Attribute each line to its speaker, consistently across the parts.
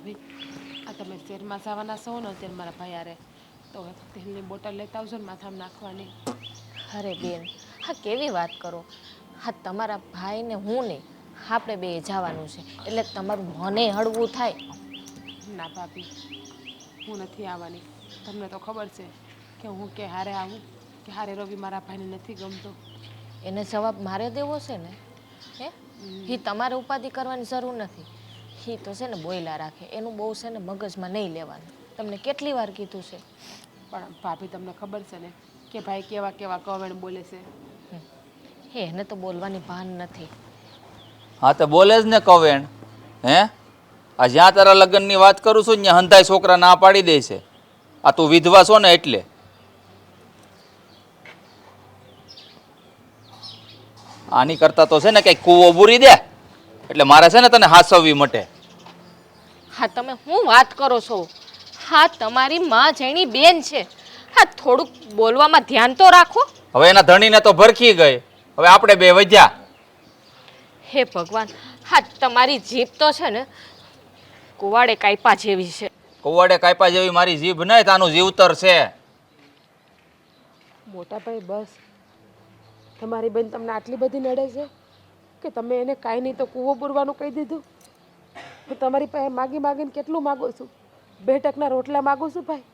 Speaker 1: ભાભી આ તમે શેરમાં જવાના છો ને અત્યારે મારા ભાઈ હારે તો તેલની બોટલ લેતા આવજો ને માથામાં નાખવાની.
Speaker 2: અરે બેન, હા કેવી વાત કરો. હા તમારા ભાઈને હું નહીં, આપણે બે જવાનું છે એટલે તમારું મને હળવું થાય.
Speaker 1: ના ભાભી, હું નથી આવવાની. તમને તો ખબર છે કે હું કે હારે આવું કે હારે રવિ મારા ભાઈને નથી ગમતો.
Speaker 2: એને જવાબ મારે દેવો છે ને? હે એ તમારે ઉપાધિ કરવાની જરૂર નથી. એ તો છે ને બોયલા રાખે, એનું બહુ છે ને મગજમાં નહીં લેવાનું. તમને કેટલી વાર કીધું છે.
Speaker 1: પણ ભાભી તમને ખબર છે ને કે ભાઈ કેવા કેવા કવેણ બોલે છે.
Speaker 2: હે એને તો બોલવાની ભાન નથી.
Speaker 3: હા તો બોલે જ ને કવેણ. હે આ જ્યાં તારા લગ્નની વાત કરું છું ત્યાં હંધાઈ છોકરા ના પાડી દે છે. આ તું વિધવા છો ને એટલે. આની કરતા તો છે ને કઈ કૂવો બુરી દે એટલે મારે છે ને તને હાસવવી મટે.
Speaker 2: હા તમે શું વાત કરો છો? હા તમારી માં જેની બેન છે. હા થોડુંક બોલવામાં ધ્યાન તો રાખો.
Speaker 3: હવે એના ધણીને તો ભરખી ગઈ, હવે આપણે બે વધ્યા.
Speaker 2: હે ભગવાન, હા તમારી જીભ તો છે ને કુવાડે કાપ્યા જેવી છે.
Speaker 3: કુવાડે કાપ્યા જેવી મારી જીભ નહીં, તાનું જીવતર છે.
Speaker 1: મોટા ભાઈ બસ, તમારી બેન તમને આટલી બધી નડે છે કે તમે એને કાંઈ નહીં તો કૂવો પૂરવાનું કહી દીધું. હું તમારી પાસે માગી માગીને કેટલું માગું છું? 2 ટકના રોટલા માગું છું ભાઈ,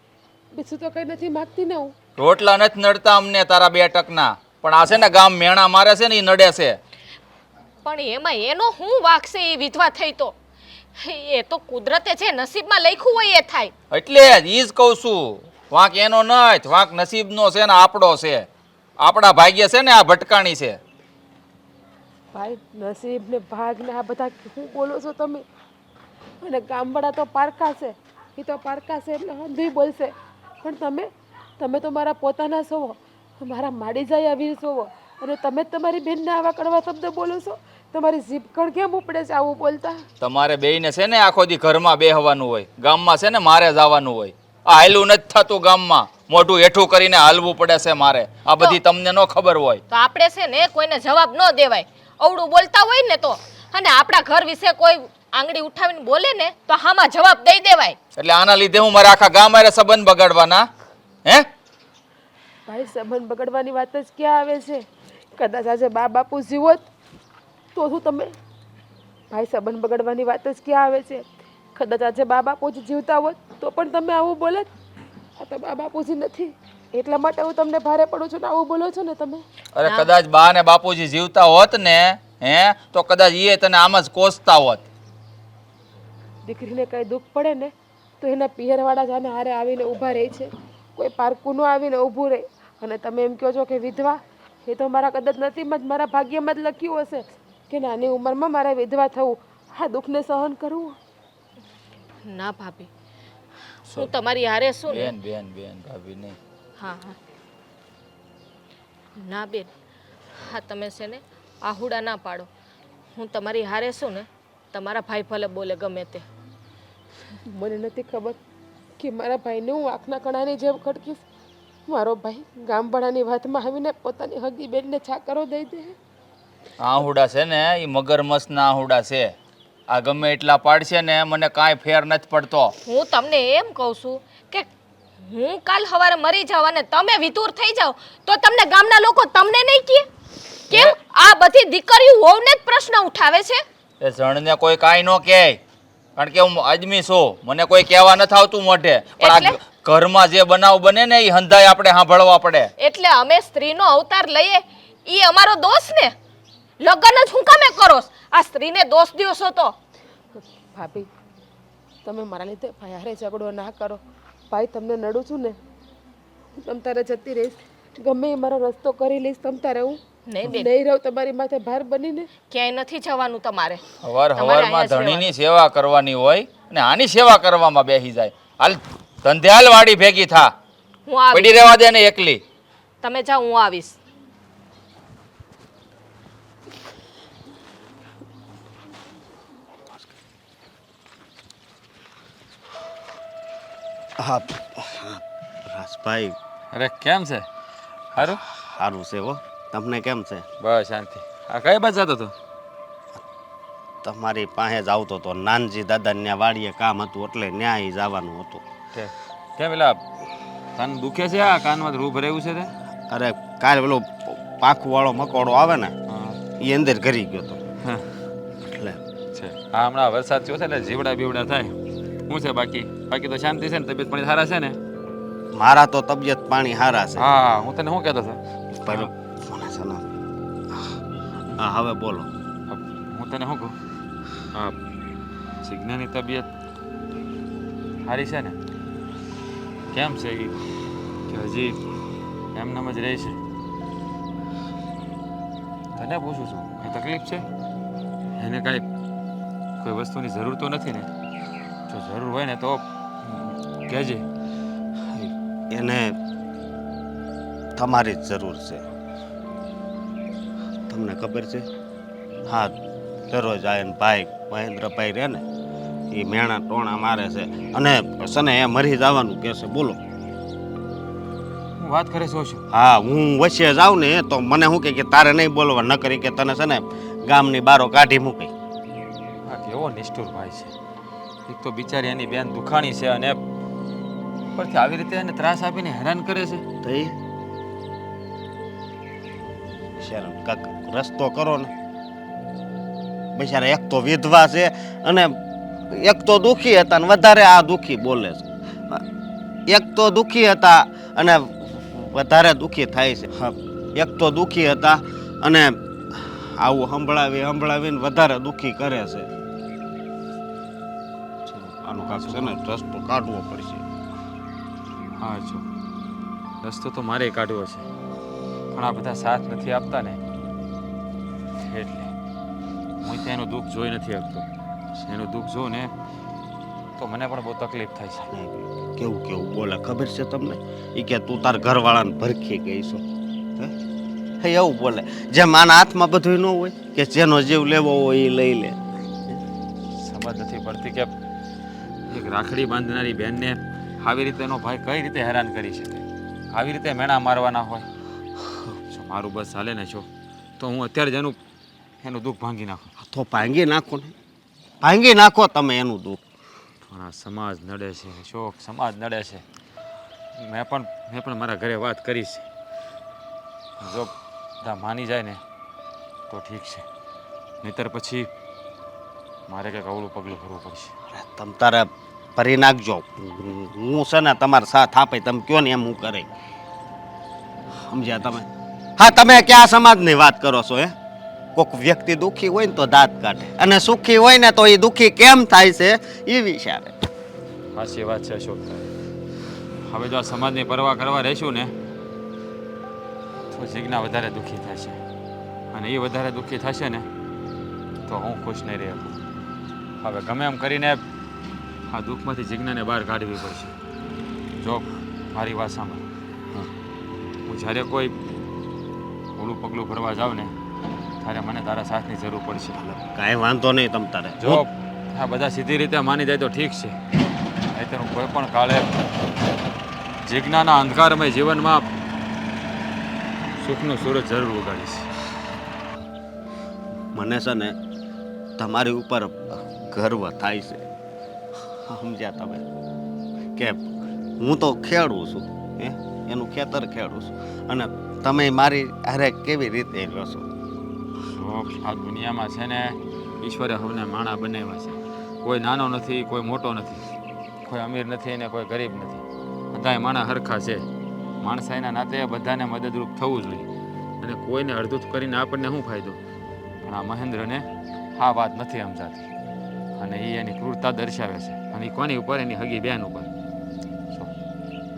Speaker 1: બીજું તો કંઈ નથી માગતી ને હું.
Speaker 3: રોટલા નથી નડતા અમને તારા 2 ટકના, પણ આ છે ને ગામ મેણા મારે છે ને એ નડે છે.
Speaker 2: પણ એમાં એનો શું વાંક છે? એ વિધવા થઈ તો એ તો કુદરતે જે નસીબમાં લખ્યું હોય એ થાય.
Speaker 3: એટલે જ ઈ જ કહું છું, વાંક એનો નથી, વાંક નસીબનો છે ને આપણો છે. આપણા ભાગ્ય છે ને આ ભટકાણી છે.
Speaker 1: ભાઈ નસીબ ને ભાગ ને આ બધા શું બોલો છો તમે? અને ગામવાળા તો પારકા છે, એ તો પારકા છે એટલે હંધુય બોલશે. પણ તમે તો મારા પોતાના છો, મારા માડી જાય આવી છો, અને તમે જ તમારી બેનને આવા કડવા શબ્દ બોલો છો. તમારી જીભ કણ કેમ ઉપડે છે આવું બોલતા?
Speaker 3: તમારે બેયને છે ને આખો દી ઘરમાં બેહવાનું હોય, ગામમાં છે ને મારે જવાનું હોય. આ હાયલું નથી થતું ગામમાં, મોઢું હેઠું કરીને હાલવું પડે છે મારે. આ બધી તમને ન ખબર હોય.
Speaker 2: તો આપણે છે ને કોઈને જવાબ ન દેવાય. અવડું બોલતા હોય ને તો, અને આપણા ઘર વિશે કોઈ આંગળી ઉઠાવીને બોલે ને તો હામાં જવાબ દઈ દેવાય.
Speaker 3: એટલે આના લીધે હું મારા આખા ગામ હારે સંબંધ બગાડવાના? હે
Speaker 1: ભાઈ સંબંધ બગડવાની વાત જ ક્યાં આવે છે? કદાચ આજે બાપુ જીવોત તો શું તમે? ભાઈ સંબંધ બગડવાની વાત જ ક્યાં આવે છે? કદાચ આજે બાપુજી જીવતા હોત તો પણ તમે આવું બોલત. આ તો બાપુજી નથી એટલા માટે હું તમને ભારે પડું છું ને આવું બોલો છો ને તમે.
Speaker 3: અરે કદાચ બા ને બાપુજી જીવતા હોત ને, હે તો કદાચ એ તને આમ જ કોસતા હોત.
Speaker 1: દીકરીને કઈ દુઃખ પડે ને તો એના પિયરવાળા જાને હારે આવીને ઊભા રહે છે. કોઈ પારકું ન આવીને ઊભું રહે. અને તમે એમ કહો છો કે વિધવા, એ તો મારા કદાચ નસીબમાં જ મારા ભાગ્યમાં જ લખ્યું હશે કે નાની ઉંમરમાં મારે વિધવા થવું, આ દુઃખને સહન કરવું.
Speaker 2: ના ભાભી, હું તમારી હારે છું ને.
Speaker 3: બેન બેન બેન ભાભી નહીં.
Speaker 2: હા હા ના બેન, હા તમે છે ને આહુડા ના પાડો. હું તમારી હારે છું ને, તમારા ભાઈ ભલે બોલે ગમે તે.
Speaker 1: મને નથી ખબર કે મારા ભાઈને હું આંખના કણાની જેમ ખડકીશ. મારો ભાઈ ગામવાળાની વાતમાં આવીને પોતાની હગી બેનને છાકરો દઈ દે.
Speaker 3: આહુડા છે ને એ મગરમચ્છના આહુડા છે. આ ગમે એટલા પાડશે ને મને કાંઈ ફેર નથી પડતો.
Speaker 2: હું તમને એમ કહું છું કે હું કાલ સવારે મરી જાવ અને તમે વિતુર થઈ જાવ તો તમને ગામના લોકો તમને નહીં કહે? કેમ આ બધી દીકરીઓ હોવને જ પ્રશ્ન ઉઠાવે છે?
Speaker 3: એ જણને કોઈ કાંઈ ન કહે, કારણ કે હું આદમી છું, મને કોઈ કહેવા નથી આવતું મોઢે. પણ આ ઘરમાં જે બનાવ બને ને એ હંધાય આપણે સાંભળવા પડે.
Speaker 2: એટલે અમે સ્ત્રીનો અવતાર લઈએ એ અમારો દોષ ને? લગ્ન જ હું કામે કરો? આ સ્ત્રીને દોષ દ્યો છો તો?
Speaker 1: ભાભી તમે મારા લીધે ભાઈ હારે ઝઘડો ના કરો. ભાઈ તમને નડું છું ને, હું તમ તારે જતી રહીશ, ગમે એ મારો રસ્તો કરી લઈશ. તમ તારે હું નહીં રહું તમારી માથે ભાર બનીને. ક્યાંય
Speaker 2: નથી જવાનું તમારે.
Speaker 3: હવારમાં ધણીની સેવા કરવાની હોય અને આની સેવા કરવામાં બેસી જાય. હાલ ધંધે હાલ, વાડી ભેગી થા. પડી રહેવા દે ને એકલી.
Speaker 2: તમે જાઓ, હું આવીશ.
Speaker 4: હા રાજભાઈ.
Speaker 3: અરે કેમ છે? સારું
Speaker 4: સારું છે હો. તમને કેમ છે?
Speaker 3: બસ શાંતિ. આ કઈ બાજુ જતો હતો?
Speaker 4: તમારી પાસે જ આવતો હતો. નાનજી દાદા ત્યાં વાડીએ કામ હતું એટલે ન્યાય જવાનું હતું.
Speaker 3: કેમ પેલા કાન દુખે છે? આ કાનમાં રૂ ભરાયું છે તે?
Speaker 4: અરે કાલે પેલો પાખું વાળો મકોડો આવે ને એ અંદર ઘરી ગયો હતો
Speaker 3: હા
Speaker 4: એટલે
Speaker 3: છે. હા હમણાં વરસાદ થયો છે એટલે જીવડા બીવડા થાય. શું છે બાકી? બાકી તો શાંતિ છે ને? તબિયત પાણી સારા છે ને?
Speaker 4: મારા તો તબિયત પાણી સારા છે.
Speaker 3: હા હું તને શું કહેતો હતો?
Speaker 4: પેલો મને છે ને હા હવે બોલો.
Speaker 3: હું તને શું કહું? હા જીજ્ઞાની તબિયત સારી છે ને? કેમ છે એ? કે હજી એમનામ જ રહે છે? તને પૂછું છું, કઈ તકલીફ છે એને? કાંઈ કોઈ વસ્તુની જરૂર તો નથી ને? જો જરૂર હોય ને તો કહેજે.
Speaker 4: એને તમારી જ જરૂર છે. તમને ખબર છે? હા દરરોજ આયન ભાઈ મહેન્દ્રભાઈ રહે ને એ મેણા ટોણા મારે છે અને સને એ મરી જવાનું કહે છે. બોલો
Speaker 3: હું વાત કરે છો શું?
Speaker 4: હા હું વચ્ચે જાઉં ને તો મને શું કે તારે નહીં બોલવા, ન કરી કે તને છે ને ગામની બારો કાઢી મૂકી.
Speaker 3: હા કેવો નિષ્ઠુર ભાઈ છે. એક તો બિચારી એની બેન દુખાણી છે અને પરથી આવી રીતે એને ત્રાસ આપીને હેરાન કરે છે.
Speaker 4: તો એ શરમ કાક રસ્તો કરો ને. બિચારા એક તો વિધવા છે અને એક તો દુખી હતા ને વધારે આ દુખી બોલે છે. એક તો દુખી હતા અને વધારે દુખી થાય છે. હા એક તો દુખી હતા અને આવું સંભળાવીને વધારે દુખી કરે છે. આનો કાક છે ને રસ્તો કાઢવો પડશે.
Speaker 3: હા જો રસ્તો તો મારે કાઢવો છે પણ આ બધા સાથ નથી આપતા ને એટલે હું ત્યાં એનું દુઃખ જોઈ નથી શકતો. એનું દુઃખ જોઉં ને તો મને પણ બહુ તકલીફ થાય છે.
Speaker 4: કેવું કેવું બોલે ખબર છે તમને? એ કે તું તાર ઘરવાળાને ભરખી ગઈ છો. હે એવું બોલે જેમ આના હાથમાં બધું ન હોય કે જેનો જીવ લેવો હોય એ લઈ લે.
Speaker 3: સમજ નથી પડતી કે એક રાખડી બાંધનારી બહેનને આવી રીતે એનો ભાઈ કઈ રીતે હેરાન કરી શકે? આવી રીતે મેણા મારવાના હોય? જો મારું બસ હાલે ને છો તો હું અત્યારે જ એનું દુઃખ ભાંગી નાખું.
Speaker 4: તો ભાંગી નાખો ને, ભાંગી નાખો તમે એનું દુઃખ.
Speaker 3: પણ આ સમાજ નડે છે શોક, સમાજ નડે છે. મેં પણ મારા ઘરે વાત કરી છે. જો બધા માની જાય ને તો ઠીક છે, નહીતર પછી મારે કંઈક અવળું પગલું ભરવું પડશે.
Speaker 4: તમ તારે ભરી નાખજો. હું છે ને તમારો સાથ આપે તમે કયો ને એમ હું કરે. સમજ્યા તમે? હા તમે ક્યાં સમાજની વાત કરો છો? કોઈક વ્યક્તિ દુઃખી હોય ને તો દાંત કાઢે અને સુખી હોય ને તો એ દુઃખી કેમ થાય છે એ વિચારે.
Speaker 3: સાચી વાત છે અશોક. હવે જો આ સમાજની પરવા કરવા રહીશું ને તો જીજ્ઞા વધારે દુઃખી થશે અને એ વધારે દુઃખી થશે ને તો હું ખુશ નહીં રહી શકું. હવે ગમે એમ કરીને આ દુઃખમાંથી જીજ્ઞાને બહાર કાઢવી પડશે. જો મારી વાત સાંભળ, હું જ્યારે કોઈ ઓલું પગલું ભરવા જાઉં ને ત્યારે મને તારા સાથની જરૂર પડશે.
Speaker 4: કાંઈ વાંધો નહીં તમ તારે.
Speaker 3: જો આ બધા સીધી રીતે માની જાય તો ઠીક છે, નહીંતર હું કોઈ પણ કાળે જીજ્ઞાના અંધકારમય જીવનમાં સુખનું સૂરજ જરૂર ઉગાડીશ.
Speaker 4: મને છે ને તમારી ઉપર ગર્વ થાય છે. સમજ્યા તમે? કે હું તો ખેડું છું, એનું ખેતર ખેડું છું અને તમે મારી હારે કેવી રીતે રહ્યો છો?
Speaker 3: આ દુનિયામાં છે ને ઈશ્વરે સૌને માણા બનાવ્યા છે. કોઈ નાનો નથી, કોઈ મોટો નથી, કોઈ અમીર નથી ને કોઈ ગરીબ નથી. બધાય માણા હરખા છે. માણસાઈના નાતે બધાને મદદરૂપ થવું જોઈએ અને કોઈને અડધું કરીને આપણને શું ફાયદો? પણ આ મહેન્દ્રને આ વાત નથી સમજાતી અને એ એની ક્રૂરતા દર્શાવે છે. અને એ કોની ઉપર? એની હગી બેન ઉપર.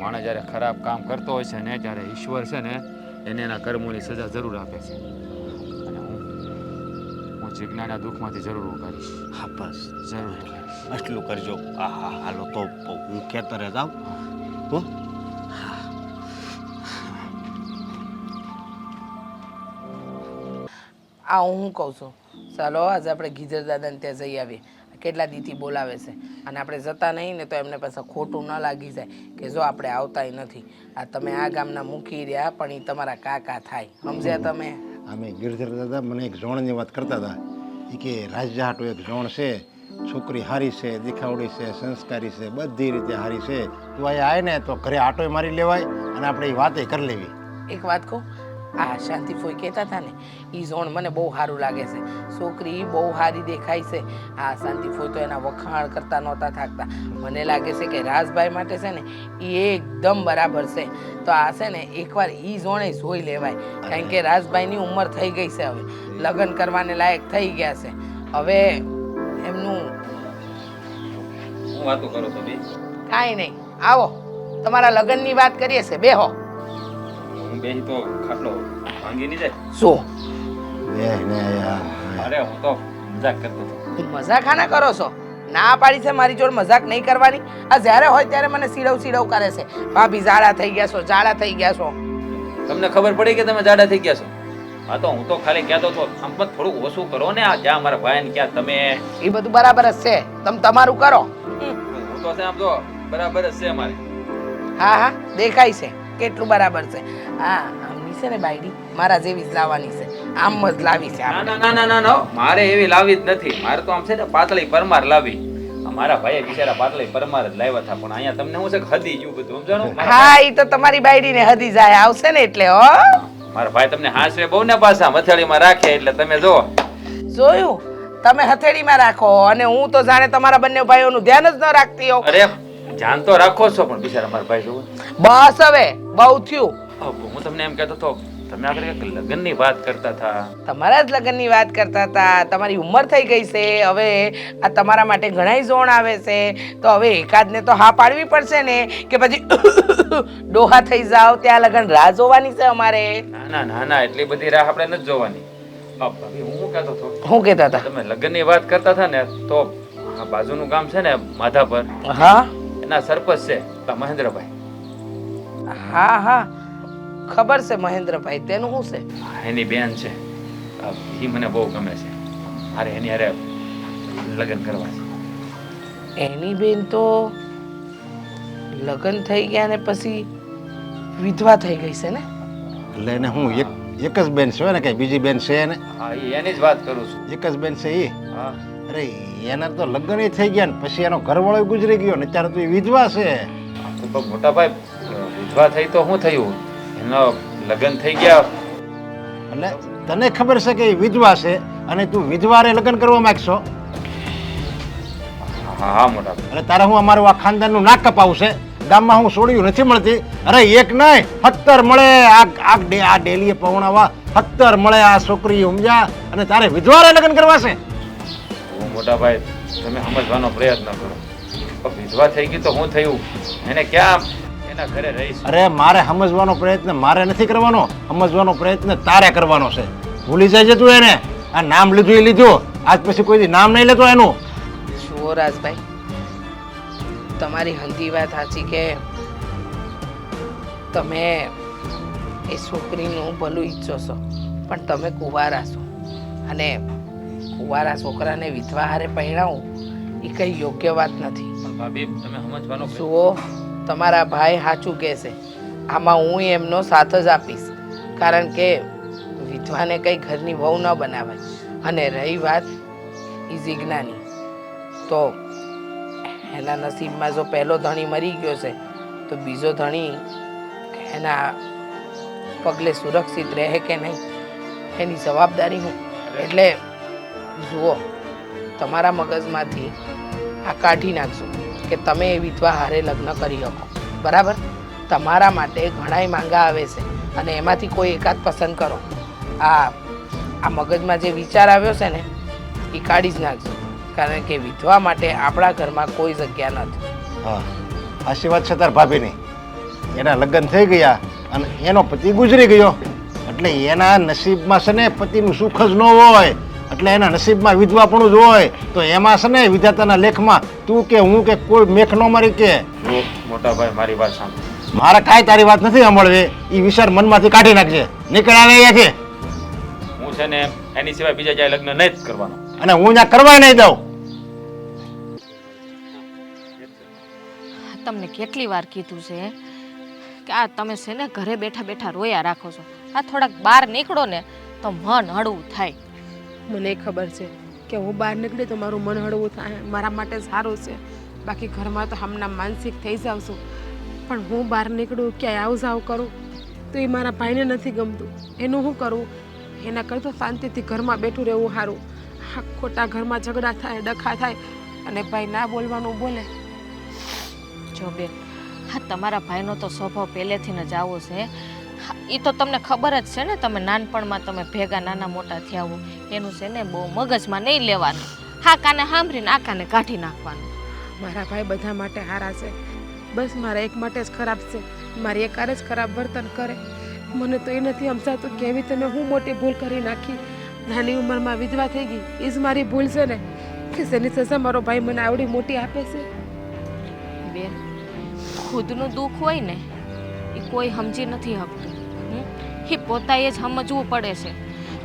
Speaker 3: માણસ જ્યારે ખરાબ કામ કરતો હોય છે ને ત્યારે ઈશ્વર છે ને એને એના કર્મોની સજા જરૂર આપે છે અને હું જીજ્ઞાના દુઃખમાંથી જરૂર ઉગાડીશ.
Speaker 4: હા બસ
Speaker 3: જરૂર ઉગાડીશ.
Speaker 4: આટલું કરજો. હા હાલો તો હું ખેતરે જાઉં. હો
Speaker 5: આ હું કહું છું, ચાલો આજે આપણે ગીધર દાદાને ત્યાં જઈ આવીએ. કેટલા દીથી બોલાવે છે અને આપણે જતા નહીં ને તો એમને પાસે ખોટું ન લાગી જાય કે જો આપણે આવતાય નથી. આ તમે આ ગામના મૂકી રહ્યા પણ એ તમારા કાકા થાય. સમજ્યા તમે?
Speaker 6: અમે ગિરધર દાદા મને એક જોણની વાત કરતા હતા એ કે રાજ્યહાટો એક જોણ છે, છોકરી હારી છે, દેખાવડી છે, સંસ્કારી છે, બધી રીતે હારી છે. તું અહીંયા આવે ને તો ઘરે આટોય મારી લેવાય અને આપણે એ વાતે કરી લેવી.
Speaker 5: એક વાત કહું, આ શાંતિ ફોઈ કહેતા હતા ને એ ઝોણ મને બહુ સારું લાગે છે. છોકરી બહુ સારી દેખાય છે. આ શાંતિ ફોઈ તો એના વખાણ કરતા નહોતા થાકતા. મને લાગે છે કે રાજભાઈ માટે છે ને એ એકદમ બરાબર છે. તો આ છે ને એકવાર એ ઝોણે જોઈ લેવાય, કારણ કે રાજભાઈની ઉંમર થઈ ગઈ છે, હવે લગ્ન કરવાને લાયક થઈ ગયા છે. હવે એમનું
Speaker 3: હું વાતો કરો છો બી?
Speaker 5: કાંઈ નહીં, આવો તમારા લગ્નની વાત કરીએ છે, બેહો.
Speaker 3: હું બેહી તો ખાટલો ભાંગી નહીં જાય.
Speaker 5: શું
Speaker 6: ને યાર,
Speaker 3: અરે હું તો મજાક કરતો હતો.
Speaker 5: મજાક આના કરો છો? ના પાડી છે મારી જોડે મજાક નહીં કરવાની. આ જ્યારે હોય ત્યારે મને સીડવ કરે છે. ભાભી જાડા થઈ ગયા છો, જાડા થઈ ગયા છો.
Speaker 3: તમને ખબર પડી કે તમે જાડા થઈ ગયા છો? હા તો હું તો ખાલી કહેતો હતો આમ પણ થોડુંક ઓછું કરો ને. આ જ્યાં મારા ભાઈ ને ક્યાં તમે.
Speaker 5: એ બધું બરાબર જ છે, તમે તમારું કરો.
Speaker 3: હું તો છે આમ તો બરાબર જ છે અમારે.
Speaker 5: હા હા દેખાય છે કેટલું બરાબર છે. હા આમની છે ને બાયડી મારા જેવી જ લાવવાની છે, આમ જ લાવી છે
Speaker 3: ના
Speaker 5: આપણે.
Speaker 3: ના ના ના ના મારે એવી લાવી જ નથી. મારે તો આમ છે ને પાતળી પરમાર લાવી. મારા ભાઈએ બિચારા પાતળી પરમાર જ લાવ્યા હતા, પણ અહીંયા તમને શું છે કે હદી ગયું બધું સમજાણું.
Speaker 5: હા એ તો તમારી બાયડીને હદી જાય આવશે ને એટલે. હો
Speaker 3: મારા ભાઈ તમને હાંસવે બહુ ને પાછા મથાળીમાં રાખે એટલે તમે જો.
Speaker 5: જોયું, તમે હથેળીમાં રાખો અને હું તો જાણે તમારા બંને ભાઈઓનું ધ્યાન જ ન રાખતી હોઉં.
Speaker 3: અરે જાન તો રાખો છો પણ બિચારા મારા ભાઈ જોવો.
Speaker 5: બસ હવે બહુ થયું.
Speaker 3: હું તમને એમ કહેતો હતો તમે આગળ એક લગ્નની વાત કરતા હતા.
Speaker 5: તમારા જ લગ્નની વાત કરતા હતા. તમારી ઉંમર થઈ ગઈ છે, હવે આ તમારા માટે ઘણાય ઝોણ આવે છે, તો હવે એકાદને તો હા પાડવી પડશે ને, કે પછી ડોહા થઈ જાવ ત્યાં લગ્ન રાહ જોવાની છે અમારે.
Speaker 3: ના ના ના ના એટલી બધી રાહ આપણે નથી જોવાની. ભાભી હું શું કહેતો હતો,
Speaker 5: શું કહેતા હતા?
Speaker 3: તમે લગ્નની વાત કરતા હતા ને તો આ બાજુનું ગામ છે ને માધાપર,
Speaker 5: હા
Speaker 3: એના સરપંચ છે પેલા મહેન્દ્રભાઈ.
Speaker 5: હા હા ખબર છે મહેન્દ્રભાઈ. તેનું શું છે?
Speaker 3: એની બેન છે, એ મને બહુ ગમે છે. અરે એની અરે લગ્ન કરવા છે.
Speaker 5: એની બેન તો લગ્ન થઈ ગયા ને પછી વિધવા થઈ ગઈ છે ને?
Speaker 6: એટલે એને હું એક જ બેન છે ને, કઈ બીજી બેન છે ને?
Speaker 3: હા એની જ વાત કરું છું.
Speaker 6: એક જ બેન છે એ.
Speaker 3: હા
Speaker 6: અરે એના તો લગ્ન થઈ ગયા ને પછી એનો ઘરવાળો ગુજરી ગયો ને, અત્યારે તો એ વિધવા છે.
Speaker 3: તો મોટા ભાઈ વિધવા થઈ તો શું થયું? એનો લગ્ન થઈ ગયા.
Speaker 6: એટલે તને ખબર છે કે એ વિધવા છે અને તું વિધવારે લગ્ન કરવા માંગશો?
Speaker 3: હા હા મોટા ભાઈ.
Speaker 6: એટલે તારે હું અમારું આ ખાનદાનનું નાક કપાવું છે? ગામમાં હું છોડ્યું નથી મળતી. અરે એક નહીં 17 મળે. આ ડેલીએ પવણાવા 17 મળે આ છોકરી સમજ્યા, અને તારે વિધવારે લગ્ન કરવા છે?
Speaker 3: હું મોટા ભાઈ તમે સમજવાનો પ્રયત્ન કરો. પણ વિધવા થઈ ગઈ તો શું થયું? એને ક્યાં એના ઘરે રહીશ.
Speaker 6: અરે મારે સમજવાનો પ્રયત્ન મારે નથી કરવાનો, સમજવાનો પ્રયત્ન તારે કરવાનો છે. ભૂલી જાય છે તું એને. આ નામ લીધું એ લીધું, આજ પછી કોઈ દી નામ નહીં લેતો એનું.
Speaker 5: જુઓ રાજભાઈ, તમારી હંધી વાત સાચી કે તમે એ છોકરીનું ભલું ઈચ્છો છો, પણ તમે કુંવારા છો અને કુંવારા છોકરાને વિધવા હારે પહેણાવું એ કંઈ યોગ્ય વાત નથી.
Speaker 3: પણ ભાભી તમે સમજવાનો પ્રયત્ન.
Speaker 5: જુઓ, તમારા ભાઈ સાચું કહે છે. આમાં હું એમનો સાથ જ આપીશ, કારણ કે વિધવાને કંઈ ઘરની વહુ ન બનાવાય. અને રહી વાત એ જિજ્ઞાની, તો એના નસીબમાં જો પહેલો ધણી મરી ગયો છે તો બીજો ધણી એના પગલે સુરક્ષિત રહે કે નહીં એની જવાબદારી હું. એટલે જુઓ, તમારા મગજમાંથી આ કાઢી નાખજો કે તમે એ વિધવા હારે લગ્ન કરી શકો. બરાબર? તમારા માટે ઘણાય માંગા આવે છે અને એમાંથી કોઈ એકાદ પસંદ કરો. આ મગજમાં જે વિચાર આવ્યો છે ને એ કાઢી જ નાખજો, કારણ કે વિધવા માટે આપણા ઘરમાં કોઈ જગ્યા નથી.
Speaker 6: હા સાચી વાત છે તાર ભાભીની. એના લગ્ન થઈ ગયા અને એનો પતિ ગુજરી ગયો, એટલે એના નસીબમાં છે ને પતિનું સુખ જ ન હોય, એટલે એના નસીબમાં વિધવાપણું જ હોય. તો એમાં છે ને વિધાતાના લેખમાં તું કે હું કે કોઈ મેખ ન મારી કે.
Speaker 3: જો મોટા ભાઈ મારી વાત સાંભળો.
Speaker 6: મારે કાંઈ તારી વાત નથી સાંભળવી. એ વિચાર મનમાંથી કાઢી નાખજે. નીકળ આવે અહીંયાથી.
Speaker 3: હું છે ને એની સિવાય બીજા જાય લગ્ન નહીં જ કરવાનો.
Speaker 6: અને હું ત્યાં કરવાય નહીં દઉં.
Speaker 2: તમને કેટલી વાર કીધું છે કે આ તમે છે ને ઘરે બેઠા બેઠા રોયા રાખો છો. આ થોડાક બહાર નીકળો ને તો મન હળવું થાય.
Speaker 1: મને ખબર છે કે હું બહાર નીકળી તો મારું મન હળવું થાય, મારા માટે સારું છે. બાકી ઘરમાં તો હમણાં માનસિક થઈ જાઉં છું, પણ હું બહાર નીકળું ક્યાંય આવ જાવ કરું તો એ મારા ભાઈને નથી ગમતું. એનું શું કરવું? એના કરતાં શાંતિથી ઘરમાં બેઠું રહેવું સારું. હા, ખોટા ઘરમાં ઝઘડા થાય, ડખા થાય અને ભાઈ ના બોલવાનું બોલે.
Speaker 2: જો બેન, હા તમારા ભાઈનો તો સ્વભાવ પહેલેથી જ આવો છે. એ તો તમને ખબર જ છે ને, તમે નાનપણમાં તમે ભેગા નાના મોટા થયા હો. એનું છે ને બહુ મગજમાં નહીં લેવાનું. હા કાને સાંભળીને આ કાને કાઢી નાખવાનું.
Speaker 1: મારા ભાઈ બધા માટે સારા છે, બસ મારા એક માટે જ ખરાબ છે. મારી એક જ ખરાબ વર્તન કરે. મને તો એ નથી સમજાતું કે એવી તમે હું મોટી ભૂલ કરી નાખી. નાની ઉંમરમાં વિધવા થઈ ગઈ એ જ મારી ભૂલ છે ને, કે જેની સજા મારો ભાઈ મને આવડી મોટી આપે છે.
Speaker 2: બેન, ખુદનું દુઃખ હોય ને એ કોઈ સમજી નથી શકતું. એ પોતાએ જ સમજવું પડે છે.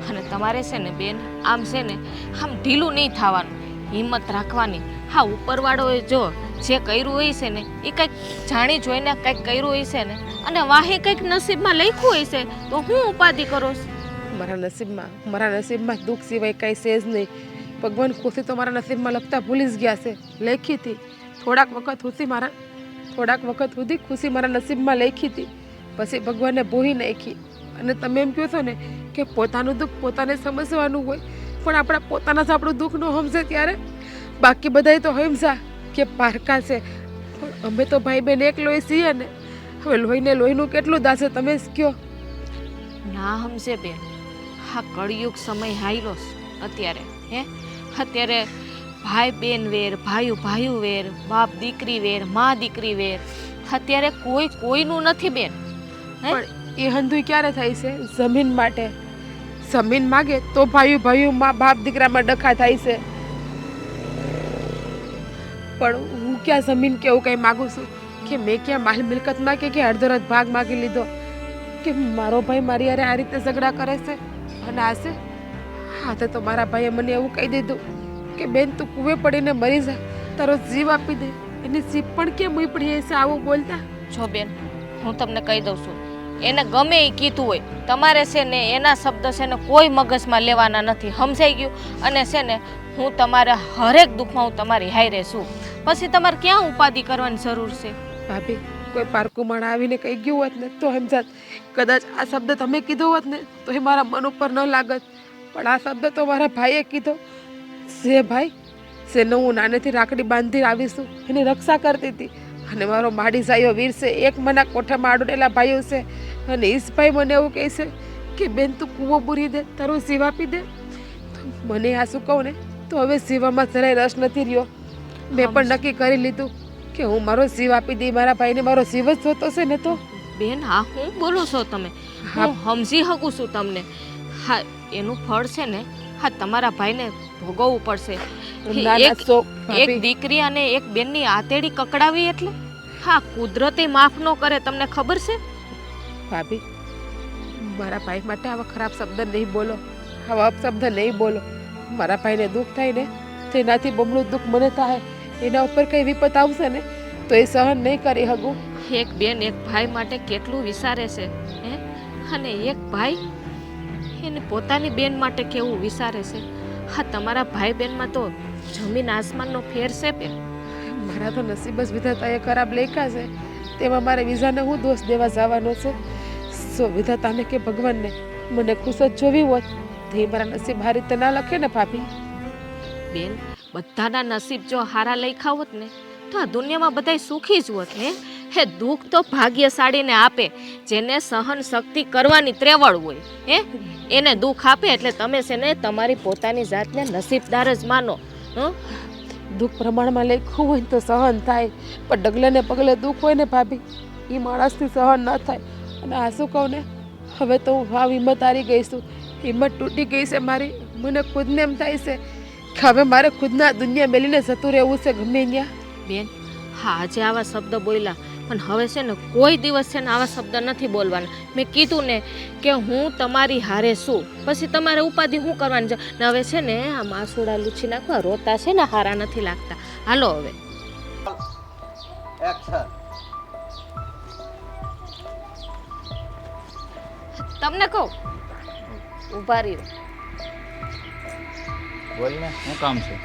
Speaker 2: અને તમારે છે ને બેન, આમ છે ને આમ ઢીલું નહીં થવાનું, હિંમત રાખવાની. હા, ઉપરવાળોએ જો જે કર્યું હોય છે ને એ કંઈક જાણી જોઈને કંઈક કર્યું હોય છે ને, અને વાહે કંઈક નસીબમાં લખ્યું હોય છે તો હું ઉપાધિ કરો છો?
Speaker 1: મારા નસીબમાં દુઃખ સિવાય કાંઈ છે જ નહીં. ભગવાન ખુશી તો મારા નસીબમાં લખતા ભૂલી જ ગયા છે. લખી હતી થોડાક વખત સુધી ખુશી મારા નસીબમાં લખી હતી, પછી ભગવાનને ભૂલી નાખી. અને તમે એમ કહો છો ને કે પોતાનું દુઃખ પોતાને સમજવાનું હોય, પણ આપણા પોતાના જ આપણું દુઃખ ન સમજે ત્યારે બાકી બધાય તો સમજા કે પારકા છે, પણ અમે તો ભાઈ બહેન એક લોહી છીએ ને. હવે લોહીને લોહીનું કેટલું દાશે તમે જ કહો.
Speaker 2: ના સમજે બેન, હા કળિયુગ સમય હાઈલો અત્યારે. અત્યારે ભાઈ બેન વેર, ભાઈઓ ભાઈઓ વેર, બાપ દીકરી વેર, મા દીકરી વેર. અત્યારે કોઈ કોઈનું નથી બેન.
Speaker 1: પણ એ હંધુય ક્યારે થાય છે? જમીન માટે. જમીન માગે તો ભાઈઓ માં બાપ દીકરામાં ડખા થાય છે. પણ હું ક્યાં જમીન કે એવું કંઈ માગું છું? કે મેં ક્યાં માલ મિલકતમાં કે અડધો ભાગ માગી લીધો? કે મારો ભાઈ મારી યારે આ રીતે ઝઘડા કરે છે? અને આશે હાથે તો મારા ભાઈએ મને એવું કહી દીધું કે બેન તું કૂવે પડીને મરી જા, તારો જીવ આપી દે. એની જીભ પણ કેમ ઉપડી છે આવું બોલતા?
Speaker 2: જો બેન, હું તમને કહી દઉં છું, એને ગમે એ કીધું હોય, તમારે છે ને એના શબ્દ છે ને કોઈ મગજમાં લેવાના નથી. સમજાઈ ગયું? અને છે ને હું તમારા હરેક દુઃખમાં હું તમારી હારે છું. પછી તમારે ક્યાં ઉપાધિ કરવાની જરૂર છે?
Speaker 1: ભાભી, કોઈ પારકું માણ આવીને કહી ગયું હોત ને તો સમજાત. કદાચ આ શબ્દ તમે કીધો હોત ને તો એ મારા મન ઉપર ન લાગત, પણ આ શબ્દ તો મારા ભાઈએ કીધો. જે ભાઈ જેનો હું નાનેથી રાખડી બાંધી આવીશું, એની રક્ષા કરતી હતી. અને મારો માડી સાયો વીર છે, એક મના કોઠામાં આડોડેલા ભાઈઓ છે, અને ઈસ ભાઈ મને એવું કહે છે કે બેન તું કૂવો પૂરી દે, તારું જીવ આપી દે. મને આ શું કહું ને તો હવે જીવામાં જરાય રસ નથી રહ્યો. મેં પણ નક્કી કરી લીધું કે હું મારો જીવ આપી દઈ. મારા ભાઈને મારો જીવ જ જોતો છે ને તો.
Speaker 2: બેન, હા હું બોલો છો તમે? હું સમજી શકું છું તમને. હા, એનું ફળ છે ને હા તમારા ભાઈને ભોગવવું પડશે. એક દીકરી અને એક બેનની આતેડી કકડાવી એટલે હા કુદરતે માફ ન કરે, તમને ખબર છે?
Speaker 1: ભાભી, મારા ભાઈ માટે આવા ખરાબ શબ્દ નહીં બોલો, આવા અપશબ્દ નહીં બોલો. મારા ભાઈને દુઃખ થાય ને તેનાથી બમણું દુઃખ મને થાય. એના ઉપર કઈ વિપત આવશે ને તો એ સહન નહીં કરી શકું.
Speaker 2: એક બેન એક ભાઈ માટે કેટલું વિચારે છે, અને એક ભાઈ એને પોતાની બેન માટે કેવું વિચારે છે. હા, તમારા ભાઈ બહેનમાં તો જમીન આસમાનનો ફેર છે બેન.
Speaker 1: મારા તો નસીબ જ વિધાતાએ ખરાબ લખ્યા છે, તેમાં મારે વિઝાને હું દોષ દેવા જવાનો છે? સો વિધાતાને કે ભગવાનને મને ખુશ જ જોવી હોત તો એ મારા નસીબ આ રીતે ના લખે ને ભાભી.
Speaker 2: બેન, બધાના નસીબ જો હારા લખ્યા હોત ને તો આ દુનિયામાં બધાય સુખી જ હોત. હે દુઃખ તો ભાગ્યશાળીને આપે, જેને સહન શક્તિ કરવાની ત્રેવડ હોય. એને દુઃખ આપે એટલે તમે છે ને તમારી પોતાની જાતને નસીબદાર જ માનો.
Speaker 1: દુઃખ પ્રમાણમાં લખ્યું હોય તો સહન થાય, પણ ડગલે ને પગલે દુઃખ હોય ને ભાભી એ માણસથી સહન ન થાય. અને આ શું કહું ને, હવે તો હું હાવ હિંમત હારી ગઈ છું, હિંમત તૂટી ગઈ છે મારી. મને ખુદને એમ થાય છે કે હવે મારે ખુદના દુનિયા મેલીને જતું રહેવું છે ગમે ત્યાં.
Speaker 2: બેન, હા આજે આવા શબ્દ બોલ્યા, પણ હવે છે ને કોઈ દિવસ છે ને આવા શબ્દ નથી બોલવાના. મેં કીધું ને કે હું તમારી હારે છું, પછી તમારે ઉપાધિ શું કરવાની છે? ને હવે છે ને આ માસુડા લૂછી નાખવા રોતા છે ને હારા નથી લાગતા. હાલો હવે તમને કહું, ઊભા રહ્યો.
Speaker 3: બોલ ને શું કામ છે?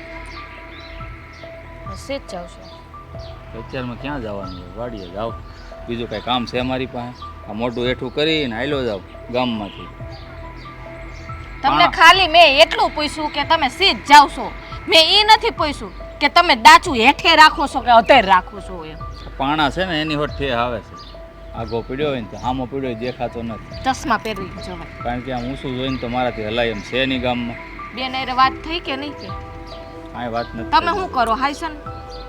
Speaker 2: હશે જ જાઉં છું.
Speaker 7: અત્યારમાં ક્યાં જવાનું છે? વાડીએ જાઓ. બીજું કાંઈ કામ છે અમારી પાસે? આ મોટું હેઠું કરીને હાલ્યો જાવ ગામમાંથી.
Speaker 2: તમને ખાલી મેં એટલું પૂછ્યું કે તમે સીધ જાવ છો. મેં એ નથી પૂછ્યું કે તમે દાચું હેઠે રાખો છો કે અધેર રાખો છો એમ.
Speaker 7: પાણા છે ને એની હોટ ઠે આવે છે. આગો પીડ્યો હોય ને તો આમો પીડ્યો હોય દેખાતો નથી.
Speaker 2: ચશ્મા પહેરી જવાય.
Speaker 7: કારણ કે આમ ઊંચું જોઈને તો મારાથી હલાય એમ છે નહીં ગામમાં.
Speaker 2: બેન અરે વાત થઈ કે નહીં કે
Speaker 7: કાંઈ વાત નથી.
Speaker 2: તમે શું કરો હાઈસન?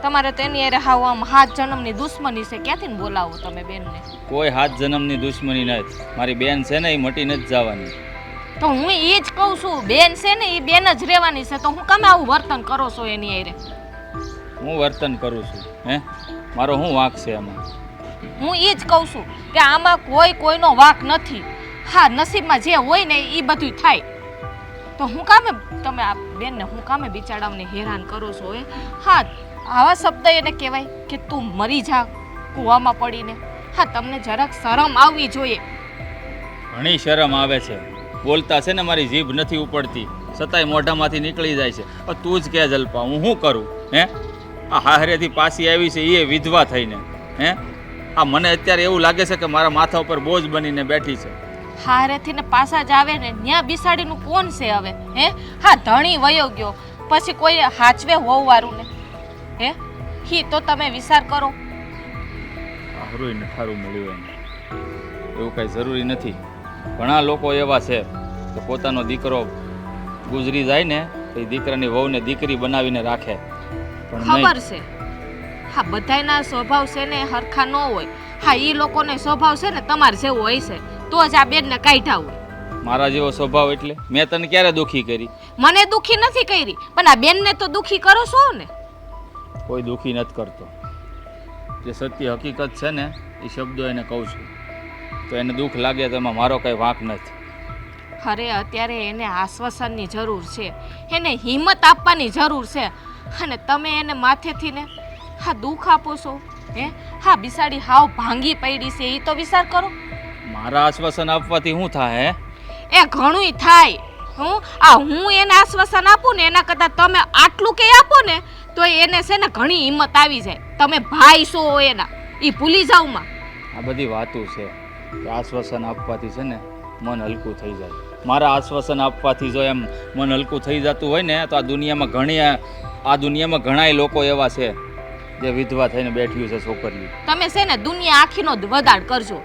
Speaker 2: તમારે તેની અરે હાવ આમ 7 જન્મની દુશ્મની છે. ક્યાંથી બોલાવો તમે બેનને?
Speaker 7: કોઈ 7 જન્મની દુશ્મની નથી. મારી બેન છે ને એ મટી નથી જવાની.
Speaker 2: તો હું એ જ કહું છું, બેન છે ને એ બેન જ રહેવાની છે. તો હું કામે આવું વર્તન કરો છો એની હારે?
Speaker 7: હું વર્તન કરું છું હે? મારો શું વાંક છે એમાં?
Speaker 2: હું એ જ કહું છું કે આમાં કોઈનો વાંક નથી. હા, નસીબમાં જે હોય ને એ બધું થાય. તો હું કામે તમે આ બેનને હું કામે બિચારાઓને હેરાન કરો છો એ? હા, આવા શબ્દ એને કહેવાય કે તું મરી જા કૂવામાં પડીને. હા, તમને જરાક શરમ આવવી જોઈએ.
Speaker 7: ઘણી શરમ આવે છે. બોલતા છે ને મારી જીભ નથી ઉપડતી, છતાંય મોઢામાંથી નીકળી જાય છે. તું જ કે જલપા, હું શું કરું હે? આ હાહરેથી પાછી આવી છે એ વિધવા થઈને હે? આ મને અત્યારે એવું લાગે છે કે મારા માથા ઉપર બોજ બનીને બેઠી છે.
Speaker 2: હારેથી ને પાછા જ આવે ને ન્યા બિસાડીનું કોણ છે હવે હે? હા, ધણી વયો ગયો પછી કોઈ હાચવે હોવારું ને હે? હી તો તમે વિચાર કરો.
Speaker 7: હારું ને ઠારું મળ્યું એને એવું કાંઈ જરૂરી નથી. ઘણા લોકો એવા છે કે પોતાનો દીકરો ગુજરી જાય ને તો એ દીકરાની વહુને દીકરી બનાવીને રાખે. પણ
Speaker 2: ખબર
Speaker 7: નહીં.
Speaker 2: છે. હા, બધાયના સ્વભાવ છે ને હરખા ન હોય. હા, એ લોકોનો સ્વભાવ છે ને તમારે જેવો હોય છે તો જ આ બેનને કાઢ્યા હોય.
Speaker 7: મારા જેવો સ્વભાવ એટલે મેં તને ક્યારે દુખી કરી?
Speaker 2: મને દુખી નથી કરી, પણ આ બેનને તો દુખી કરો છો ને.
Speaker 7: કોઈ દુખી નથી કરતો. જે સત્ય હકીકત છે ને એ શબ્દો એને કહું છું. તો એને દુઃખ લાગે તો એમાં મારો કંઈ વાંક નથી.
Speaker 2: અરે અત્યારે એને આશ્વાસનની જરૂર છે, એને હિંમત આપવાની જરૂર છે. અને તમે એને માથેથી ને હા દુઃખ આપો છો હે? હા, બિસાડી હાવ ભાંગી પડી છે એ તો વિચાર કરો.
Speaker 7: મારા આશ્વાસન આપવાથી શું થાય હે?
Speaker 2: એ ઘણુંય થાય. હું એને આશ્વાસન આપું ને એના કરતાં તમે આટલું કે આપો ને તો એને છે ને ઘણી હિંમત આવી જાય. તમે ભાઈ છો એના, એ ભૂલી જાવ માં.
Speaker 7: આ બધી વાતો છે કે આશ્વાસન આપવાથી છે ને મન હલકું થઈ જાય. મારા આશ્વાસન આપવાથી જો એમ મન હલકું થઈ જતું હોય ને તો આ દુનિયામાં ઘણાય લોકો એવા છે જે વિધવા થઈને બેઠ્યું છે છોકરીઓ.
Speaker 2: તમે છે ને દુનિયા આખીનો વધાડ કરજો,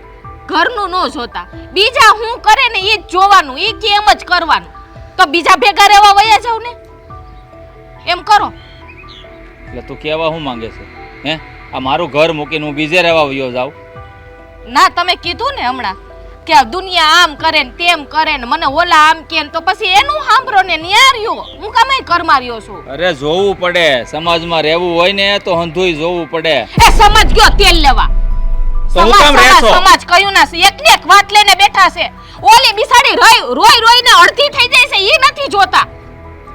Speaker 2: ઘરનું ન જોતા. બીજા હું કરે ને એ જ જોવાનું, એ કે એમ જ કરવાનું. તો બીજા ભેગા રહેવા વયા જાવ ને, એમ કરો.
Speaker 7: એટલે તું કહેવા શું માંગે છે હે? આ મારું ઘર મૂકીને હું બીજે રહેવા વયો જાઉં?
Speaker 2: ના, તમે કીધું ને હમણાં કે આ દુનિયા આમ કરે ને તેમ કરે ને મને ઓલા આમ કે ને તો પછી એનું સાંભળો ને ન્યાર્યો હું કામે ઘરમાં રહ્યો છું.
Speaker 7: અરે જોવું પડે, સમાજમાં રહેવું હોય ને તો હંધુય જોવું પડે.
Speaker 2: એ સમજ ગયો તેલ લેવા.
Speaker 7: તો હું કામ રહેશો?
Speaker 2: સમાજ કયું ના છે, એક ને એક વાત લઈને બેઠા છે. ઓલી બિસાડી રોઈ રોઈને અડધી થઈ જાય છે એ નથી જોતા.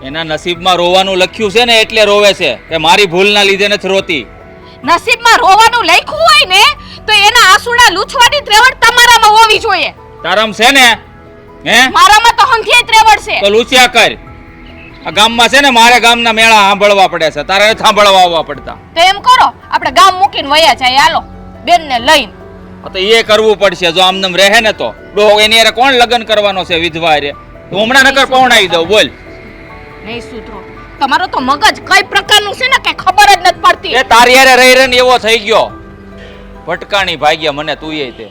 Speaker 7: એના નસીબમાં રોવાનું લખ્યું છે ને એટલે રોવે છે કે મારી ભૂલના લીધે નથી રોતી.
Speaker 2: નસીબમાં રોવાનું લખ્યું હોય ને તો એના આંસુડા લૂછવાની ત્રેવડ તમારામાં હોવી જોઈએ.
Speaker 7: તારામ છે ને હે?
Speaker 2: મારામાં તો હંધિયે ત્રેવડ છે.
Speaker 7: તો લૂછ્યા કર. આ ગામમાં છે ને મારે ગામના મેળા સાંભળવા પડે છે, તારે નથી સાંભળવા આવવા પડતા.
Speaker 2: તો એમ કરો આપણે ગામ મૂકીને વયા જાય. હાલો બેનને લઈને.
Speaker 7: તો એ કરવું પડશે. જો આમનેમ રહે ને તો એની હારે કોણ લગ્ન કરવાનો છે વિધવા હારે? તો હમણાં નકર પહોંચાડી દઉં. બોલ.
Speaker 2: નહીં સુધરો. તમારો તો મગજ કઈ પ્રકારનું છે ને કે ખબર જ નથી પડતી.
Speaker 7: એ તારી હારે રહી રહીને એવો થઈ ગયો. ભટકાણી ભાગ્યા મને તું એ તે.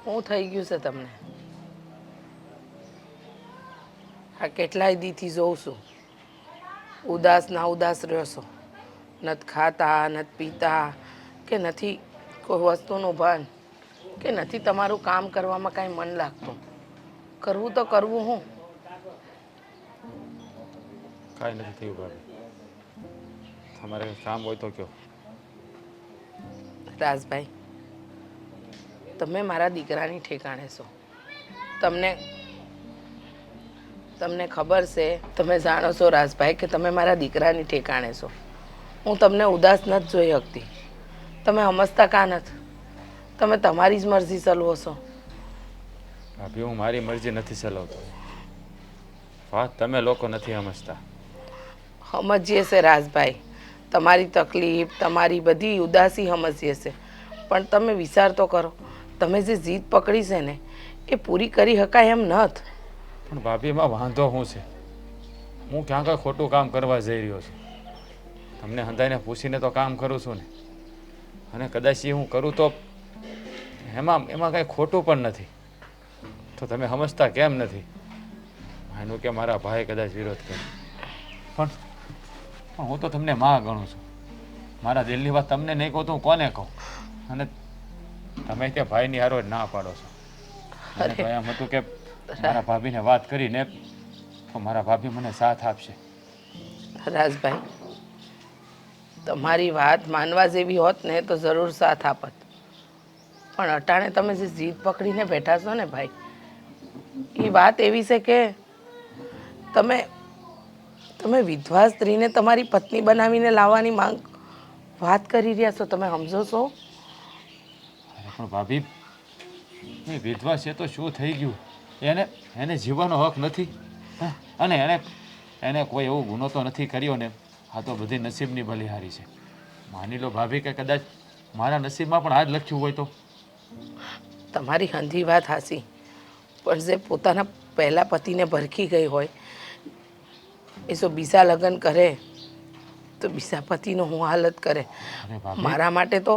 Speaker 5: શું થઈ ગયું છે તમને? આ કેટલાય દીથી જોઉં છું ઉદાસ ના ઉદાસ રહ્યો છો. નથી ખાતા, નથી પીતા, કે નથી કોઈ વસ્તુનું ભાન, કે નથી તમારું કામ કરવામાં કાંઈ મન લાગતું. કરવું તો કરવું હું?
Speaker 3: કાંઈ નથી થયું ભાભી, તમારે કામ હોય તો કયો.
Speaker 5: રાજભાઈ, તમે મારા દીકરાની ઠેકાણે છો. તમને તમને ખબર છે, તમે જાણો છો રાજભાઈ કે તમે મારા દીકરાની ઠેકાણે છો. હું તમને ઉદાસ નથી જોઈ શકતી. તમે સમજતા કાં નથી? તમે તમારી જ મરજી ચલાવો છો.
Speaker 3: ભાભી હું મારી મરજી નથી ચલાવતો. વાત તમે લોકો નથી સમજતા.
Speaker 5: સમજીએ છે રાજભાઈ, તમારી તકલીફ, તમારી બધી ઉદાસી સમજીએ છે, પણ તમે વિચાર તો કરો, તમે જે જીદ પકડી છે ને એ પૂરી કરી શકાય એમ નથી.
Speaker 3: પણ ભાભી એમાં વાંધો શું છે? હું ક્યાં કાંઈ ખોટું કામ કરવા જઈ રહ્યો છું? તમને હંધાઈને પૂછીને તો કામ કરું છું ને. અને કદાચ એ હું કરું તો એમાં કાંઈ ખોટું પણ નથી. તો તમે સમજતા કેમ નથી? એનું કે મારા ભાઈ કદાચ વિરોધ કરે, પણ હું તો તમને માં ગણું છું. મારા દિલની વાત તમને નહીં કહું તો હું કોને કહું? અને તમે તે ભાઈની હારો ના પાડો છો. મને તો એમ હતું કે મારા ભાભીને વાત કરીને તો મારા ભાભી મને સાથ આપશે.
Speaker 5: રાજભાઈ, તમારી વાત માનવા જેવી હોત ને તો જરૂર સાથ આપત, પણ અટાણે તમે જે જીદ પકડીને બેઠા છો ને ભાઈ, એ વાત એવી છે કે તમે વિધવા સ્ત્રીને તમારી પત્ની બનાવીને લાવવાની માંગ વાત કરી રહ્યા છો. તમે સમજો છો?
Speaker 3: અરે પણ ભાભી, એ વિધવા છે તો શું થઈ ગયું? એને જીવવાનો હક નથી? હા? અને એને કોઈ એવો ગુનો તો નથી કર્યો ને? આ તો બધી નસીબની બલિહારી છે. માની લો ભાભી કે કદાચ મારા નસીબમાં પણ આ જ લખ્યું હોય તો?
Speaker 5: તમારી હંધી વાત હાસી, પણ જે પોતાના પહેલા પતિને ભરખી ગઈ હોય એ જો બીજા લગ્ન કરે તો બીજા પતિનો હું હાલત કરે.
Speaker 3: અરે ભાભી,
Speaker 5: મારા માટે તો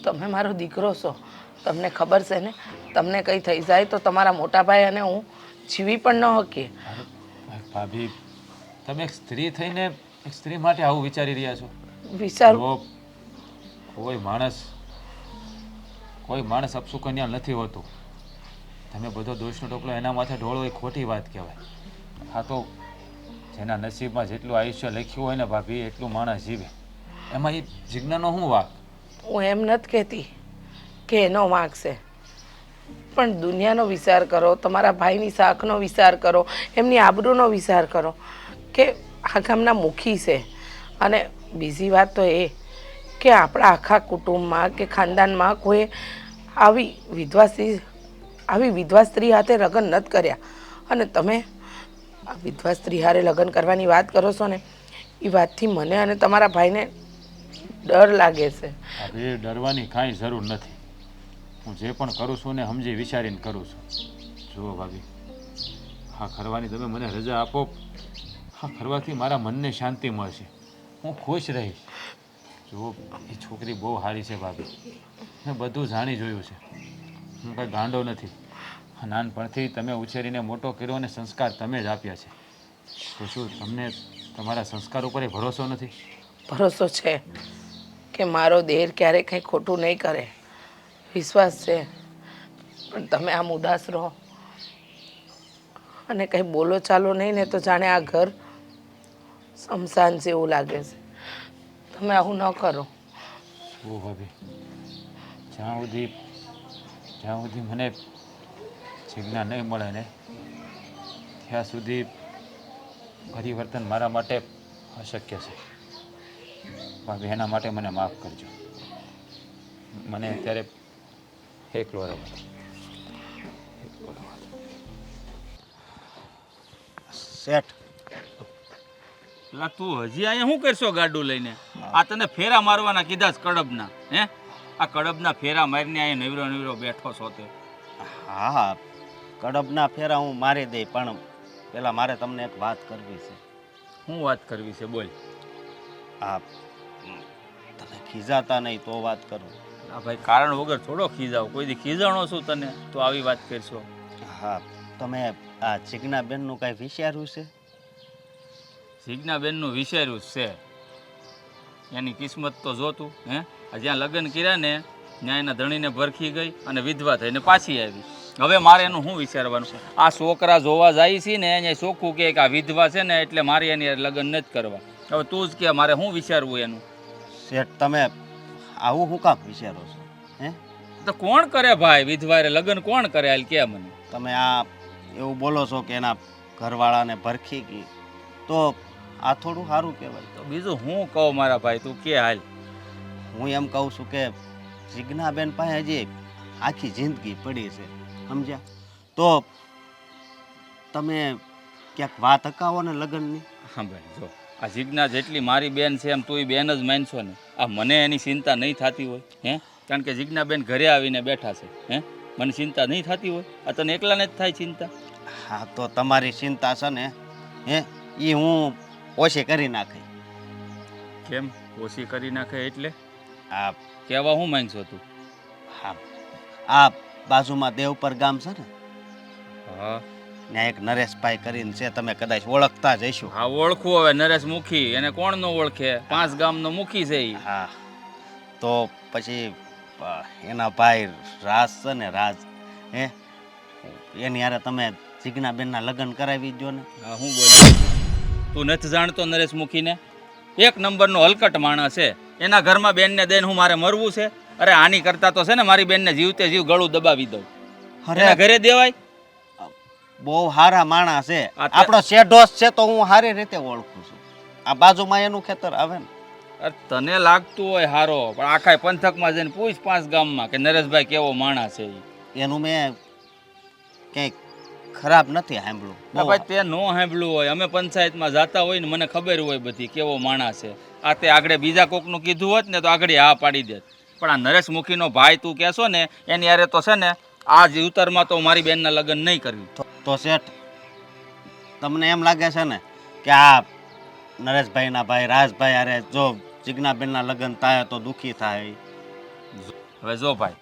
Speaker 5: તમે મારો દીકરો છો. તમને ખબર છે ને, તમને કંઈ થઈ જાય તો તમારા મોટા ભાઈ અને હું જીવી પણ ન શકીએ.
Speaker 3: અરે ભાભી, તમે એક સ્ત્રી થઈને એક સ્ત્રી માટે આવું વિચારી રહ્યા છો?
Speaker 5: વિચારું
Speaker 3: જો કોઈ માણસ અપશુકન્યા નથી હોતું. તમે બધો દોષનો ટોપલો એના માથે ઢોળો એ ખોટી વાત કહેવાય. હા, તો જેના નસીબમાં જેટલું આયુષ્ય લખ્યું હોય ને ભાભી, એટલું માણસ જીવે. એમાં એ જીજ્ઞાનો શું વાંક?
Speaker 5: હું એમ નથી કહેતી કે એનો વાંક છે, પણ દુનિયાનો વિચાર કરો, તમારા ભાઈની શાખનો વિચાર કરો, એમની આબરૂનો વિચાર કરો કે આ ગામના મુખી છે. અને બીજી વાત તો એ કે આપણા આખા કુટુંબમાં કે ખાનદાનમાં કોઈ આવી વિધવા સ્ત્રી હાથે લગ્ન નથી કર્યા. અને તમે આ વિધવા સ્ત્રી હારે લગ્ન કરવાની વાત કરો છો ને, એ વાતથી મને અને તમારા ભાઈને ડર લાગે છે.
Speaker 3: ભાભી, ડરવાની કાંઈ જરૂર નથી. હું જે પણ કરું છું ને સમજી વિચારીને કરું છું. જુઓ ભાભી, હા કરવાની તમે મને રજા આપો. હા કરવાથી મારા મનને શાંતિ મળશે, હું ખુશ રહીશ. જુઓ, એ છોકરી બહુ સારી છે ભાભી, મેં બધું જાણી જોયું છે. હું કંઈ ગાંડો નથી. નાનપણથી તમે ઉછેરીને મોટો કર્યો અને સંસ્કાર તમે જ આપ્યા છે. તો શું તમને તમારા સંસ્કાર ઉપર એ ભરોસો નથી?
Speaker 5: ભરોસો છે કે મારો દેર ક્યારેય કંઈ ખોટું નહીં કરે, વિશ્વાસ છે. પણ તમે આમ ઉદાસ રહો અને કંઈ બોલો ચાલો નહીં ને તો જાણે આ ઘર શમશાન જેવું લાગે છે. તમે આવું ન કરો.
Speaker 3: ઓ ભાભી, જ્યાં સુધી મને જીજ્ઞા નહીં મળે ને ત્યાં સુધી પરિવર્તન મારા માટે અશક્ય છે. ભાભી, એના માટે મને માફ કરજો. મને અત્યારે એકલો રહેવા દો.
Speaker 4: શેઠ,
Speaker 7: પેલા તું હજી અહીંયા શું કરશો ગાડું લઈને? આ તને ફેરા મારવાના કીધા છે કડબના, હે? આ કડબના ફેરા મારીને અહીંયા નવરો બેઠો છો તે?
Speaker 4: હા, કડબના ફેરા હું મારી દઈ, પણ પેલા મારે તમને એક વાત કરવી છે.
Speaker 7: શું વાત કરવી છે? બોલ.
Speaker 4: હા, તમે ખીજાતા નહીં તો વાત કરું.
Speaker 7: આ ભાઈ, કારણ વગર થોડો ખીજાવ. કોઈ દી ખીજાણો છું તને તો આવી વાત કરશો?
Speaker 4: હા, તમે આ જીજ્ઞાબેનનું કાંઈ વિચાર્યું છે?
Speaker 7: જીજ્ઞાબેનનું વિચાર્યું છે. એની કિસ્મત તો જોતું, હે? આ જ્યાં લગ્ન કર્યા ને ત્યાં એના ધણીને ભરખી ગઈ અને વિધવા થઈને પાછી આવી. હવે મારે એનું શું વિચારવાનું? આ છોકરા જોવા જાય છે ને અહીંયા ચોખ્ખું કે આ વિધવા છે ને એટલે મારે એની લગ્ન નથી કરવા. હવે તું જ કે મારે શું વિચારવું એનું?
Speaker 4: શેઠ, તમે આવું શું કામ વિચારો છો? હે,
Speaker 7: તો કોણ કરે ભાઈ વિધવારે લગ્ન કોણ કરે હાલ કે મને?
Speaker 4: તમે આ એવું બોલો છો કે એના ઘરવાળાને ભરખી ગઈ, તો આ થોડું સારું કહેવાય.
Speaker 7: તો બીજું હું કહું મારા ભાઈ, તું કે હાલ.
Speaker 4: હું એમ કહું છું કે જીજ્ઞાબેન પાસે હજી આખી જિંદગી પડી છે, સમજ્યા? તો તમે ક્યાંક વાત અકાવો ને લગ્નની.
Speaker 7: હા ભાઈ, જો આ જીજ્ઞા જેટલી મારી બેન છે એમ તું બેન જ માનશો ને. આ મને એની ચિંતા નહીં થતી હોય હે? કારણ કે જીજ્ઞાબેન ઘરે આવીને બેઠા છે હે, મને ચિંતા નહીં થતી હોય? આ તને એકલાને જ થાય ચિંતા?
Speaker 4: હા, તો તમારી ચિંતા છે ને હે, એ હું ઓછી કરી નાખી.
Speaker 7: કેમ ઓછી કરી નાખે એટલે?
Speaker 4: આ
Speaker 7: કહેવા હું માંગશો તું?
Speaker 4: હા, આ બાજુમાં દેવપર ગામ છે ને,
Speaker 7: હા
Speaker 4: ત્યાં એક નરેશભાઈ કરીને છે, તમે કદાચ ઓળખતા જ હશો.
Speaker 7: હા ઓળખું. હવે નરેશ મુખી, એને કોણ નો ઓળખે? 5 ગામનો મુખી છે ઈ.
Speaker 4: હા, તો પછી એના ભાઈ રાજ છે ને, રાજ હે, એની યારે તમે જીજ્ઞાબેનના લગ્ન કરાવી દો ને.
Speaker 7: હા હું બોલ, તું નથી જાણતો નરેશ મુખીને? 1 નંબરનો હલકટ માણસ છે. એના ઘરમાં બેનને દઈને હું મારે મરવું છે? અરે આની કરતા તો છે ને મારી બેનને જીવતે જીવ ગળું દબાવી દઉં. એના ઘરે દેવાય?
Speaker 4: બહુ સારા માણસ છે,
Speaker 7: આ તે-
Speaker 4: આપણો શેઢોસ છે, તો હું સારી રીતે ઓળખું છું. આ બાજુમાં એનું ખેતર આવે ને.
Speaker 7: અરે તને લાગતું હોય હારો, પણ આખા પંથકમાં જઈને પૂછ 5 ગામમાં કે નરેશભાઈ કેવો માણસ છે ઈ.
Speaker 4: એનું મેં કંઈક ખરાબ નથી સાંભળ્યું.
Speaker 7: ના ભાઈ તે નો સાંભળ્યું હોય. અમે પંચાયતમાં જાતા હોય ને મને ખબર હોય બધી કેવો માણસ છે. આ તે આગળ બીજા કોકનું કીધું હોત ને તો આગળ હા પાડી દેત. પણ આ નરેશ મુખીનો ભાઈ તું કહેશો ને એની યારે તો છે ને આ જીવતરમાં તો મારી બેનના લગ્ન નહીં કરવી.
Speaker 4: તો શેઠ, તમને એમ લાગે છે ને કે આ નરેશભાઈના ભાઈ રાજભાઈ અરે જો જીજ્ઞાબેનના લગ્ન થાય તો દુઃખી થાય?
Speaker 7: હવે જો ભાઈ,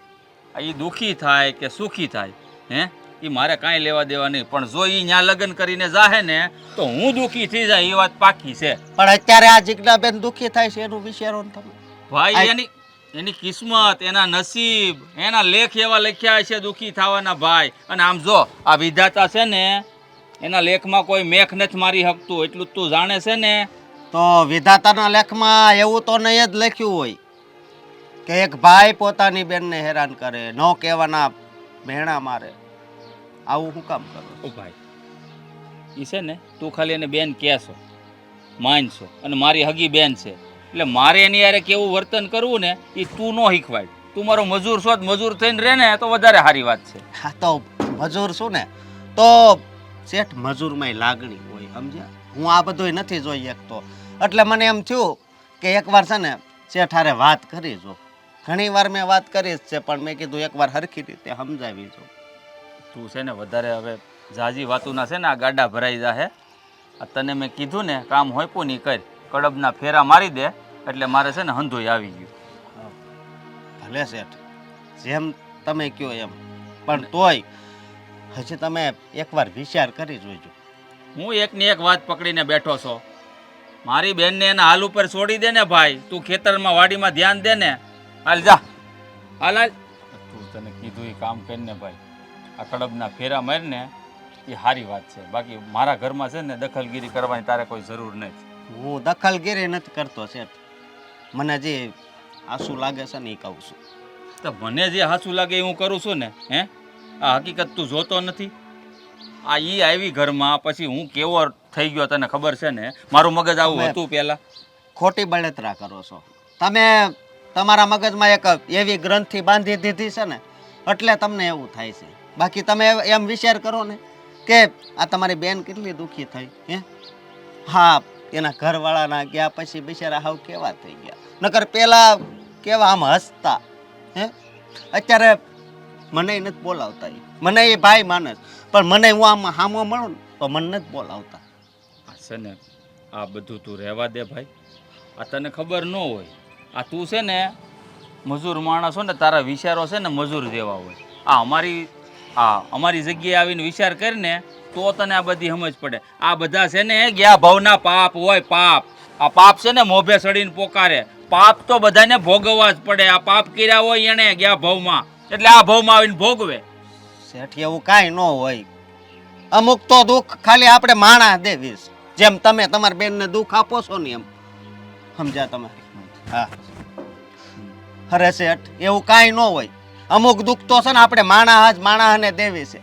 Speaker 7: એ દુઃખી થાય કે સુખી થાય હે એ મારે કાંઈ લેવા દેવા નહીં, પણ જો એ ન્યા લગ્ન કરીને જાહે ને તો હું દુઃખી થઈ જાય એ વાત પાકી છે.
Speaker 4: પણ અત્યારે આ જીજ્ઞાબેન દુઃખી થાય છે એનું વિચારો ને તમે.
Speaker 7: ભાઈ એની કિસ્મત, એના નસીબ, એના લેખ એવા લખ્યા છે દુઃખી થવાના ભાઈ. અને આમ જો આ વિધાતા છે ને એના લેખમાં કોઈ મેખ નથી મારી શકતું, એટલું તું જાણે છે ને.
Speaker 4: તો વિધાતાના લેખમાં એવું તો નહીં જ લખ્યું હોય કે એક ભાઈ પોતાની બેનને હેરાન કરે, ન કહેવાના ભેણા મારે. આવું શું કામ કરો?
Speaker 7: ઓ ભાઈ એ છે ને તું ખાલી એને બેન કહેશો, માનશો, અને મારી હગી બેન છે એટલે મારે એની યારે કેવું વર્તન કરવું ને એ તું ન શીખવાય. તું મારો મજૂર છો, મજૂર થઈને રહે ને તો વધારે સારી વાત છે.
Speaker 4: હા, તો મજૂર છું ને, તો શેઠ મજૂરમાં લાગણી હોય, સમજ્યા? હું આ બધું નથી જોઈ શકતો, એટલે મને એમ થયું કે એકવાર છે ને શેઠ હારે વાત કરી જો. ઘણી વાર મેં વાત કરી જ છે, પણ મેં કીધું એકવાર હરખી રીતે સમજાવી જો.
Speaker 7: તું છે ને વધારે હવે જાજી વાતુના છે ને આ ગાડા ભરાઈ જાહે. આ તને મેં કીધું ને કામ હોયપું નહીં કર, કડબના ફેરા મારી દે એટલે મારે છે ને હંધોય આવી ગયું.
Speaker 4: ભલે શેઠ, જેમ તમે કહો એમ, પણ તોય હજી તમે એકવાર વિચાર કરી જોઈજો.
Speaker 7: હું એકની એક વાત પકડીને બેઠો છો. મારી બેનને એના હાલ ઉપર છોડી દે ને ભાઈ. તું ખેતરમાં વાડીમાં ધ્યાન દે ને. હાલ જા, હાલ હાલ. તું તને કીધું એ કામ કરીને ભાઈ આ કડબના ફેરા મારીને એ સારી વાત છે. બાકી મારા ઘરમાં છે ને દખલગીરી કરવાની તારે કોઈ જરૂર નથી.
Speaker 4: હું દખલગીરી નથી કરતો શેઠ, મને જે આંસુ લાગે છે ને એ કહું છું.
Speaker 7: તો મને જે હાસું લાગે એ હું કરું છું ને. હે આ હકીકત તું જોતો નથી? આ ઈ આવી ઘરમાં પછી હું કેવો થઈ ગયો તને ખબર છે ને? મારું મગજ આવું
Speaker 4: તમે-
Speaker 7: હતું પહેલા.
Speaker 4: ખોટી બળતરા કરો છો તમે. તમારા મગજમાં એક એવી ગ્રંથિ બાંધી દીધી છે ને એટલે તમને એવું થાય છે. બાકી તમે એમ વિચાર કરો ને કે આ તમારી બેન કેટલી દુઃખી થઈ હે. હા, એના ઘરવાળાના ગયા પછી બિચારા હાવ કેવા થઈ ગયા, નકર પેલા કેવા આમ હસતા હે. અત્યારે મને નથી બોલાવતા ઈ. મને એ ભાઈ માનસ, પણ મને હું આમ હામો મળું ને તો મને નથી બોલાવતા.
Speaker 7: આ છે ને આ બધું તું રહેવા દે ભાઈ. આ તને ખબર ન હોય. આ તું છે ને મજૂર માણસ હો ને, તારા વિચારો છે ને મજૂર જેવા હોય. આ અમારી જગ્યાએ આવીને વિચાર કરીને તો તને આ બધી સમજ પડે. આ બધા છે ને ગયા ભાવના પાપ હોય. પાપ, આ પાપ છે ને મોભે સડીને પોકારે. પાપ તો બધાને ભોગવવા જ પડે. આ પાપ કર્યા હોય એને ગયા ભાવમાં, એટલે આ ભાવમાં આવીને ભોગવે.
Speaker 4: શેઠ, એવું કાંઈ ન હોય. અમુક તો દુઃખ ખાલી આપણે માણા દેવીશ, જેમ તમે તમારી બેનને દુઃખ આપો છો ને એમ. સમજ્યા તમે? હા. અરે શેઠ, એવું કાંઈ ન હોય. અમુક દુઃખ તો છે ને આપણે માણાને દેવી છે,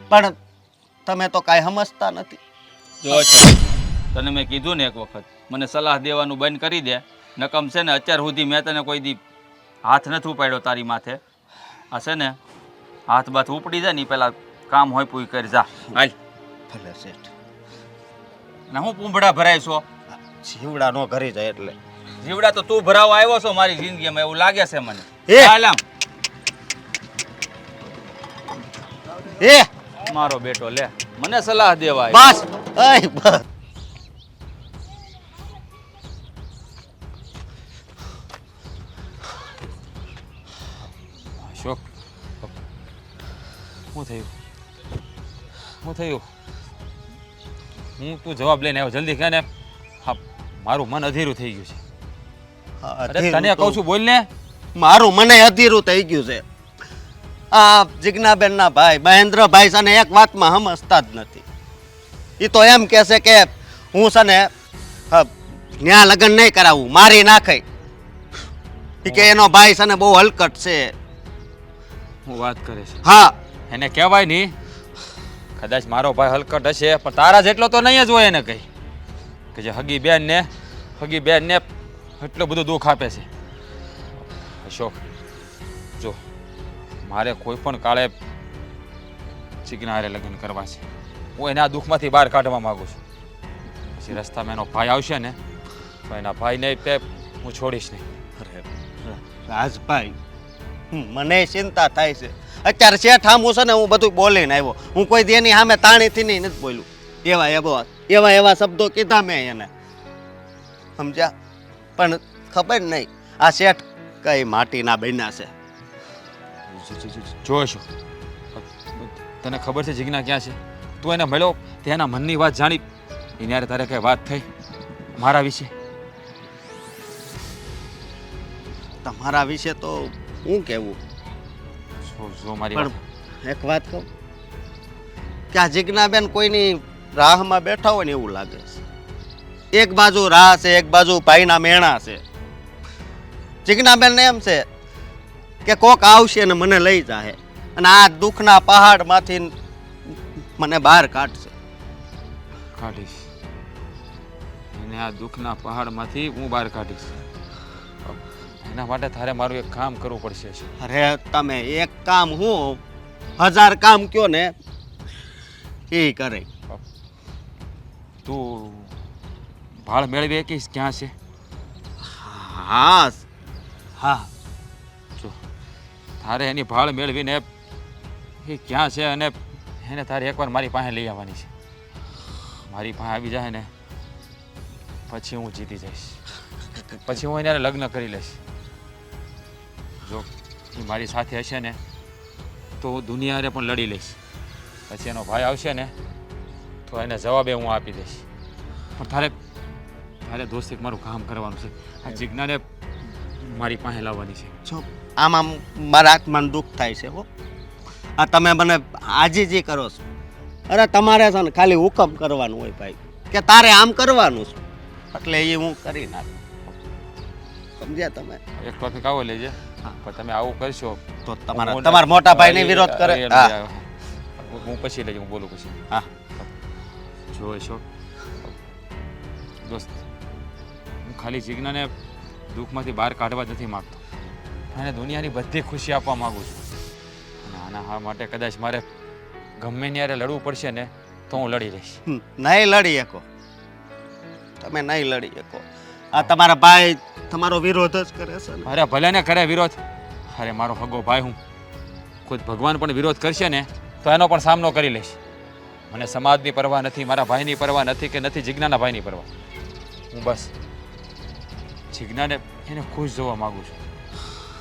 Speaker 4: પણ તમે તો કાંઈ સમજતા નથી.
Speaker 7: જો છે તને મેં કીધું ને એક વખત મને સલાહ દેવાનું બંધ કરી દે. નકમ છે ને અત્યાર સુધી મેં તને કોઈ દી હાથ નથી ઉપાડ્યો તારી માથે. આ છે ને હાથ બાથ ઉપડી જાય ને પેલા કામ હોય પૂરી કરી જા હાલ.
Speaker 4: ભલે શેઠ,
Speaker 7: ને હું પૂંભડા ભરાય છો?
Speaker 4: જીવડા નો ઘરી જાય એટલે.
Speaker 7: જીવડા તો તું ભરાવા આવ્યો છો મારી જિંદગીમાં એવું લાગે છે મને.
Speaker 4: એ!
Speaker 7: હાલ આમ.
Speaker 4: એ
Speaker 7: મારો બેટો લે મને સલાહ દેવા આવ્યો.
Speaker 4: બસ, અય બસ.
Speaker 3: અશોક, શું થયું? શું થયું? હું તું જવાબ લઈને આવ્યો, જલ્દી કહે ને. હા, મારું મન અધીરું થઈ ગયું છે. અરે તને કહું છું, બોલ ને.
Speaker 4: મારું મને અધીરું થઈ ગયું છે. આ જિજ્ઞાબેન ના ભાઈ મહેન્દ્રભાઈ છે ને એક વાતમાં સમજતા જ નથી. એ તો એમ કહે છે કે હું છે ને ન્યા લગ્ન નહીં કરાવું, મારી નાખે. ઈ કે એનો ભાઈ છે ને બહુ હલકટ છે.
Speaker 3: હું વાત કરે છે
Speaker 4: હા,
Speaker 3: એને કહેવાય નહીં. કદાચ મારો ભાઈ હલકટ હશે પણ તારા જેટલો તો નહીં જ હોય. એને કહી કે જે હગી બેન ને એટલું બધું દુઃખ આપે છે. અશોક જો, મારે કોઈ પણ કાળે ચિકના હારે લગ્ન કરવા છે. હું એના દુઃખમાંથી બહાર કાઢવા માંગુ છું. પછી રસ્તામાં એનો ભાઈ આવશે ને તો એના ભાઈને તે હું છોડીશ નહીં.
Speaker 4: અરે રાજભાઈ, મને ચિંતા થાય છે. અત્યારે શેઠ આમું છે ને હું બધું બોલીને આવ્યો. હું કોઈ દેની સામે તાણીથી નહીં નથી બોલ્યું. એવા શબ્દો કીધા મેં એને, સમજ્યા? પણ ખબર નહીં આ શેઠ કઈ માટીના બન્યા છે.
Speaker 3: જો અશોક, તને ખબર છે જિજ્ઞા ક્યાં છે? તું એને મળ્યો તેના મનની વાત જાણી એની યારે તારે કઈ વાત થઈ મારા વિશે?
Speaker 4: તમારા વિશે તો હું કેવું,
Speaker 3: જો મારી
Speaker 4: પણ
Speaker 3: વાત.
Speaker 4: એક વાત કહું કે આ જિજ્ઞાબેન કોઈની રાહમાં બેઠા હોય ને એવું લાગે છે. એક બાજુ રાહ છે, એક બાજુ ભાઈના મેણા છે. જિજ્ઞાબેન ને એમ છે કે કોક આવશે ને મને લઈ જાય અને આ દુઃખના પહાડમાંથી મને બહાર કાઢશે.
Speaker 3: કાઢીશ એને આ દુઃખના પહાડમાંથી હું બહાર કાઢીશ. એના માટે તારે મારું એક કામ કરવું પડશે.
Speaker 4: અરે તમે એક કામ હું 1000 કામ કયો ને એ કરે.
Speaker 3: તું ભાળ મેળવી કહીશ ક્યાં છે?
Speaker 4: હા હા,
Speaker 3: જો તારે એની ભાળ મેળવીને એ ક્યાં છે અને એને તારે એકવાર મારી પાસે લઈ આવવાની છે. મારી પાસે આવી જાય ને પછી હું જીતી જઈશ. પછી હું એને લગ્ન કરી લઈશ. જો એ મારી સાથે હશે ને તો હું દુનિયાને પણ લડી લઈશ. પછી એનો ભાઈ આવશે ને તો એને જવાબે હું આપી દઈશ. પણ તારે દોસ્ત એક મારું કામ કરવાનું છે. આ જિજ્ઞાને મારી પાસે લાવવાની છે.
Speaker 4: જો આમાં મારા આત્માને દુઃખ થાય છે હો. આ તમે મને આજીજી કરો છો. અરે તમારે છે ને ખાલી હુકમ કરવાનું હોય ભાઈ કે તારે આમ કરવાનું છે એટલે એ હું કરી નાખું. સમજ્યા તમે?
Speaker 3: એક ટોપિક આવો લેજે. પણ તમે આવું કરશો
Speaker 4: તો તમારા મોટા ભાઈને વિરોધ કરે. હા,
Speaker 3: હું પછી લેજે, હું બોલું પછી.
Speaker 4: હા,
Speaker 3: જો અશોક દોસ્ત, હું ખાલી જિજ્ઞાને દુઃખમાંથી બહાર કાઢવા જ નથી માગતો. અને દુનિયાની બધી ખુશી આપવા માગું છું. અને આના માટે કદાચ મારે ગમે ત્યારે લડવું પડશે ને તો હું લડી લઈશ.
Speaker 4: નહીં લડી શકો તમે, નહીં લડી શકો. આ તમારા ભાઈ તમારો વિરોધ જ કરે છે ને.
Speaker 3: અરે ભલે ને કરે વિરોધ. અરે મારો હગો ભાઈ, હું ખુદ ભગવાન પણ વિરોધ કરશે ને તો એનો પણ સામનો કરી લઈશ. મને સમાજની પરવા નથી, મારા ભાઈની પરવા નથી કે નથી જિજ્ઞાના ભાઈની પરવા. હું બસ જિજ્ઞાને એને ખુશ જોવા માગું છું.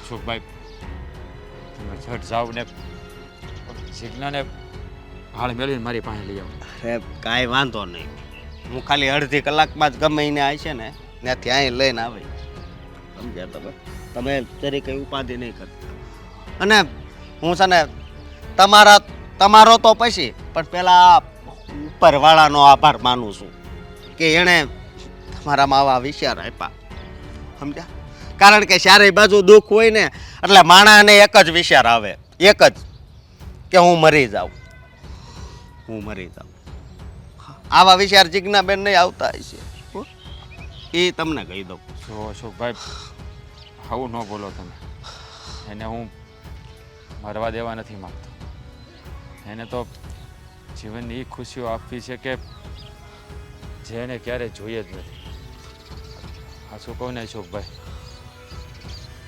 Speaker 3: અશોકભાઈ, તમે ઝટ જાઓ ને જિજ્ઞાને હાલ મેળવીને મારી પાસે લઈ આવો.
Speaker 4: અરે કાંઈ વાંધો નહીં, હું ખાલી અડધી કલાકમાં જ ગમે એને આવે છે ને ત્યાંથી અહીં લઈને આવે. સમજ્યા તમે? તમે જરી કંઈ ઉપાધિ નહીં કરતા. અને હું છે ને તમારો તો પછી પણ પેલા ઉપરવાળાનો આભાર માનું છું કે એણે તમારામાં આવા વિચાર આપ્યા. સમજ્યા? કારણ કે ચારેય બાજુ દુઃખ હોય ને એટલે માણાને એક જ વિચાર આવે, એક જ, કે હું મરી જાઉં, હું મરી જાઉં. આવા વિચાર જિજ્ઞાબેન નહીં આવતા હશે, હો? એ તમને કહી દઉં.
Speaker 3: જો અશોકભાઈ, આવું ન બોલો તમે. એને હું મરવા દેવા નથી માગતો. એને તો જીવનની એ ખુશીઓ આપવી છે કે જે એને ક્યારેય જોઈએ જ નથી. આ શું કહું ને અશોકભાઈ,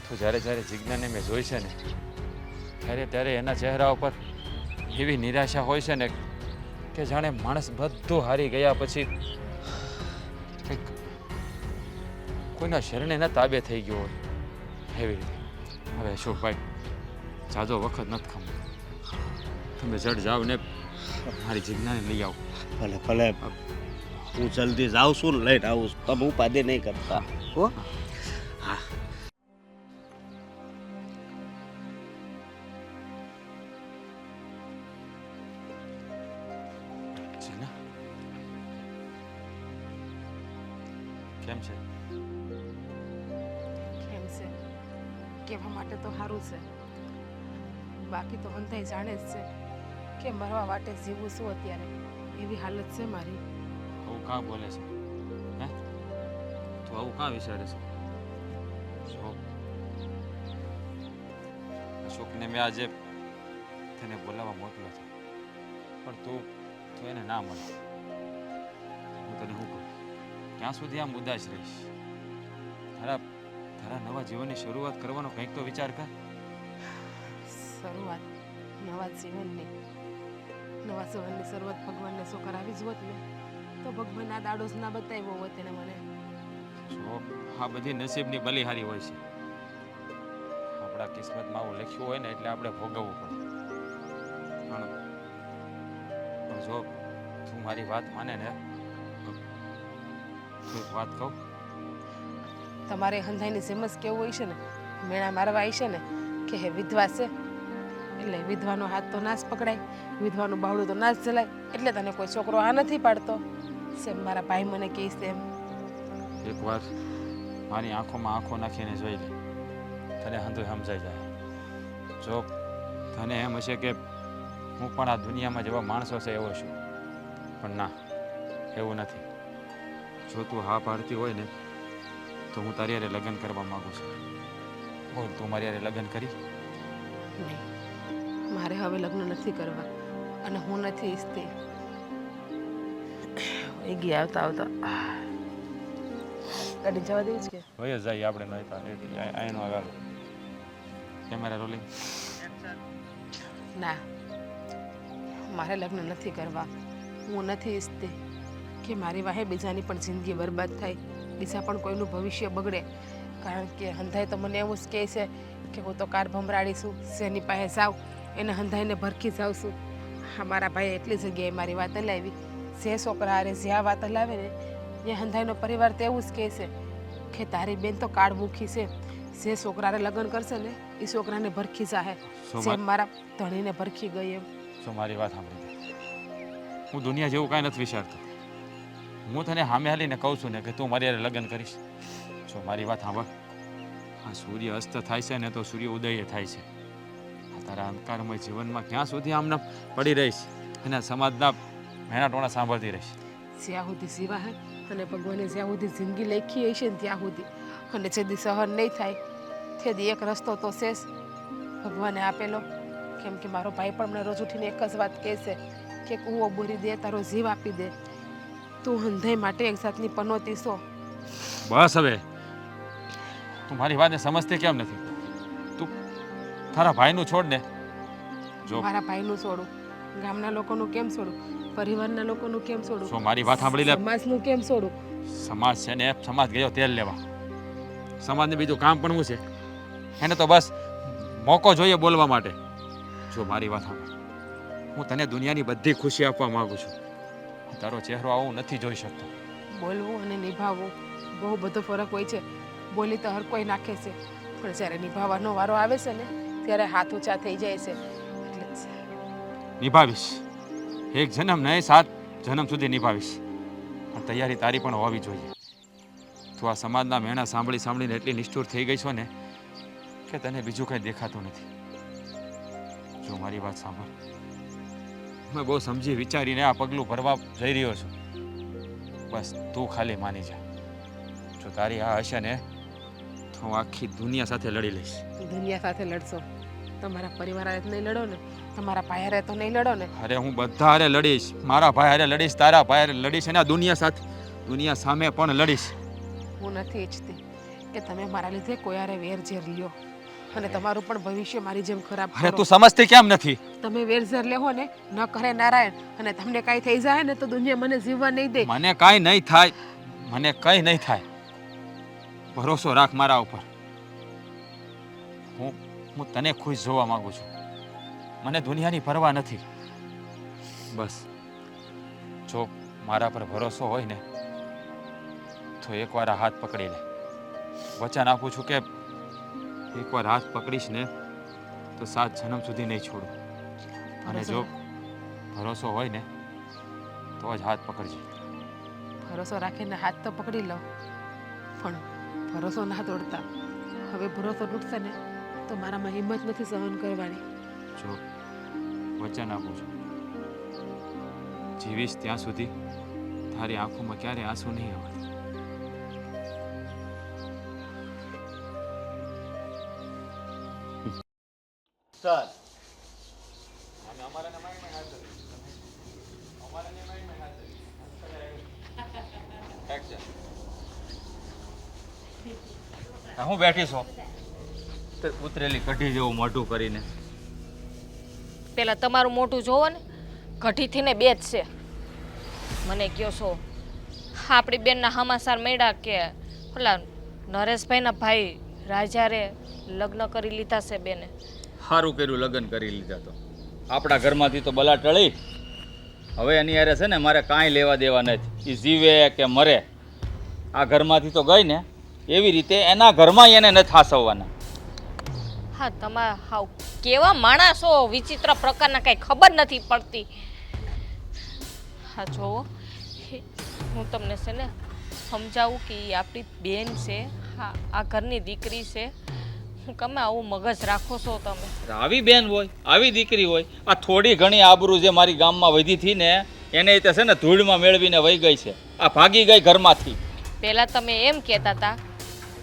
Speaker 3: તો જ્યારે જ્યારે જિજ્ઞાને મેં જોઈ છે ને ત્યારે ત્યારે એના ચહેરા ઉપર એવી નિરાશા હોય છે ને કે જાણે માણસ બધું હારી ગયા પછી કંઈક કોઈના શરણે એના તાબે થઈ ગયો હોય એવી રીતે. હવે અશોકભાઈ, જાજો વખત નથી ખમતો. તમે જડ જાઓ ને મારી જિજ્ઞાને લઈ આવો.
Speaker 4: ભલે ભલે, હું જલ્દી જાઉં છું ને લઈને આવું છું. તમે ઉપાધિ નહીં કરતા, હો? હા.
Speaker 3: જીના, કેમ છે?
Speaker 1: કેમ છે કહેવા માટે તો સારું છે, બાકી તો હંધાઈ જાણે જ છે કે મરવા વાટે જીવું છું અત્યારે, એવી હાલત છે મારી.
Speaker 3: આવું કાં બોલે છે? હે, તું આવું કાં વિચારે છે? અશોકને મેં આજે તને બોલાવવા મોકલ્યો છે, પણ તું એને ના મળે. હું તને શું કહું, ક્યાં સુધી આમ ઉદાસ રહીશ? તારા નવા જીવનની શરૂઆત કરવાનો કંઈક તો વિચાર કર.
Speaker 1: શરૂઆત નવા જીવનની શરૂઆત ભગવાનને શું કરાવી જ હોત ને તો ભગવાન આ દાડો જ ના બતાવ્યો હોત એને મને.
Speaker 3: જો આ બધી નસીબની બલિહારી હોય છે. આપણા કિસ્મતમાં આવું લખ્યું હોય ને એટલે આપણે ભોગવવું પડે. પણ જો તું મારી વાત માને ને તો એક વાત કહું.
Speaker 1: તમારે હંધાઈની જેમ જ કેવું હોય છે ને, મેણા મારવા આવી છે ને કે હે વિધવા છે એટલે વિધવાનો હાથ તો ના જ પકડાય, વિધવાનું બાવડું તો ના જ જલાય, એટલે તને કોઈ છોકરો આ નથી પાડતો. સેમ મારા ભાઈ મને કહે છે એમ.
Speaker 3: એકવાર મારી આંખોમાં આંખો નાખીને જોઈ લે, તને હંધું સમજાઈ જાય. જો તને એમ હશે કે હું પણ આ દુનિયામાં જેવા માણસો છે એવો છું, પણ ના, એવું નથી. જો તું હા પાડતી હોય ને તો હું તારી હારે લગ્ન કરવા માગું છું. બોલ, તું મારી હારે લગ્ન કરી?
Speaker 1: નહીં, મારે હવે લગ્ન નથી કરવા અને હું નથી ઈચ્છતી. એ ગયા આવતા આવતા ગાડી જવા દેવી જ કે
Speaker 3: હોય જ જાય આપણે નહીં એનો આગળ કેમેરા રોલિંગ.
Speaker 1: ના, મારે લગ્ન નથી કરવા. હું નથી ઈચ્છતી કે મારી વાહે બીજાની પણ જિંદગી બરબાદ થાય, બીજા પણ કોઈનું ભવિષ્ય બગડે. કારણ કે હંધાઈ તો મને એવું જ કહે છે કે હું તો કાર ભમરાડીશું, શેની પાસે જાઉં એને હંધાઈને ભરખી જાઉં છું. મારા ભાઈએ એટલી જગ્યાએ મારી વાત હલાવી, જે છોકરા હારે જ્યાં વાત હલાવે ને એ હંધાઈનો પરિવાર તો એવું જ કહે છે કે તારી બેન તો કાળમુખી છે, જે છોકરાને લગ્ન કરશે ને એ છોકરાને ભરખી જાહે, જેમ મારા ધણીને ભરખી ગઈ એમ.
Speaker 3: શું મારી વાત સાંભળી દે? હું દુનિયા જેવું કાંઈ નથી વિચારતો. હું તને સામે હાલીને કહું છું ને કે તું મારી હારે લગ્ન કરીશ. જો મારી વાત સાંભળ, આ સૂર્ય અસ્ત થાય છે ને તો સૂર્ય ઉદય થાય છે. આ તારા અંધકારમય જીવનમાં ક્યાં સુધી આમને પડી રહીશ અને સમાજના મહેણાટોણા સાંભળતી રહીશ?
Speaker 1: જ્યાં સુધી જીવા હે અને ભગવાને જ્યાં સુધી જિંદગી લખી હશે ને ત્યાં સુધી, અને જેથી સહન નહીં થાય તેથી એક રસ્તો તો છે જ ભગવાને આપેલો. કેમ કે મારો ભાઈ પણ મને રોજ ઉઠીને એક જ વાત કહે છે કે કૂવો બોરી દે, તારો જીવ આપી દે. તું હંધાઈ માટે એક જાતની પનોતી છો.
Speaker 3: બસ હવે તું મારી વાતને સમજતી કેમ નથી? તું તારા ભાઈનું છોડ ને. જો
Speaker 1: મારા ભાઈનું છોડું, ગામના લોકોનું કેમ છોડું, પરિવારના લોકોનું કેમ છોડું,
Speaker 3: જો મારી વાત સાંભળી લે.
Speaker 1: સમાજનું કેમ છોડું?
Speaker 3: સમાજ છે ને, સમાજ ગયો તેલ લેવા. સમાજને બીજું કામ પણ શું છે? એને તો બસ મોકો જોઈએ બોલવા માટે. જો મારી વાત સાંભળ, હું તને દુનિયાની બધી ખુશી આપવા માંગુ છું. તારો ચહેરો આવો નથી જોઈ શકતો.
Speaker 1: બોલવું અને નિભાવવું બહુ બધો ફરક હોય છે. બોલી તો હર કોઈ નાખે છે, પણ જ્યારે નિભાવવાનો વારો આવે છે ને ત્યારે હાથ ઊંચા થઈ જાય છે. એટલે
Speaker 3: નિભાવીશ, એક જન્મ નહીં 7 જન્મ સુધી નિભાવીશ. પણ તૈયારી તારી પણ હોવી જોઈએ. તું આ સમાજના મેણા સાંભળીને એટલી નિષ્ઠુર થઈ ગઈ છો ને કે તને બીજું કંઈ દેખાતું નથી. જો મારી વાત સાંભળ, મેં બહુ સમજી વિચારીને આ પગલું ભરવા જઈ રહ્યો છું. બસ તું ખાલી માની જા. જો તારી આ હશે ને તો હું આખી દુનિયા સાથે લડી લઈશ.
Speaker 1: દુનિયા સાથે લડશો, તમારા પરિવાર હારે નહીં લડો ને, તમારા ભાઈ હારે તો નહીં લડો ને.
Speaker 3: અરે હું બધા હારે લડીશ, મારા ભાઈ હારે લડીશ, તારા ભાઈ હારે લડીશ અને આ દુનિયા સામે પણ લડીશ.
Speaker 1: હું નથી ઈચ્છતી કે તમે મારા લીધે કોઈ હારે વેરઝેર લ્યો અને તમારું પણ ભવિષ્ય મારી જેમ ખરાબ
Speaker 3: અરે
Speaker 1: કરો.
Speaker 3: તું સમજતી કેમ નથી?
Speaker 1: તમે વેરઝેર લેહો ને, ન કરે નારાયણ, અને તમને કાંઈ થઈ જાય ને તો દુનિયા મને જીવવા નહીં દે.
Speaker 3: મને કાંઈ નહીં થાય, મને કંઈ નહીં થાય. ભરોસો રાખ મારા ઉપર. હું તને ખુશ જોવા માંગુ છું. મને દુનિયાની પરવા નથી. બસ જો મારા પર ભરોસો હોય ને તો એકવાર આ હાથ પકડી લે. વચન આપું છું કે એકવાર હાથ પકડીશ ને તો 7 જન્મ સુધી નહીં છોડું. અને જો ભરોસો હોય ને તો જ હાથ પકડજે.
Speaker 1: ભરોસો રાખીને હાથ તો પકડી લો, પણ ભરોસો ના તોડતા. હવે ભરોસો તૂટશે ને તો મારામાં હિંમત નથી સહન કરવાની.
Speaker 3: જો વચન આપું છું, જીવીશ ત્યાં સુધી તારી આંખોમાં ક્યારે આંસુ નહીં આવે.
Speaker 6: સર
Speaker 7: હું બેઠી છો તો ઉતરેલી કઢી જેવું મોઢું કરીને.
Speaker 2: પેલા તમારું મોટું જોવો ને, કઢીથી ને બે જ છે. મને કયો છો આપણી બેનના હમાસાર મળ્યા કે ઓલા નરેશભાઈના ભાઈ રાજારે લગ્ન કરી લીધા છે બેને.
Speaker 7: સારું કર્યું લગ્ન કરી લીધા તો. આપણા ઘરમાંથી તો બલા ટળી. હવે એની યારે છે ને મારે કાંઈ લેવા દેવા નથી. એ જીવે કે મરે, આ ઘરમાંથી તો ગઈ ને એવી રીતે એના ઘરમાં એને નથી હાસવવાના.
Speaker 2: હા, તમારા હાવ કેવા માણસો, વિચિત્ર પ્રકારના, કાંઈ ખબર નથી પડતી. હા જોવો, હું તમને છે ને સમજાવું કે એ આપણી બેન છે. હા, આ ઘરની દીકરી છે. હું તમે આવું મગજ રાખો છો તમે?
Speaker 7: આવી બેન હોય, આવી દીકરી હોય, આ થોડી ઘણી આબરૂ જે મારી ગામમાં વધી હતી ને એને તે છે ને ધૂળમાં મેળવીને વહી ગઈ છે. આ ભાગી ગઈ ઘરમાંથી.
Speaker 2: પહેલાં તમે એમ કહેતા હતા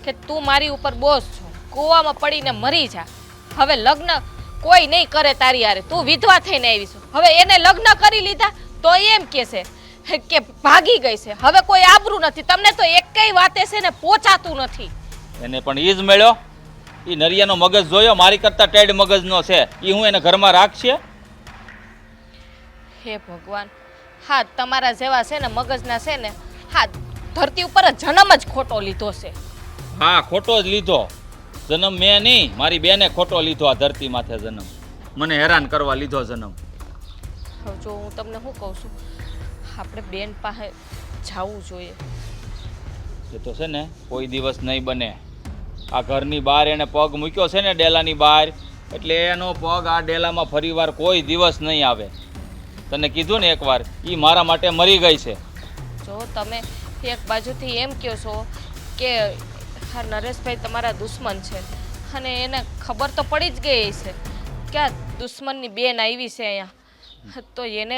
Speaker 2: કે તું મારી ઉપર બોજ છો, કૂવામાં પડીને મરી જા. હવે લગ્ન કોઈ નહીં કરે તારી હારે, તું વિધવા થઈને આવી છો. હવે એને લગ્ન કરી લીધા તો એમ કહેશે કે ભાગી ગઈ છે. હવે કોઈ આબરૂ નથી. તમને તો એકેય વાતે છે ને પહોંચાતું નથી.
Speaker 7: એને પણ ઈ જ મળ્યો. એ નરિયાનો મગજ જોયો, મારી કરતા ટેડ મગજનો છે. એ હું એને ઘરમાં રાખશે?
Speaker 2: હે ભગવાન, હા તમારા જેવા છે ને મગજના છે ને, હા ધરતી ઉપર જન્મ જ ખોટો લીધો છે.
Speaker 7: હા, ખોટો જ લીધો જન્મ. મેં નહીં, મારી બેને ખોટો લીધો. આ ધરતી માથે જન્મ, મને હેરાન કરવા લીધો જન્મ.
Speaker 2: હવે જો હું તમને શું કહું છું, આપણે બેન પાસે જવું જોઈએ.
Speaker 7: એ તો છે ને કોઈ દિવસ નહીં બને. આ ઘરની બહાર એને પગ મૂક્યો છે ને ડેલાની બહાર, એટલે એનો પગ આ ડેલામાં ફરીવાર કોઈ દિવસ નહીં આવે. તને કીધું ને એકવાર, એ મારા માટે મરી ગઈ છે.
Speaker 2: જો તમે એક બાજુથી એમ કહો છો કે હા નરેશભાઈ તમારા દુશ્મન છે, અને એને ખબર તો પડી જ ગઈ છે કે આ દુશ્મનની બેન આવી છે અહીંયા, તો એને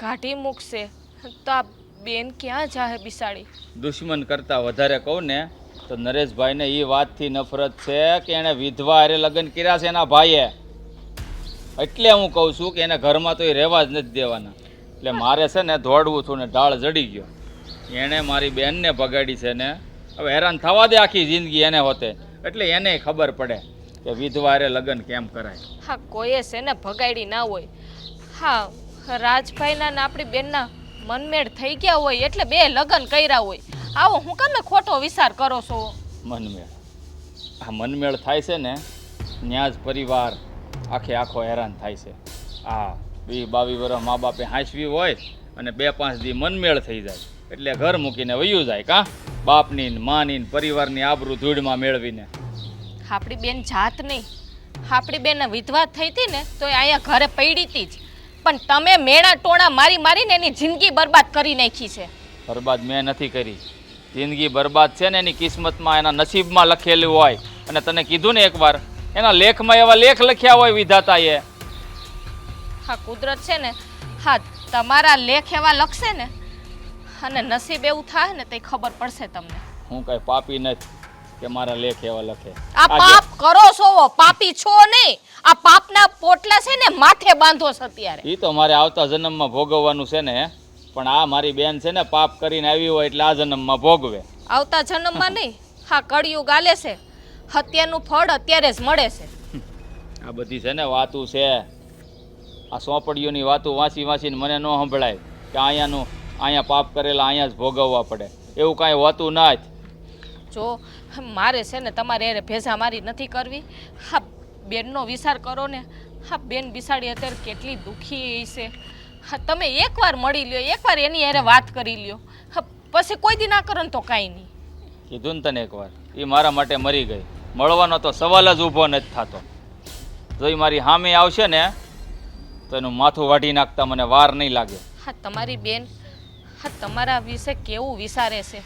Speaker 2: કાઢી મૂકશે તો આ બેન ક્યાં જાહે બિસાડી?
Speaker 7: દુશ્મન કરતાં વધારે કહું ને તો નરેશભાઈને એ વાતથી નફરત છે કે એણે વિધવા હારે લગ્ન કર્યા છે એના ભાઈએ. એટલે હું કહું છું કે એને ઘરમાં તો એ રહેવા જ નથી દેવાના. એટલે મારે છે ને દોડવું છું ને ઢાળ જડી ગયો. એણે મારી બેનને ભગાડી છે ને હવે હેરાન થવા દે આખી જિંદગી એને હોતે. એટલે એને ખબર પડે કે વિધવા હારે લગ્ન કેમ કરાય.
Speaker 2: હા કોઈએ છે ને ભગાડી ના હોય. હા રાજભાઈના ને આપણી બેનના મનમેળ થઈ ગયા હોય એટલે બે લગ્ન કર્યા હોય. આવો હું કામે ખોટો વિચાર કરો છો?
Speaker 7: મનમેળ, આ મનમેળ થાય છે ને ત્યાં જ પરિવાર આખો હેરાન થાય છે. આ 20-22 વર્ષ મા બાપે હાંસવી હોય અને 2-5 દી મનમેળ થઈ જાય એટલે ઘર મૂકીને વયું જાય. કાં બાપની ને માની ને પરિવારની આબરૂ ધૂળમાં મેળવીને.
Speaker 2: આપણી બેન જાત નહીં, આપણી બેન વિધવા થઈ હતી ને તો એ અહીંયા ઘરે પડી હતી જ, પણ તમે મેણા ટોણા મારી મારીને એની જિંદગી બરબાદ કરી નાખી છે.
Speaker 7: બરબાદ મેં નથી કરી, જિંદગી બરબાદ છે ને એની કિસ્મતમાં એના નસીબમાં લખેલું હોય. અને તને કીધું ને એકવાર, એના લેખમાં એવા લેખ લખ્યા હોય વિધાતાએ.
Speaker 2: હા કુદરત છે ને, હા તમારા લેખ એવા લખશે ને અને નસીબ એવું થાય ને તે ખબર પડશે તમને.
Speaker 7: હું કઈ પાપી નથી કે મારા લેખ એવા લખે.
Speaker 2: આ પાપ કરો છો, પાપી છો નહીં. આ પાપના પોટલા છે ને માથે બાંધો છો અત્યારે.
Speaker 7: એ તો મારે આવતા જન્મમાં ભોગવવાનું છે ને, પણ આ મારી બેન છે ને પાપ કરીને આવી હોય એટલે આ જન્મમાં ભોગવે.
Speaker 2: આવતા જન્મમાં નહીં, હા કળિયુગ આલે છે. હત્યાનું ફળ અત્યારે જ મળે છે.
Speaker 7: આ બધી છે ને વાતું છે, આ સોંપડીઓની વાતું વાંચી વાંચીને મને ન સંભળાય કે અહીંયા પાપ કરેલા અહીંયા જ ભોગવવા પડે. એવું કાંઈ હોતું ના જ.
Speaker 2: જો મારે છે ને તમારે એને ભેજા મારી નથી કરવી. હા બેનનો વિચાર કરો ને. હા બેન બિસાડી અત્યારે કેટલી દુઃખી છે. હા તમે એકવાર મળી લ્યો, એકવાર એની હારે વાત કરી લ્યો. હા પછી કોઈ દી ના કરો ને તો કાંઈ નહીં.
Speaker 7: કીધું ને તને એકવાર, એ મારા માટે મરી ગઈ. મળવાનો તો સવાલ જ ઊભો નથી થતો. જો એ મારી સામે આવશે ને તો એનું માથું વાઢી નાખતા મને વાર નહીં લાગે.
Speaker 2: હા તમારી બેન હા તમારા વિશે કેવું વિચારે છે.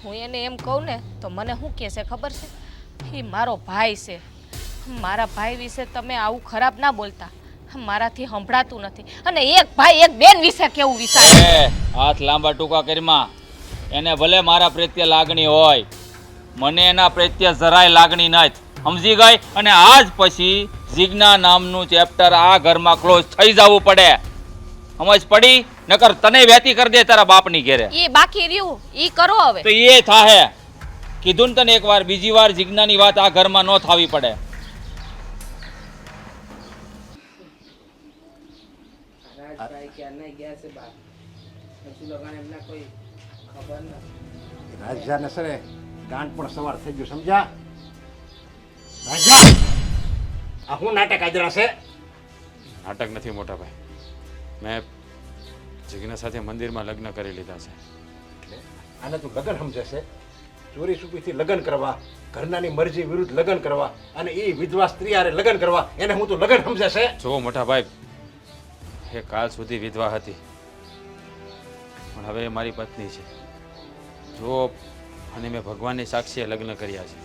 Speaker 2: હું એને એમ કહું ને તો મને શું કહે છે ખબર છે? એ મારો ભાઈ છે. મારા ભાઈ વિશે તમે આવું ખરાબ ના બોલતા. મારાથી સંભળાતું નથી. અને એક ભાઈ એક બેન વિશે કેવું વિચારે.
Speaker 7: હાથ લાંબા ટૂંકા કરીમાં. એને ભલે મારા પ્રત્યે લાગણી હોય, મને એના પ્રત્યે જરાય લાગણી નથી. સમજી ગઈ? અને આજ પછી જીજ્ઞા નામનું ચેપ્ટર આ ઘરમાં ક્લોઝ થઈ જવું પડે. સમજ પડી? નકર તને વેતી કરી દે તારા બાપની ઘેરે.
Speaker 2: એ બાકી રહ્યું ઈ કરો હવે.
Speaker 7: તો એ થાહે. કીધું ને તને એકવાર, બીજી વાર જીજ્ઞાની વાત આ ઘરમાં ન થવી પડે.
Speaker 5: રાજભાઈ ક્યારના ગયા છે બહાર. હજુ લોકોને એમના કોઈ ખબર નથી.
Speaker 6: રાજાને સરે ગાંઠ પણ સવાર થઈ ગયું, સમજ્યા? રાજા, આ હું નાટક આદરા છે?
Speaker 3: નાટક નથી મોટા ભાઈ, મેં જિજ્ઞા સાથે મંદિરમાં લગ્ન કરી લીધા છે.
Speaker 6: એટલે આને તું લગ્ન સમજે છે? ચોરી છુપીથી લગ્ન કરવા, ઘરનાની મરજી વિરુદ્ધ લગ્ન કરવા, અને એ વિધવા સ્ત્રી હારે લગ્ન કરવા, એને હું તું લગ્ન સમજે છે?
Speaker 3: જો મોટા ભાઈ, એ કાલ સુધી વિધવા હતી પણ હવે એ મારી પત્ની છે. જો અને મેં ભગવાનની સાક્ષીએ લગ્ન કર્યા છે.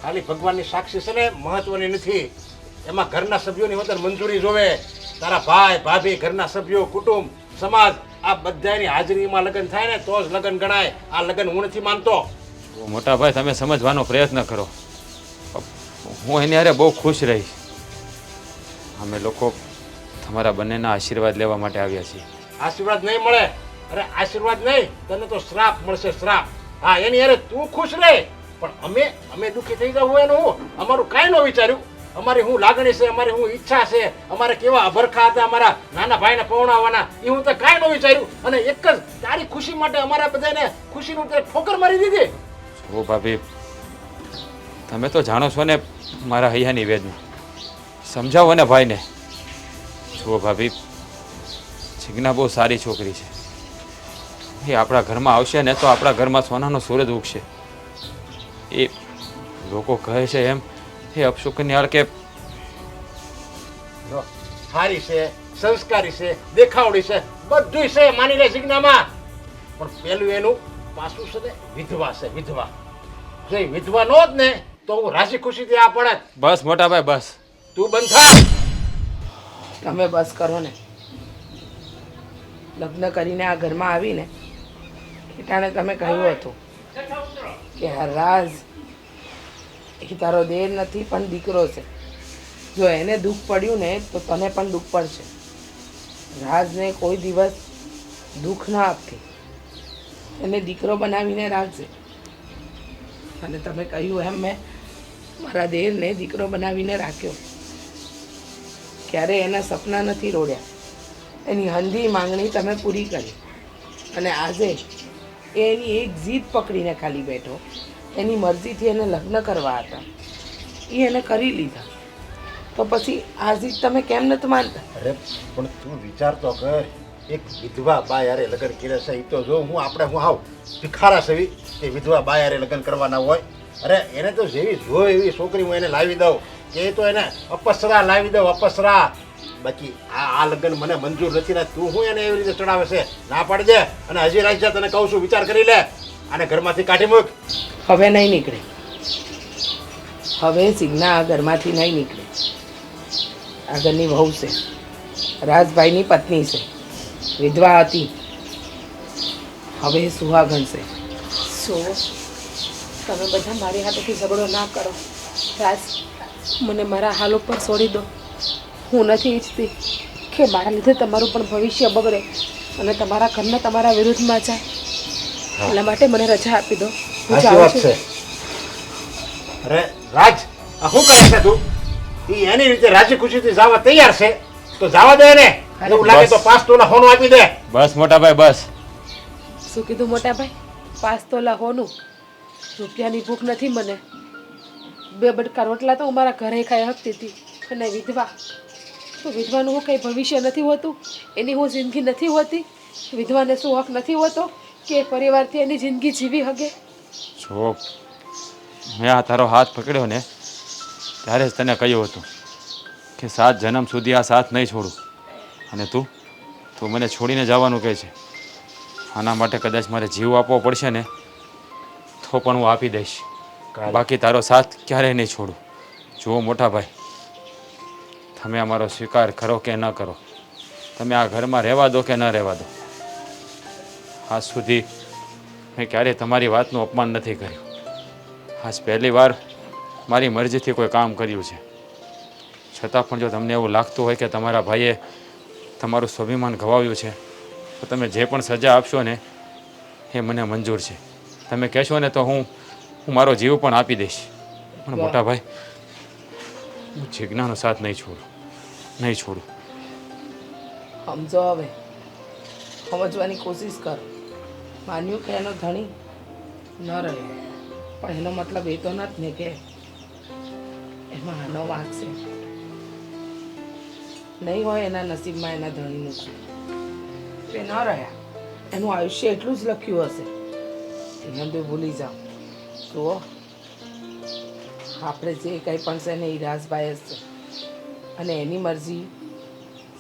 Speaker 6: ખાલી ભગવાનની સાક્ષી છે ને મહત્વની નથી, એમાં ઘરના સભ્યોની વતન મંજૂરી જોવે. તારા ભાઈ ભાભી, ઘરના સભ્યો, કુટુંબ, સમાજ, આ બધાની હાજરીમાં લગ્ન થાય ને તો જ લગ્ન ગણાય. આ લગ્ન હું નથી માનતો.
Speaker 3: મોટા ભાઈ, તમે સમજવાનો પ્રયત્ન કરો. હું એની હારે બહુ ખુશ રહીશ. અમે લોકો તમારા બંનેના આશીર્વાદ લેવા માટે આવ્યા છીએ.
Speaker 6: આશીર્વાદ નહીં મળે. અરે આશીર્વાદ નહીં, તને તો શ્રાપ મળશે, શ્રાપ. હા, એની હારે તું ખુશ રહે, પણ અમે દુઃખી થઈ જવું એનું હું? અમારું કાંઈ ન વિચાર્યું. અમારી હું લાગણી છે, અમારી હું ઈચ્છા છે, અમારે કેવા અભરખા હતા અમારા નાના ભાઈને પૌણાવાના, એ હું તો કાંઈ ન વિચાર્યું. અને એક જ તારી ખુશી માટે અમારા બધાને ખુશીનું તે ઠોકર મારી દીધી.
Speaker 3: જો ભાભી, તમે તો જાણો છો ને મારા હૈયાની વેદના. સમજાવો ને ભાઈને. જુઓ ભાભી, જિજ્ઞા બહુ સારી છોકરી છે. એ આપણા ઘરમાં આવશે ને તો આપણા ઘરમાં સોનાનો સૂરજ ઉગશે. એ લોકો કહે છે એમ એ અપશુકન્યાળ કે
Speaker 6: જો, સારી છે, સંસ્કારી છે, દેખાવડી છે, બધું છે, માની લે જિજ્ઞામાં. પણ પેલું એનું પાછું છે ને વિધવા છે, વિધવા. જો એ વિધવા નો જ ને તો હું રાજી ખુશીથી આ પડત.
Speaker 3: બસ મોટા ભાઈ, બસ.
Speaker 6: તું બંધ થા.
Speaker 5: તમે બસ કરો ને. લગ્ન કરીને આ ઘરમાં આવીને એટાણે તમે કહ્યું હતું કે આ રાજ એ તારો દેર નથી પણ દીકરો છે. જો એને દુઃખ પડ્યું ને તો તને પણ દુઃખ પડશે. રાજને કોઈ દિવસ દુઃખ ના આપતી, એને દીકરો બનાવીને રાખજે. અને તમે કહ્યું એમ મેં મારા દેરને દીકરો બનાવીને રાખ્યો. ક્યારે એના સપના નથી રોડ્યા. એની હંધી માંગણી તમે પૂરી કરી. અને આજે એ એની એક જીદ પકડીને ખાલી બેઠો. એની મરજીથી એને લગ્ન કરવા હતા, એ એને કરી લીધા. તો પછી આ જીદ તમે કેમ નથી માનતા?
Speaker 6: અરે પણ તું વિચાર તો કર, એક વિધવા બા યારે લગ્ન કર્યા છે. એ તો જો હું આપણે હું આવ ભિખારા સેવી કે વિધવા બા યારે લગ્ન કરવાના હોય. અરે એને તો જેવી જો એવી છોકરી હું એને લાવી દઉં, કે તો એને અપસરા લાવી દઉં, અપસરા. બાકી આ લગ્ન મને મંજૂર નથી ને તું હું એને એવી રીતે ચડાવે છે? ના પાડી દે અને હજી રાજા તને કહું છું વિચાર કરી લે. આને ઘરમાંથી કાઢી મૂક.
Speaker 5: હવે નહીં નીકળે. હવે સિગ્ના આ ઘરમાંથી નહીં નીકળે. આ ઘરની વહુ છે, રાજભાઈની પત્ની છે, વિધવા હતી, હવે સુહાગણ છે.
Speaker 1: સો તમે બધા મારી હાથેથી ઝઘડો ના કરો. રાજ, મને મારા હાલ ઉપર છોડી દો. હું નથી ઈચ્છતી કે મારા લીધે તમારું પણ ભવિષ્ય બગડે અને તમારા ઘરના તમારા વિરુદ્ધમાં જાય. એટલા માટે મને રજા આપી દો. હું
Speaker 6: સાચી
Speaker 1: જાઉં
Speaker 6: વાત
Speaker 1: છું.
Speaker 6: છે. અરે રાજ, આ શું કરે છે તું? ઈ એની રીતે રાજી ખુશીથી જવા તૈયાર છે તો જવા દે ને. એવું લાગે તો 5 તોલા સોનું આપી દે.
Speaker 3: બસ મોટા ભાઈ બસ.
Speaker 1: શું કીધું મોટા ભાઈ? 5 તોલા હોનું? રૂપિયાની ભૂખ નથી મને. 2 બટકા રોટલા તો હું મારા ઘરે ખાઈ શકતી હતી. અને વિધવા તો વિધવાનું હું કંઈ ભવિષ્ય નથી હોતું? એની હું જિંદગી નથી હોતી? વિધવાને શું હક નથી હોતો કે પરિવારથી એની જિંદગી જીવી શકે?
Speaker 3: જો મેં આ તારો હાથ પકડ્યો ને ત્યારે જ તને કહ્યું હતું કે 7 જન્મ સુધી આ સાથ નહીં છોડું. અને તું મને છોડીને જવાનું કહે છે. આના માટે કદાચ મારે જીવ આપવો પડશે ને તો પણ હું આપી દઈશ. બાકી તારો સાથ ક્યારેય નહીં છોડું. જુઓ મોટા ભાઈ, તમે અમારો સ્વીકાર કરો કે ન કરો, તમે આ ઘરમાં રહેવા દો કે ન રહેવા દો, આજ સુધી મેં ક્યારેય તમારી વાતનું અપમાન નથી કર્યું. આજ પહેલી વાર મારી મરજીથી કોઈ કામ કર્યું છે. છતાં પણ જો તમને એવું લાગતું હોય કે તમારા ભાઈએ તમારું સ્વાભિમાન ગવાવ્યું છે તો તમે જે પણ સજા આપશો ને એ મને મંજૂર છે. તમે કહેશો ને તો હું મારો જીવ પણ આપી દઈશ. પણ મોટા ભાઈ, હું જીજ્ઞાનો સાથ નહીં છોડું, નહીં છોડું.
Speaker 5: સમજો હવે, સમજવાની કોશિશ કરો. માન્યું કે એનો ધણી ન રહ્યો, પણ એનો મતલબ એ તો નથી ને કે એમાં આનો વાંક છે. નહીં હોય એના નસીબમાં એના ધણીનું તે ન રહ્યા, એનું આયુષ્ય એટલું જ લખ્યું હશે. એને તો ભૂલી જાઓ. જુઓ, આપણે જે કંઈ પણ છે ને એ રાજભાઈ જ છે અને એની મરજી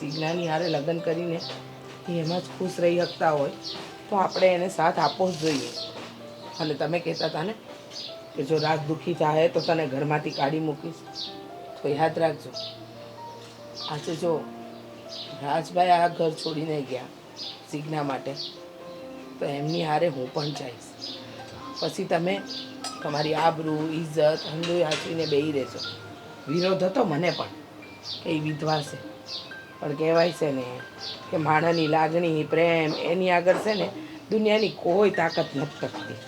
Speaker 5: સિગ્નાની હારે લગ્ન કરીને એ એમાં જ ખુશ રહી શકતા હોય તો આપણે એને સાથ આપવો જ જોઈએ. અને તમે કહેતા હતા ને કે જો રાત દુઃખી થાય તો તને ઘરમાંથી કાઢી મૂકીશ, તો યાદ રાખજો, આજે જો રાજભાઈ આ ઘર છોડીને ગયા સિગ્ના માટે તો એમની હારે હું પણ જઈશ. પછી તમે તમારી આબરૂ ઇજ્જત હંડોઈ હાચવીને બેહી રહેશો. વિરોધ હતો મને પણ કે એ વિધવા છે, પણ કહેવાય છે ને કે માણસની લાગણી પ્રેમ એની આગળ છે ને દુનિયાની કોઈ તાકાત નથી શકતી.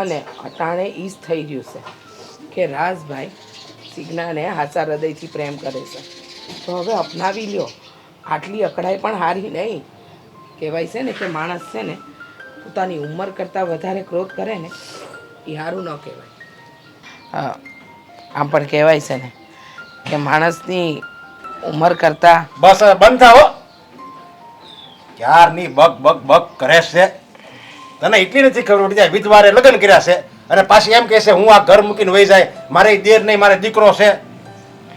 Speaker 5: અને અટાણે ઈ જ થઈ રહ્યું છે કે રાજભાઈ સિગ્નાને હાચા હૃદયથી પ્રેમ કરે છે. તો હવે અપનાવી લ્યો. આટલી અકળાઈ પણ હારી નહીં. કહેવાય છે ને કે માણસ છે ને પોતાની ઉંમર કરતાં વધારે ક્રોધ કરે ને એ સારું ન કહેવાય. હા, આમ પણ કહેવાય છે ને કે માણસની ઉંમર કરતાં
Speaker 6: બસ હવે બંધ થાઓ. ક્યારની બક બક બક કરે છે. તને એટલી નથી ખબર પડી જાય વિધવારે લગ્ન કર્યા છે અને પાછી એમ કહે છે હું આ ઘર મૂકીને વહી જાય, મારે દેર નહીં, મારે દીકરો છે.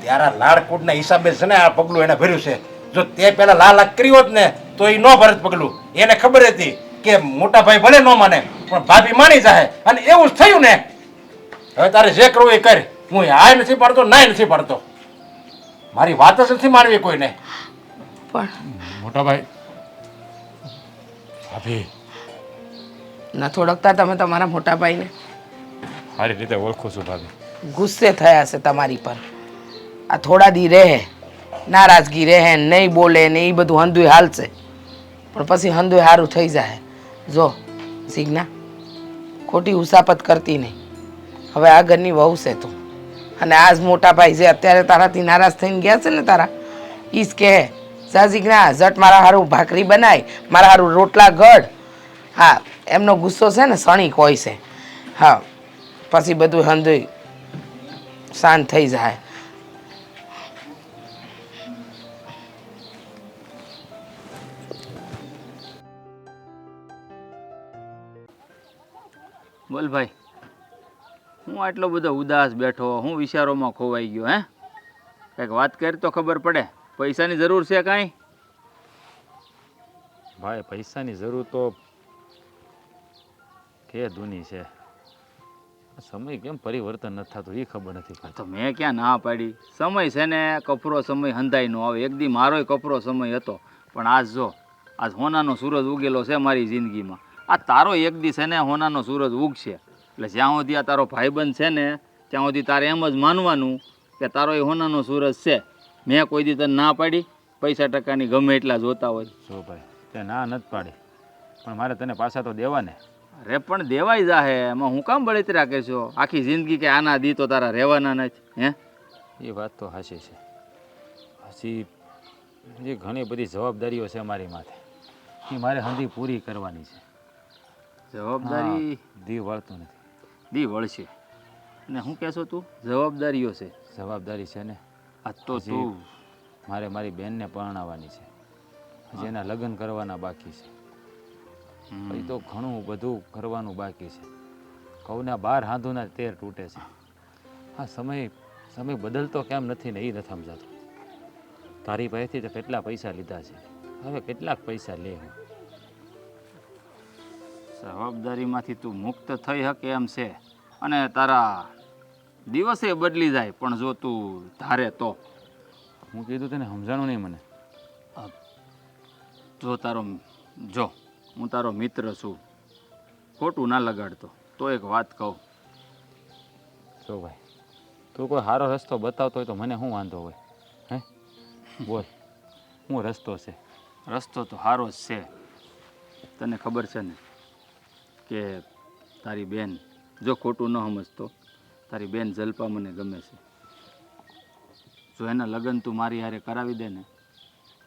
Speaker 6: ત્યારે લાડકૂટના હિસાબે છે ને આ પગલું એને ભર્યું છે. જો તે પહેલા લાલાક કર્યું હોત ને તો એ ન ભરત પગલું. એને ખબર હતી કે મોટા ભાઈ ભલે ન માને પણ ભાભી માની જાય અને એવું જ થયું ને. હવે તારે જે કરવું એ કર. હું હાય નથી પાડતો, નાય નથી પાડતો. મારી વાત જ નથી માનવી કોઈને.
Speaker 5: પણ
Speaker 3: મોટા ભાઈ, ભાભી
Speaker 5: નથી ઓળખતા તમે તમારા મોટા ભાઈને?
Speaker 3: સારી રીતે ઓળખું છું ભાભી.
Speaker 5: ગુસ્સે થયા છે તમારી પર. આ થોડા દી રહે, નારાજગી રહે, નહીં બોલે ને એ બધું હંધુય હાલશે, પણ પછી હંધુય સારું થઈ જાય. જો સિગ્ના, ખોટી ઉસાપત કરતી નહીં. હવે આ ઘરની વહુ છે તું, અને આજ મોટા ભાઈ જે અત્યારે તારાથી નારાજ થઈને ગયા છે ને તારા, ઈ જ કહે જા સિગ્ના ઝટ મારા હારું ભાખરી બનાય, મારા હારું રોટલા ઘડ. હા, એમનો ગુસ્સો છે ને સણીક હોય છે. હા, પછી બધું હંધુય શાંત થઈ જાય.
Speaker 7: બોલ ભાઈ, હું આટલો બધો ઉદાસ બેઠો, હું વિચારોમાં ખોવાઈ ગયો? હે, કંઈક વાત કરી તો ખબર પડે. પૈસાની જરૂર છે કાંઈ?
Speaker 3: ભાઈ પૈસાની જરૂર તો કે દૂની છે. સમય કેમ પરિવર્તન નથી થતું એ ખબર નથી પડતી.
Speaker 7: તો મેં ક્યાં ના પાડી? સમય છે ને કપરો સમય હંધાઈ નો આવે. એક દી મારોય કપરો સમય હતો, પણ આજ જો આજ હોનાનો સૂરજ ઉગેલો છે મારી જિંદગીમાં. આ તારો એક દી છે ને હોનાનો સૂરજ ઉગશે, એટલે જ્યાં સુધી આ તારો ભાઈબંધ છે ને ત્યાં સુધી તારે એમ જ માનવાનું કે તારો એ હોનાનો સૂરજ છે. મેં કોઈ દી તને ના પાડી? પૈસા ટકાની ગમે એટલા જોતા હોય.
Speaker 3: જો ભાઈ તે ના નથી પાડી, પણ મારે તને પાછા તો દેવા ને.
Speaker 7: અરે પણ દેવાઈ જાહે, એમાં હું કામ બળતરા કરશો? આખી જિંદગી કે આના દી તો તારા રહેવાના નથી? હે,
Speaker 3: એ વાત તો હાચી છે. હજી જે ઘણી બધી જવાબદારીઓ છે મારી માથે, એ મારે હંધી પૂરી કરવાની છે.
Speaker 7: જવાબદારી
Speaker 3: દીવ વાળતું નથી.
Speaker 7: દી વળશે. અને શું કહેશો તું? જવાબદારીઓ છે?
Speaker 3: જવાબદારી છે ને.
Speaker 7: આ તો
Speaker 3: હજી
Speaker 7: તું
Speaker 3: મારે મારી બેનને પરણાવવાની છે. હજી એના લગ્ન કરવાના બાકી છે. પછી તો ઘણું બધું કરવાનું બાકી છે. કઉના 12 હાંધુના 13 તૂટે છે. હા, સમય બદલતો કેમ નથી ને એ નથી સમજાતું. તારી પાસેથી તો કેટલા પૈસા લીધા છે, હવે કેટલાક પૈસા લે હું.
Speaker 7: જવાબદારીમાંથી તું મુક્ત થઈ શકે એમ છે, અને તારા દિવસે બદલી જાય, પણ જો તું ધારે તો.
Speaker 3: હું કીધું તને સમજાણું નહીં મને.
Speaker 7: જો હું તારો મિત્ર છું, ખોટું ના લગાડતો. તો એક વાત કહું.
Speaker 3: જો ભાઈ તું કોઈ સારો રસ્તો બતાવતો હોય તો મને શું વાંધો હોય? હે, બોલ શું રસ્તો છે?
Speaker 7: રસ્તો તો સારો જ છે. તને ખબર છે ને કે તારી બેન, જો ખોટું ન સમજતો, તારી બેન જલ્પા મને ગમે છે. જો એના લગ્ન તું મારી હારે કરાવી દે ને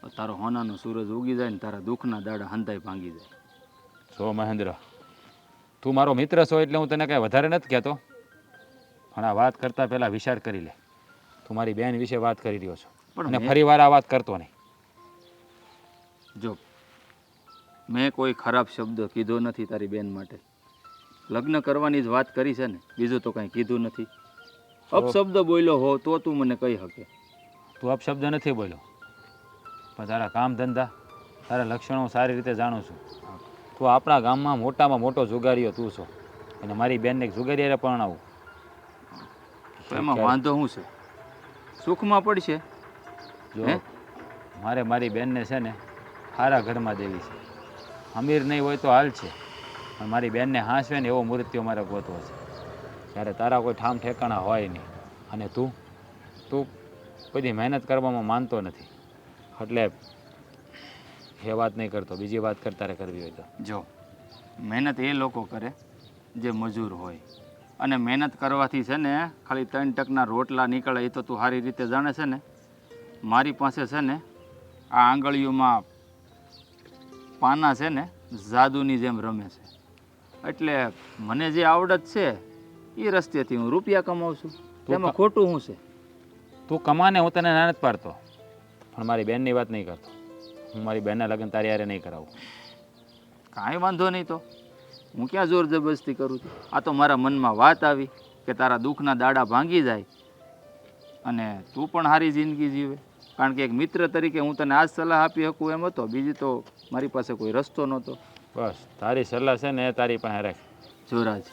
Speaker 7: તો તારો હોનાનો સૂરજ ઉગી જાય ને તારા દુઃખના દાડા હંધાઈ ભાંગી જાય.
Speaker 3: જો મહેન્દ્ર, તું મારો મિત્ર છો એટલે હું તને કાંઈ વધારે નથી કહેતો, પણ આ વાત કરતાં પહેલાં વિચાર કરી લે. તું મારી બેન વિશે વાત કરી રહ્યો છો,
Speaker 7: પણ
Speaker 3: અને ફરી વાર આ વાત કરતો નહીં.
Speaker 7: જો મેં કોઈ ખરાબ શબ્દ કીધો નથી તારી બેન માટે. લગ્ન કરવાની જ વાત કરી છે ને, બીજું તો કાંઈ કીધું નથી. અપશબ્દ બોલ્યો હો તો તું મને કહી શકે.
Speaker 3: તું અપશબ્દ નથી બોલ્યો, પણ તારા કામ ધંધા, તારા લક્ષણો હું સારી રીતે જાણું છું. તું આપણા ગામમાં મોટામાં મોટો જુગારીઓ તું છો, અને મારી બેનને એક જુગારી પરણાવું
Speaker 7: તો એમાં વાંધો શું છે? સુખમાં પડશે.
Speaker 3: જો મારે મારી બેનને છે ને સારા ઘરમાં દેવી છે. અમીર નહીં હોય તો હાલ છે, પણ મારી બેનને હાંસવે ને એવો મૃત્યુ મારે ગોતવો છે. જ્યારે તારા કોઈ ઠામ ઠેકાણા હોય નહીં, અને તું બધી મહેનત કરવામાં માનતો નથી, એટલે એ વાત નહીં કરતો. બીજી વાત કરતા કરવી હોય તો
Speaker 7: જો મહેનત એ લોકો કરે જે મજૂર હોય, અને મહેનત કરવાથી છે ને ખાલી 3% રોટલા નીકળે એ તો તું સારી રીતે જાણે છે ને. મારી પાસે છે ને આ આંગળીઓમાં પાના છે ને જાદુની જેમ રમે છે, એટલે મને જે આવડત છે એ રસ્તેથી હું રૂપિયા કમાઉં છું. તેમાં ખોટું શું છે?
Speaker 3: તું કમાને, હું તને ના નથી પાડતો, પણ મારી બેનની વાત નહીં કરતો. હું મારી બેનના લગ્ન તારી હારે નહીં કરાવું.
Speaker 7: કાંઈ વાંધો નહીં, તો હું ક્યાં જોર જબરજસ્તી કરું છું? આ તો મારા મનમાં વાત આવી કે તારા દુઃખના દાડા ભાંગી જાય અને તું પણ સારી જિંદગી જીવે. કારણ કે એક મિત્ર તરીકે હું તને આ જ સલાહ આપી શકું એમ હતો, બીજી તો મારી પાસે કોઈ રસ્તો નહોતો.
Speaker 3: બસ તારી સલાહ છે ને એ તારી પાસે રાખ.
Speaker 7: જોરાજ,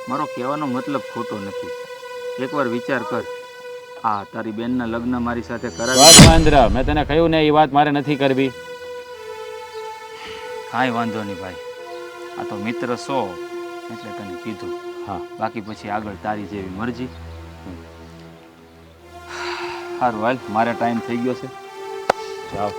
Speaker 7: મારો કહેવાનો મતલબ ખોટો નથી. એકવાર વિચાર કર. આ તારી બેનના લગ્ન મારી સાથે કરાવી.
Speaker 3: બસ મહેન્દ્ર, મેં તને કહ્યું ને એ વાત મારે નથી કરવી.
Speaker 7: કાંઈ વાંધો નહીં ભાઈ, આ તો મિત્ર છો એટલે તને કીધું.
Speaker 3: હા,
Speaker 7: બાકી પછી આગળ તારી જેવી મરજી. સારું હાલ, મારે ટાઈમ થઈ ગયો છે.
Speaker 3: જાઓ.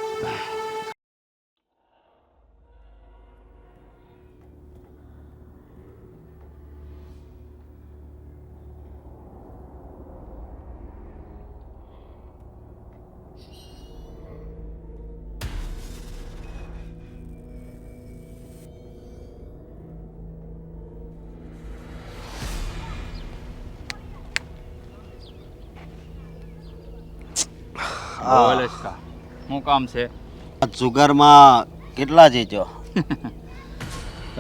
Speaker 7: બોલ અચકા, શું કામ છે?
Speaker 4: આ જુગારમાં કેટલા જીત્યો?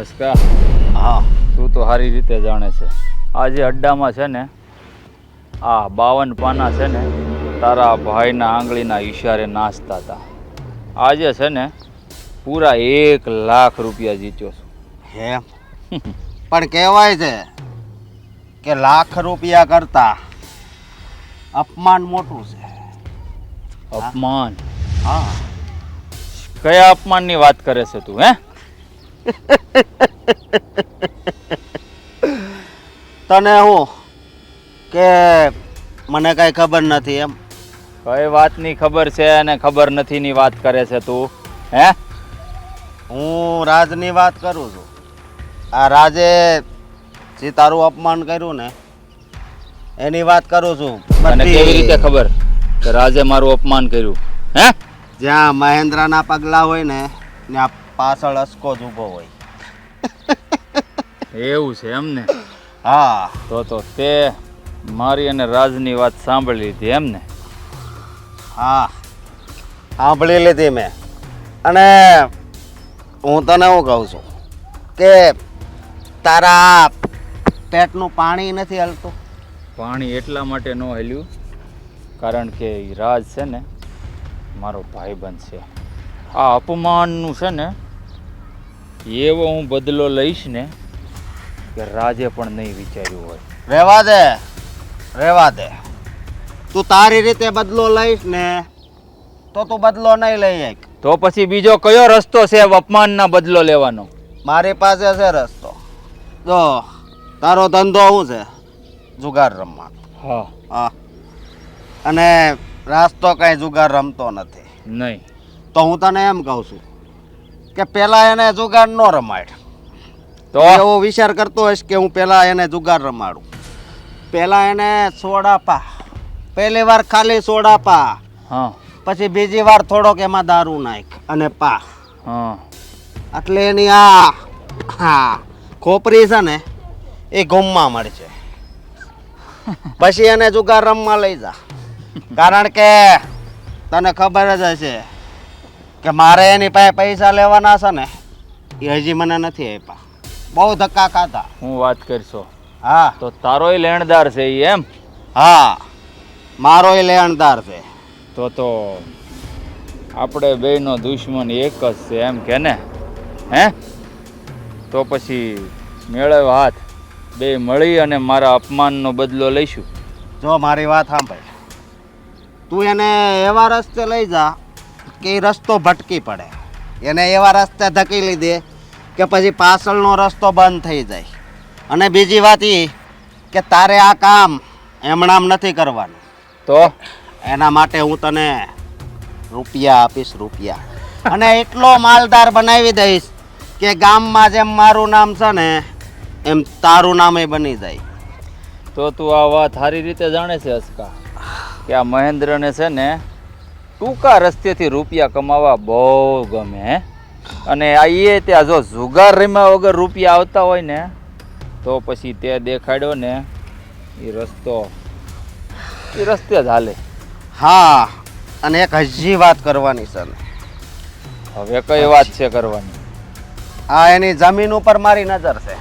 Speaker 7: અચકા,
Speaker 4: હા,
Speaker 7: તું તો સારી રીતે જાણે છે. આ જે અડ્ડામાં છે ને આ 52 પાના છે ને તારા ભાઈના આંગળીના ઈશારે નાચતા હતા. આજે છે ને પૂરા 1 લાખ રૂપિયા જીત્યો છું.
Speaker 4: હે પણ કહેવાય છે કે લાખ રૂપિયા કરતા અપમાન મોટું છે.
Speaker 7: અપમાન?
Speaker 4: હા,
Speaker 7: કયા અપમાનની વાત કરે છે તું? હે
Speaker 4: તને હું કે મને કઈ ખબર નથી એમ?
Speaker 7: કઈ વાતની ખબર છે અને ખબર નથીની વાત કરે છે તું? હે
Speaker 4: હું રાજની વાત કરું છું. આ રાજે જે તારું અપમાન કર્યું ને એની વાત કરું છું.
Speaker 7: તને
Speaker 4: બધી.
Speaker 7: કેવી રીતે ખબર કે રાજે મારું અપમાન કર્યું? હે
Speaker 4: જ્યાં મહેન્દ્રના પગલા હોય ને ત્યાં પાછળ અસકો જ ઊભો હોય.
Speaker 7: એવું છે એમને?
Speaker 4: હા,
Speaker 7: તો તે મારી અને રાજની વાત સાંભળી લીધી એમને?
Speaker 4: હા, સાંભળી લીધી મેં. અને હું તને એવું કહું છું કે તારા પેટનું પાણી નથી હલતું.
Speaker 7: પાણી એટલા માટે ન હલ્યું કારણ કે ઈ રાજ છે ને મારો ભાઈબંધ છે. આ અપમાનનું છે ને એવો હું બદલો લઈશ ને કે રાજે પણ નહીં વિચાર્યું હોય.
Speaker 4: રહેવા દે. તું તારી રીતે બદલો લઈશ ને તો તું બદલો નહીં લઈ એક.
Speaker 7: તો પછી બીજો કયો રસ્તો છે અપમાનના બદલો લેવાનો?
Speaker 4: મારી પાસે છે રસ્તો. જો તારો ધંધો શું છે? જુગાર રમવાનો.
Speaker 7: હા.
Speaker 4: હા, અને રાસ્તો કઈ જુગાર રમતો નથી.
Speaker 7: નહીં.
Speaker 4: તો હું તને એમ કહું છું કે પેલા એને જુગાર ન રમાડ.
Speaker 7: તો
Speaker 4: એવો વિચાર કરતો હોઈશ કે હું પેલા એને જુગાર રમાડું. પેલા એને સોડા પા. પહેલી વાર ખાલી સોડા પા,
Speaker 7: હા
Speaker 4: પછી બીજી વાર થોડોક એમાં દારૂ નાખ અને પા.
Speaker 7: હા
Speaker 4: એટલે એની હા ખોપરી છે ને એ ગુમમાં મળશે. પછી એને જુગાર રમવા લઈ જા. કારણ કે તને ખબર જ હશે કે મારે એની પાસે પૈસા લેવાના છે ને એ હજી મને નથી આપ્યા. બહુ ધક્કા ખાધા.
Speaker 7: હું વાત કરશો
Speaker 4: હા
Speaker 7: તો તારોય લેણદાર છે ઈ એમ?
Speaker 4: હા, મારો એ લેણદાર છે.
Speaker 7: તો આપણે બેયનો દુશ્મન એક જ છે એમ કે ને? હે તો પછી મેળવ હાથ, બે મળી અને મારા અપમાનનો બદલો લઈશું.
Speaker 4: જો મારી વાત સાંભળ. તું એને એવા રસ્તે લઈ જા કે એ રસ્તો ભટકી પડે. એને એવા રસ્તે ધકેલી દે કે પછી પાછળનો રસ્તો બંધ થઈ જાય. અને બીજી વાત એ કે તારે આ કામ એમણામ નથી કરવાનું.
Speaker 7: તો
Speaker 4: એના માટે હું તને રૂપિયા આપીશ, રૂપિયા. અને એટલો માલદાર બનાવી દઈશ કે ગામમાં જેમ મારું નામ છે ને એમ તારું નામે બની જાય.
Speaker 7: તો તું આ વાત સારી રીતે જાણે છે અસ્કા કે આ મહેન્દ્રને છે ને ટૂંકા રસ્તેથી રૂપિયા કમાવા બહુ ગમે. હે અને આ એ ત્યાં જો જુગાર રમ્યા વગર રૂપિયા આવતા હોય ને તો પછી તે દેખાડ્યો ને એ રસ્તે જ હાલે.
Speaker 4: હા, અને એક હજી વાત કરવાની છે ને.
Speaker 7: હવે કઈ વાત છે કરવાની?
Speaker 4: આ એની જમીન ઉપર મારી નજર છે.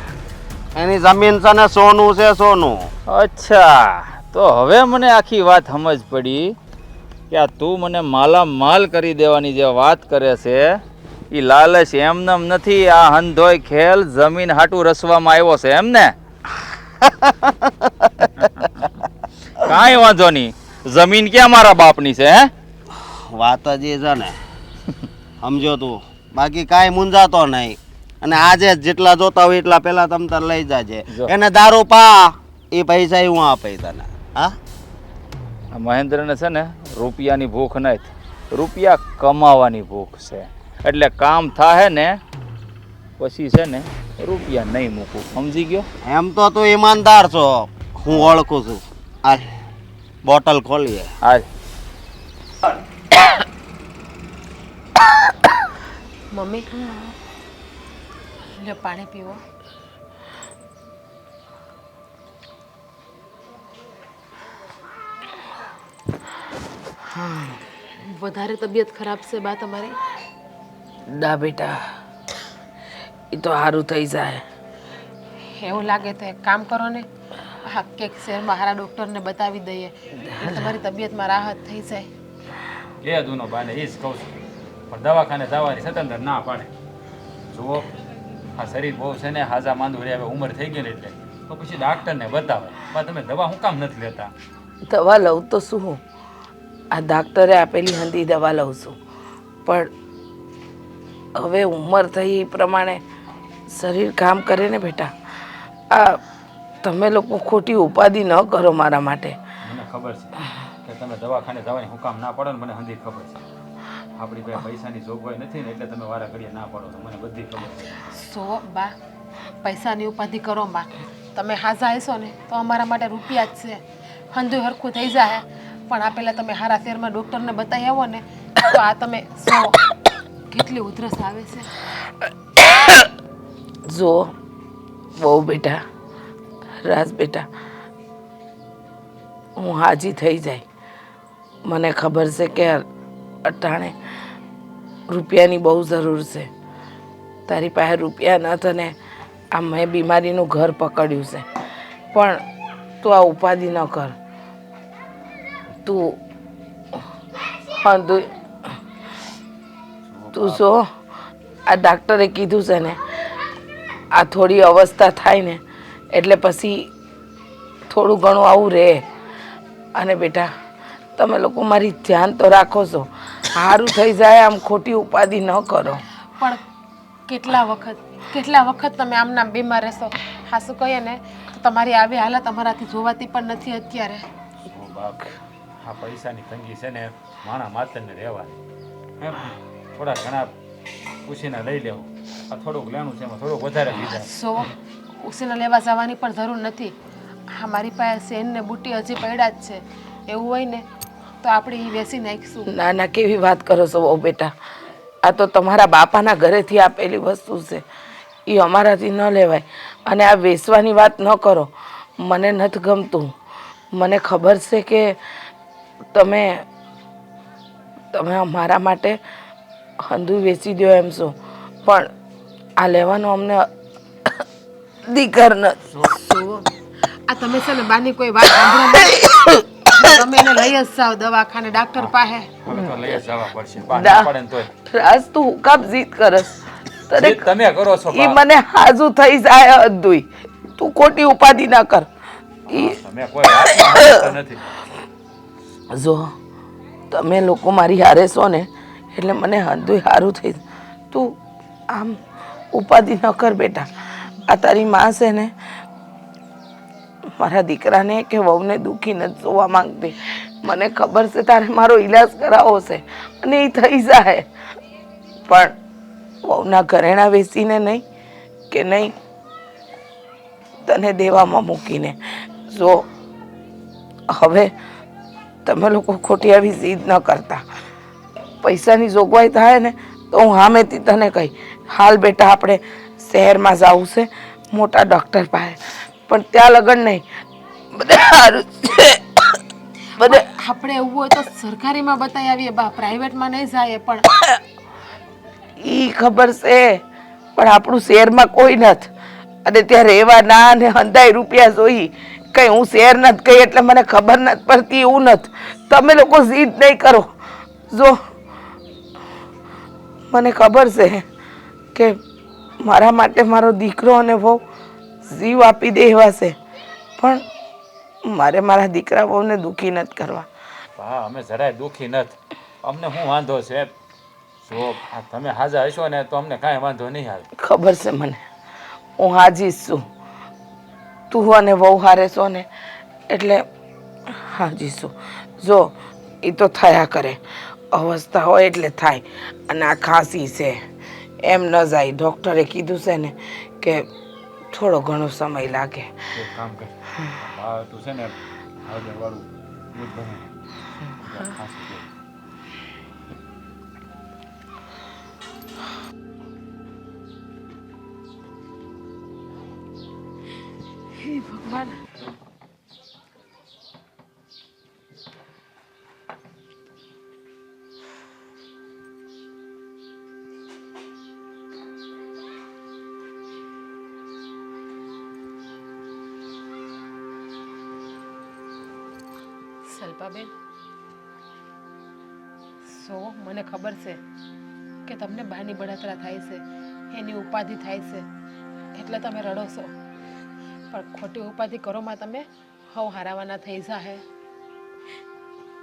Speaker 4: એની જમીન છે ને સોનું છે, સોનું.
Speaker 7: અચ્છા, તો હવે મને આખી વાત સમજ પડી કે આ તું મને માલામાલ કરી દેવાની જે વાત કરે છે એ લાલચ એમનેમ નથી. આ હંધોય ખેલ જમીન હાટું રસવામાં આવ્યો છે એમ ને? કાંઈ વાંધો નહીં, જમીન ક્યાં મારા બાપની છે? હે
Speaker 4: વાત જ એ છે ને. સમજો તું, બાકી કાંઈ મૂંઝાતો નહીં. અને આજે જેટલા જોતા હોય એટલા પેલા તમ તાર લઈ જાજે.
Speaker 7: જો.
Speaker 4: એને દારૂ પા, એ પૈસા હું આપી તને. હા,
Speaker 7: આ મહેન્દ્રને છે ને રૂપિયાની ભૂખ નથી, રૂપિયા કમાવાની ભૂખ છે. એટલે કામ થાય ને પછી છે ને રૂપિયા નહીં મૂકું. સમજી ગયો?
Speaker 4: એમ તો તું ઈમાનદાર છો, હું ઓળખું છું. આ બોટલ ખોલીએ.
Speaker 7: હાલ.
Speaker 1: મમ્મી લ્યો પાણી પીવો. વધારે તબિયત ખરાબ છે બા તમારી?
Speaker 5: દા બેટા, એ તો સારું થઈ જાય.
Speaker 1: એવું લાગે તો એક કામ કરો ને, હા કે શહેરમાં હારા ડૉક્ટરને બતાવી દઈએ એટલે તમારી તબિયતમાં રાહત થઈ જાય.
Speaker 3: એ દૂનો બાને એ જ કહું છું, પણ દવાખાને જવાની સતંતર ના પાડે. જુઓ, આ શરીર બહુ છે ને હાજા માંદું રે, હવે ઉંમર થઈ ગઈ ને એટલે તો પછી ડાક્ટરને બતાવે. બા તમે દવા શું કામ નથી લેતા?
Speaker 5: દવા લઉં તો શું, આ ડાક્ટરે આપેલી હંધી દવા લઉં છું, પણ હવે ઉંમર થઈ એ પ્રમાણે શરીર કામ કરે ને બેટા. આ તમે લોકો ખોટી ઉપાધિ ન કરો મારા માટે.
Speaker 3: મને ખબર છે કે તમે દવાખાને જવાની હું કામ ના પાડો ને, મને હંધી ખબર છે. આપણી પાસે પૈસાની જોગવાઈ નથી ને એટલે તમે વારા ઘડીએ ના પાડો છો, મને બધી ખબર છે.
Speaker 1: સો બા, પૈસાની ઉપાધિ કરો બા. તમે હાજા હશો ને તો અમારા માટે રૂપિયા જ છે, હંધુય હરખું થઈ જાય. પણ આ પહેલાં તમે હારા શહેરમાં ડૉક્ટરને બતાવી આવો ને તો આ તમે સો કેટલી ઉધરસ આવે છે.
Speaker 5: જો બહુ બેટા, રાજ બેટા, હું હાજી થઈ જાય. મને ખબર છે કે અટાણે રૂપિયાની બહુ જરૂર છે. તારી પાસે રૂપિયા ન તને આ મેં બીમારીનું ઘર પકડ્યું છે, પણ તું આ ઉપાધિ ન કર. તું તું શું આ ડાક્ટરે કીધું છે ને, આ થોડી અવસ્થા થાય ને એટલે પછી થોડું ઘણું આવું રહે. અને બેટા તમે લોકો મારી ધ્યાન તો રાખો છો, સારું થઈ જાય, આમ ખોટી ઉપાધિ ન કરો.
Speaker 1: પણ કેટલા વખત તમે આમના બીમાર રહેશો? હાસું કહીએ ને તો તમારી આવી હાલત અમારાથી જોવાતી પણ નથી અત્યારે.
Speaker 3: ઓ બાપ, આ પૈસાની તંગી છે ને માણા માતરને રહેવાની. એમ થોડા ઘણા પૂછીને લઈ લેવું. આ થોડુંક લેણું છે એમાં થોડુંક વધારે લીધા.
Speaker 1: સો ઉસીને લેવા જવાની પણ જરૂર નથી. હા, મારી પાસે સેન ને બુટ્ટી હજી પડ્યા જ છે. એવું હોય ને તો આપણે એ વેચી નાખીશું.
Speaker 5: ના ના, કેવી વાત કરો છો બહુ બેટા. આ તો તમારા બાપાના ઘરેથી આપેલી વસ્તુ છે, એ અમારાથી ન લેવાય. અને આ વેચવાની વાત ન કરો, મને નથી ગમતું. મને ખબર છે કે તમે અમારા માટે હંધું વેચી દો એમ છો, પણ આ લેવાનું અમને દીકર ન.
Speaker 1: સો આ તમે છે ને બાની કોઈ વાત સાંભળો તમે એને લઈ જ જાઓ દવાખાને ડાક્ટર પાસે.
Speaker 3: હવે તો લઈ જ જવા પડશે. બા ના પાડે ને તોય.
Speaker 5: રાજ તું હું કામ જીદ કરસ? તને
Speaker 3: તમે કરો છો
Speaker 5: ઈ
Speaker 3: બા.
Speaker 5: મને હાજુ થઈ જાય હંધુય. તું ખોટી ઉપાધિ ના કર.
Speaker 3: તમે કોઈ વાતમાં સમજતા નથી.
Speaker 5: જો તમે લોકો મારી હારે છો ને એટલે મને હંધુય સારું થઈ. તું આમ ઉપાધિ ન કર બેટા. આ તારી માં છે ને મારા દીકરાને કે વહુને દુઃખી નથી જોવા માંગતી. મને ખબર છે તારે મારો ઈલાજ કરાવવો છે અને એ થઈ જાય, પણ વહુના ઘરેણા વેચીને નહીં કે નહીં તને દેવામાં મૂકીને. જો હવે તમે લોકો ખોટી આવી જીદ ન કરતા. પૈસાની જોગવાઈ થાય ને તો હું સામેથી તને કહી. હાલ બેટા આપણે શહેરમાં જવું છે મોટા ડૉક્ટર પાસે, પણ ત્યાં લગન નહીં, બધે સારું છે બધે.
Speaker 1: આપણે એવું હોય તો સરકારીમાં બતાવી આવીએ બા, પ્રાઇવેટમાં નહીં જાય. પણ
Speaker 5: ઈ ખબર છે, પણ આપણું શહેરમાં કોઈ નથી અને ત્યાં રહેવા ના ને હંધાય રૂપિયા જોઈ. કઈ હું શહેર નથી ગઈ એટલે મને ખબર નથી પડતી એવું નથી. તમે લોકો જીદ નહીં કરો. જો મને ખબર છે કે મારા માટે મારો દીકરો અને વહુ જીવ આપી દે એવા છે, પણ મારે મારા દીકરા વહુને દુઃખી નથી કરવા.
Speaker 3: હા, અમે જરાય દુઃખી નથી. અમને શું વાંધો છે? જો તમે હાજા હશો ને તો અમને કાંઈ વાંધો નહીં આવે.
Speaker 5: ખબર છે મને, હું હાજી છું. તું અને વહુ હારે છો ને એટલે હાજી છું. જો એ તો થયા કરે, અવસ્થા હોય એટલે થાય. અને આ ખાંસી છે એમ ન જાય. ડૉક્ટરે કીધું છે ને કે થોડો ઘણો સમય લાગે.
Speaker 3: એક કામ કર, હા તું છે ને હળદરવાળું દૂધ બને ખાંસી જાય.
Speaker 1: હે ભગવાન, શિલ્પાબેન, મને ખબર છે કે તમને બાની બળતરા થાય છે, એની ઉપાધિ થાય છે, એટલે તમે રડો છો. પણ ખોટી ઉપાધિ કરોમાં તમે હવ હારાવાના થઈ જાહે.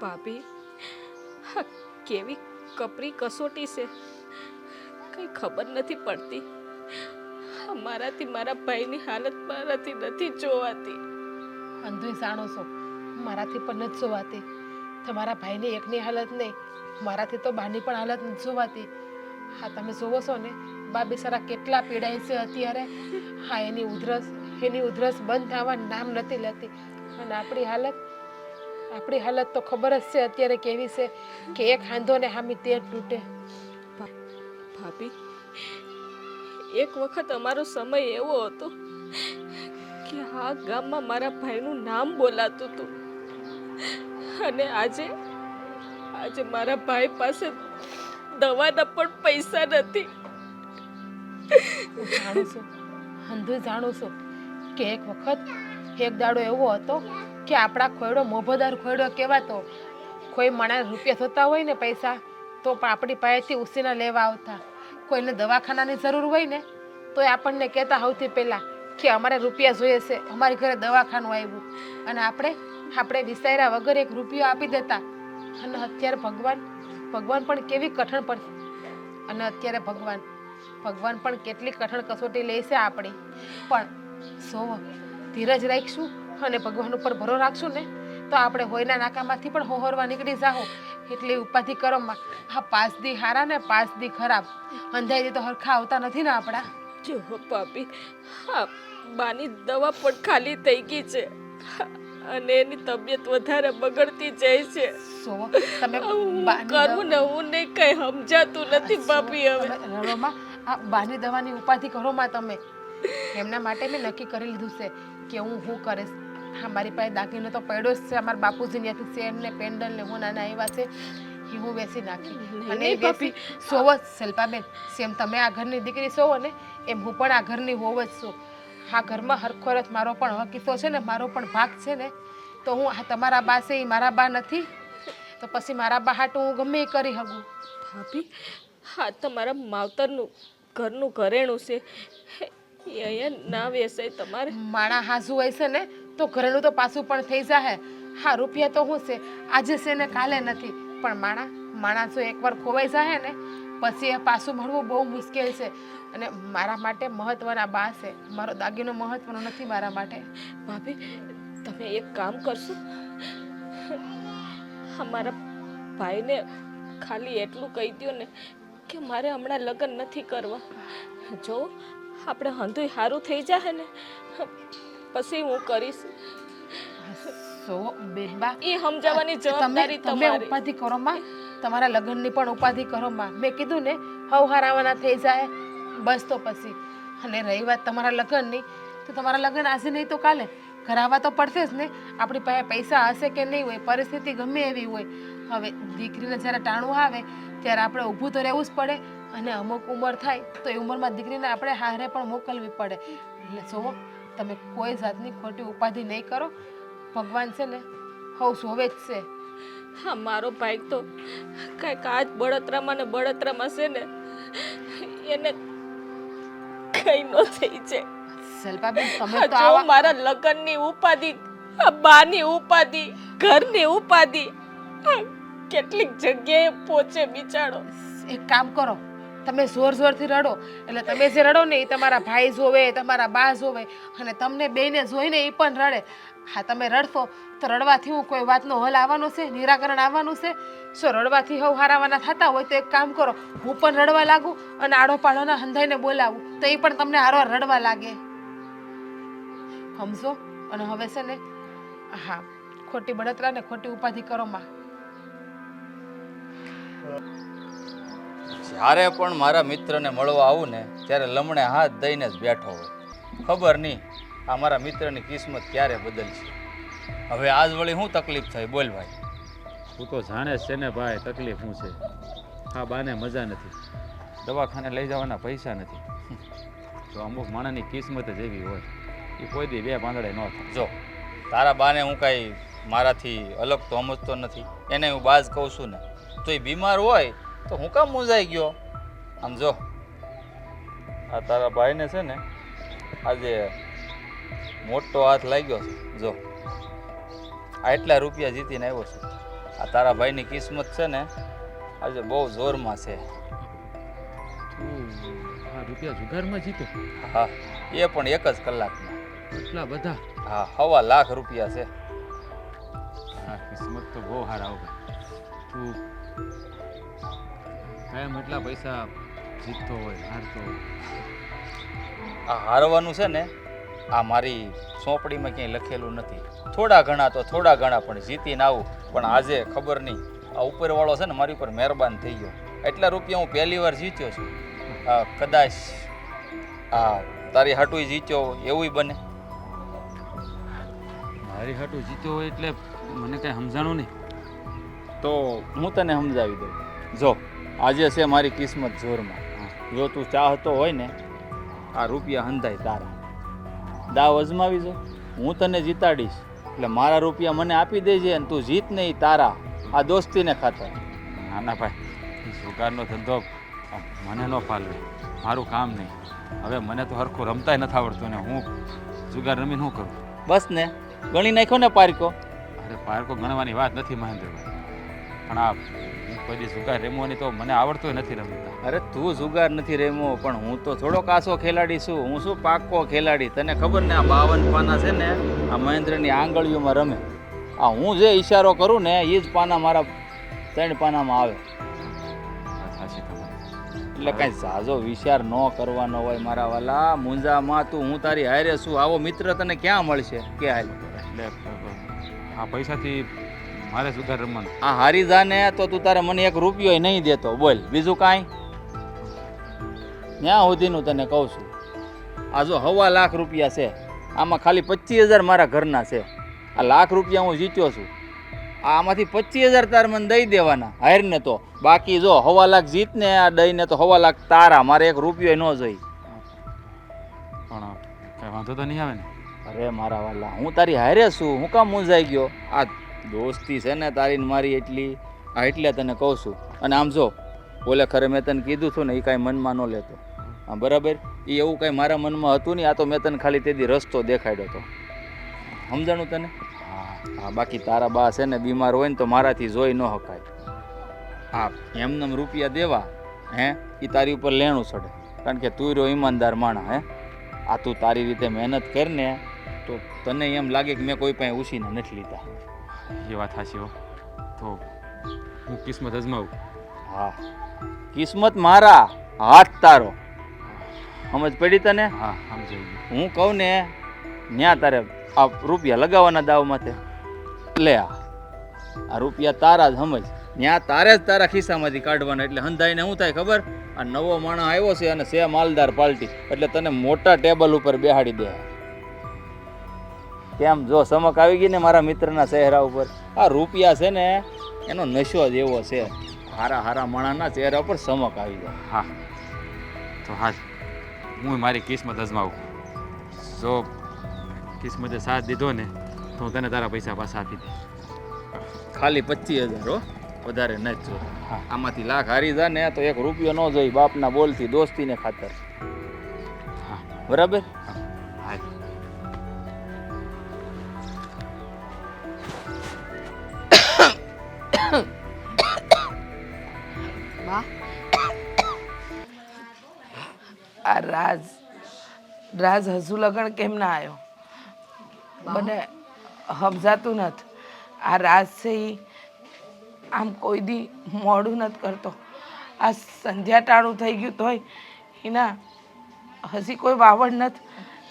Speaker 2: ભાભી, આ કેવી કપરી કસોટી છે, કંઈ ખબર નથી પડતી. મારાથી મારા ભાઈની હાલત મારાથી નથી જોવાતી.
Speaker 1: અંધુય જાણો છો, મારાથી પણ નથી જોવાતી. તમારા ભાઈની એકની હાલત નહીં, મારાથી તો બાની પણ હાલત નથી જોવાતી. હા, તમે જોવો છો ને, બા બિચારા કેટલા પીડાય છે અત્યારે. હા, એની ઉધરસ બંધ થવાનું નામ નથી લેતી. અને આપણી હાલત તો ખબર જ છે અત્યારે કેવી છે, કે એક હાંધો ને હામી તેર તૂટે.
Speaker 2: ભાભી, એક વખત અમારો સમય એવો હતો કે આ ગામમાં મારા ભાઈનું નામ બોલાતું હતું, અને આજે મારા ભાઈ પાસે દવાના પણ પૈસા નથી.
Speaker 1: હું જાણું છું, અંધુય જાણું છું કે એક વખત એક દાડો એવો હતો કે આપણા ખોયડો મોભોદાર ખોયડો કહેવાતો. કોઈ માણસ રૂપિયા થતા હોય ને પૈસા, તો પણ આપણી પાસેથી ઉસીના લેવા આવતા. કોઈને દવાખાનાની જરૂર હોય ને તો એ આપણને કહેતા સૌથી પહેલાં કે અમારે રૂપિયા જોઈએ છે, અમારી ઘરે દવાખાનું આવ્યું. અને આપણે વિચાર્યા વગર એક રૂપિયો આપી દેતા. અને અત્યારે ભગવાન પણ કેવી કઠણ પર, અને અત્યારે ભગવાન પણ કેટલી કઠણ કસોટી લે છે આપણી. પણ ધીરજ રાખીશું અને ભગવાન ઉપર ભરો રાખશું ને, તો આપણે હોયના નાકામાંથી પણ હોહરવા નીકળી જાઓ. એટલી ઉપાધિ કરોમાં હા 5 દી હારા ને 5 દી ખરાબ, અંધાઈ તો હરખા આવતા નથી ને આપણા.
Speaker 2: જો ભાભી, હા, બાની દવા પણ ખાલી થઈ ગઈ છે, અને એની તબિયત વધારે બગડતી જાય છે.
Speaker 1: તમે
Speaker 2: કરું ને હું નહીં, કઈ સમજાતું નથી ભાભી. હવે
Speaker 1: રડોમાં આ બાની દવાની ઉપાધિ કરોમાં તમે. એમના માટે મેં નક્કી કરી લીધું છે કે હું શું કરીશ. હા, મારી પાસે દાગીનો તો પડ્યો જ છે, અમારા બાપુજી ત્યાંથી શેર ને પેન્ડલ ને હું નાના આવ્યા છે એ હું વેચી નાખી. અને એ વેચી શિલ્પાબેન, સેમ તમે આ ઘરની દીકરી છો ને, એમ હું પણ આ ઘરની હોવ જ છું. હા, ઘરમાં હરખો રથ મારો પણ હકીતો છે ને, મારો પણ ભાગ છે ને. તો હું તમારા બા છે, એ મારા બા નથી, તો પછી મારા બા હાટું હું ગમે એ કરી શકું.
Speaker 2: ભાભી, હા, તમારા માવતરનું ઘરનું ઘરેણું છે, એ અહીંયા ના વેચાય. તમારે
Speaker 1: માણા હાસુ હોય છે ને તો ઘરેણું તો પાછું પણ થઈ જાય. હા, રૂપિયા તો શું છે, આજે છે ને કાલે નથી. પણ માણસ જો એકવાર ખોવાઈ જાય ને પછી એ પાછું મળવું બહુ મુશ્કેલ છે. અને મારા માટે મહત્વના બા છે, મારો દાગીનો મહત્વનો નથી મારા માટે.
Speaker 2: ભાભી, તમે એક કામ કરશો, અમારા ભાઈને ખાલી એટલું કહી દો ને કે મારે હમણાં લગ્ન નથી કરવા. જો આપણે હંધુય સારું થઈ જાય ને પછી હું કરીશ.
Speaker 1: બેનબા,
Speaker 2: એ સમજાવવાની જવાબદારી
Speaker 1: તમે
Speaker 2: તમારી.
Speaker 1: ઉપાધિ કરો માં, તમારા લગ્નની પણ ઉપાધિ કરો માં. મેં કીધું ને હવ હારાવાના થઈ જાય બસ. તો પછી અને રહી વાત તમારા લગ્નની, તો તમારા લગ્ન આજે નહીં તો કાલે કરાવવા તો પડશે જ ને. આપણી પાસે પૈસા હશે કે નહીં હોય, પરિસ્થિતિ ગમે એવી હોય. હવે દીકરીને જ્યારે ટાણું આવે ત્યારે આપણે ઊભું તો રહેવું જ પડે. અને અમુક ઉંમર થાય તો એ ઉંમરમાં દીકરીને આપણે હારે પણ મોકલવી પડે. એટલે જોવો, તમે કોઈ જાતની ખોટી ઉપાધિ નહીં કરો. ભગવાન છે ને હવ જોવે જ છે.
Speaker 2: હા, મારો ભાઈ તો કાંઈક આજ બળતરામાં ને બળતરામાં છે ને, એને કઈ ન થઈ છે.
Speaker 1: શિલ્પાબેન, તમે તો
Speaker 2: જો
Speaker 1: આવા
Speaker 2: મારા લગ્નની ઉપાધિ, આ બાની ઉપાધિ, ઘરની ઉપાધિ, કેટલીક જગ્યાએ પહોંચે બિચારો.
Speaker 1: એક કામ કરો, તમે જોરથી રડો. એટલે તમે જે રડો ને એ તમારા ભાઈ જોવે, તમારા બા જોવે, અને તમને બેયને જોઈને એ પણ રડે. હા, તમે રડશો તો રડવાથી હું કોઈ વાતનો હલ આવવાનો છે, નિરાકરણ આવવાનું છે? શું રડવાથી હવ હારાવાના થતા હોય તો એક કામ કરો, હું પણ રડવા લાગું અને આડો પાડોના હંધાઈને બોલાવું, તો એ પણ તમને હારો રડવા લાગે. સમજો? અને હવે છે ને, હા, ખોટી બળતરા ને ખોટી ઉપાધિ કરો માં.
Speaker 7: જ્યારે પણ મારા મિત્રને મળવા આવું ને ત્યારે લમણે હાથ દઈને જ બેઠો હોય. ખબર નહીં આ મારા મિત્રની કિસ્મત ક્યારે બદલશે. હવે આજ વળી શું તકલીફ થઈ? બોલ ભાઈ.
Speaker 3: તું તો જાણે જ છે ને ભાઈ તકલીફ શું છે. હા, બાને મજા નથી, દવાખાને લઈ જવાના પૈસા નથી. જો અમુક માણસની કિસ્મત જ એવી હોય, એ કોઈ દી બે પાંદડે ન થાય.
Speaker 7: જો તારા બાને હું કાંઈ મારાથી અલગ તો સમજતો નથી, એને હું બાજ કહું છું ને. તો એ બીમાર હોય તો હું કામ મૂંઝાઈ ગયો? આમ જો, આ તારા ભાઈને છે ને આજે મોટો હાથ લાગ્યો છે. જો આ એટલા રૂપિયા જીતીને આવ્યો છું. આ તારા ભાઈની કિસ્મત છે ને આજે બહુ જોરમાં છે.
Speaker 3: આ રૂપિયા જુગારમાં જીતો?
Speaker 7: હા, એ પણ એક જ કલાકમાં.
Speaker 3: એટલા બધા?
Speaker 7: હા, 1.25 લાખ રૂપિયા છે.
Speaker 3: હા, કિસ્મત તો બહુ સારા હો. તું કાયમ એટલા પૈસા જીતતો હોય, હારતો હોય.
Speaker 7: આ હારવાનું છે ને આ મારી સોંપડીમાં ક્યાંય લખેલું નથી. થોડા ઘણા તો થોડા ઘણા પણ જીતીને આવું. પણ આજે ખબર નહીં, આ ઉપરવાળો છે ને મારી ઉપર મહેરબાન થઈ ગયો. એટલા રૂપિયા હું પહેલી વાર જીત્યો છું. કદાચ આ તારી હાટું જીત્યો એવું બને.
Speaker 3: મારી હાટું જીત્યો હોય એટલે મને કાંઈ સમજાણું નહીં.
Speaker 7: તો હું તને સમજાવી દઉં. જો આજે છે મારી કિસ્મત જોરમાં. જો તું ચાહતો હોય ને આ રૂપિયા હંધાય તારા. દાવ અજમાવી જો, હું તને જીતાડીશ. એટલે મારા રૂપિયા મને આપી દેજે અને તું જીત નહીં તારા. આ દોસ્તીને ખાતર.
Speaker 3: ના ના ભાઈ, જુગારનો ધંધો મને ન ફાલવે, મારું કામ નહીં. હવે મને તો હરખું રમતાય નથી આવડતું ને હું જુગાર રમીને શું કરું?
Speaker 7: બસ ને, ગણી નાખ્યો ને પારકો.
Speaker 3: અરે પારકો ગણવાની વાત નથી મહેન્દ્રભાઈ, પણ આ હું કોઈ દી જુગાર રમવાની તો મને આવડતું નથી રમતા.
Speaker 7: અરે તું જુગાર નથી રમ્યો, પણ હું તો થોડો કાસો ખેલાડી છું. હું શું પાક્કો ખેલાડી. તને ખબર ને આ 52 પાના છે ને આ મહેન્દ્રની આંગળીઓમાં રમે. આ હું જે ઈશારો કરું ને એ જ પાના મારા 3 પાનામાં આવે.
Speaker 3: સાચી તમારી.
Speaker 7: એટલે કાંઈ ઝાઝો વિચાર ન કરવાનો હોય મારા વાલા. મુંજામાં તું હું તારી હારે છું, આવો મિત્ર તને ક્યાં મળશે કે હાલ?
Speaker 3: એટલે આ પૈસાથી મારે જુગાર રમવાનું?
Speaker 7: આ હારી જાને તો તું તારે મને 1 રૂપિયો નહીં દેતો. બોલ બીજું કાંઈ? ત્યાં સુધીનું તને કહું છું. આ જો 1.25 લાખ રૂપિયા છે, આમાં ખાલી 25,000 મારા ઘરના છે. આ લાખ રૂપિયા હું જીત્યો છું. આમાંથી 25,000 તાર મને દઈ દેવાના હારને. તો બાકી જો 1.25 લાખ જીતને આ દઈને તો 1.25 લાખ તારા. મારે 1 રૂપિયો ન જોઈ.
Speaker 3: પણ કાંઈ વાંધો તો નહીં આવે ને?
Speaker 7: અરે મારા વાલા, હું તારી હારે છું, હું કામ મૂંઝાઈ ગયો? આ દોસ્તી છે ને તારી ને મારી એટલી, આ એટલે તને કહું છું. અને આમ જો બોલે ખરે મેં તને કીધું હતું ને એ કાંઈ મનમાં ન લેતો. હા બરાબર, એ એવું કાંઈ મારા મનમાં હતું નહીં. આ તો મેં તને ખાલી તેથી રસ્તો દેખાડ્યો હતો. સમજાણું તને? હા, બાકી તારા બા છે ને બીમાર હોય ને તો મારાથી જોઈ ન શકાય. હા, એમને રૂપિયા દેવા હે એ તારી ઉપર લેણું ચડે. કારણ કે તું રહ્યો ઈમાનદાર માણા. હે આ તું તારી રીતે મહેનત કરને તો તને એમ લાગે કે મેં કોઈ પાસે ઉછીને નથી લીધા.
Speaker 3: એ વાત સાચી હો. તો હું કિસ્મત અજમાવું?
Speaker 7: હા, કિસ્મત મારા, હાથ તારો. સમજ પડી તને?
Speaker 3: હા, સમજાઈ ગયું.
Speaker 7: હું કહું ને ન્યા તારે આ રૂપિયા લગાવવાના દાવ માથે. લે આ રૂપિયા તારા જ સમજ. ન્યા તારે જ તારા ખિસ્સામાંથી કાઢવાના. એટલે હંધાઈને શું થાય ખબર? આ નવો માણસ આવ્યો છે અને છે માલદાર પાર્ટી, એટલે તને મોટા ટેબલ ઉપર બેહાડી દે. કેમ જો સમક આવી ગઈ ને મારા મિત્રના ચહેરા ઉપર? આ રૂપિયા છે ને એનો નશો જ એવો છે. હારા હારા માણાના ચહેરા ઉપર સમક આવી જાય.
Speaker 3: હા, તો હા, હું મારી કિસ્મત અજમાવું. જો કિસ્મતે સાથ દીધો ને તો હું તને તારા પૈસા પાછા આપી દે.
Speaker 7: ખાલી 25,000 હો, વધારે ન જ જો. આમાંથી લાખ હારી જા ને તો 1 રૂપિયો ન જોઈ. બાપના બોલથી દોસ્તીને ખાતર.
Speaker 3: હા,
Speaker 7: બરાબર?
Speaker 3: હા.
Speaker 2: બા,
Speaker 5: આ રાજ હજુ લગન કેમ ના આવ્યો? મને સમજાતું નથી. આ રાજ છે ઈ આમ કોઈ દી મોડું નથી કરતો. આ સંધ્યા ટાણું થઈ ગયું તોય એના હજી કોઈ વાવડ નથી.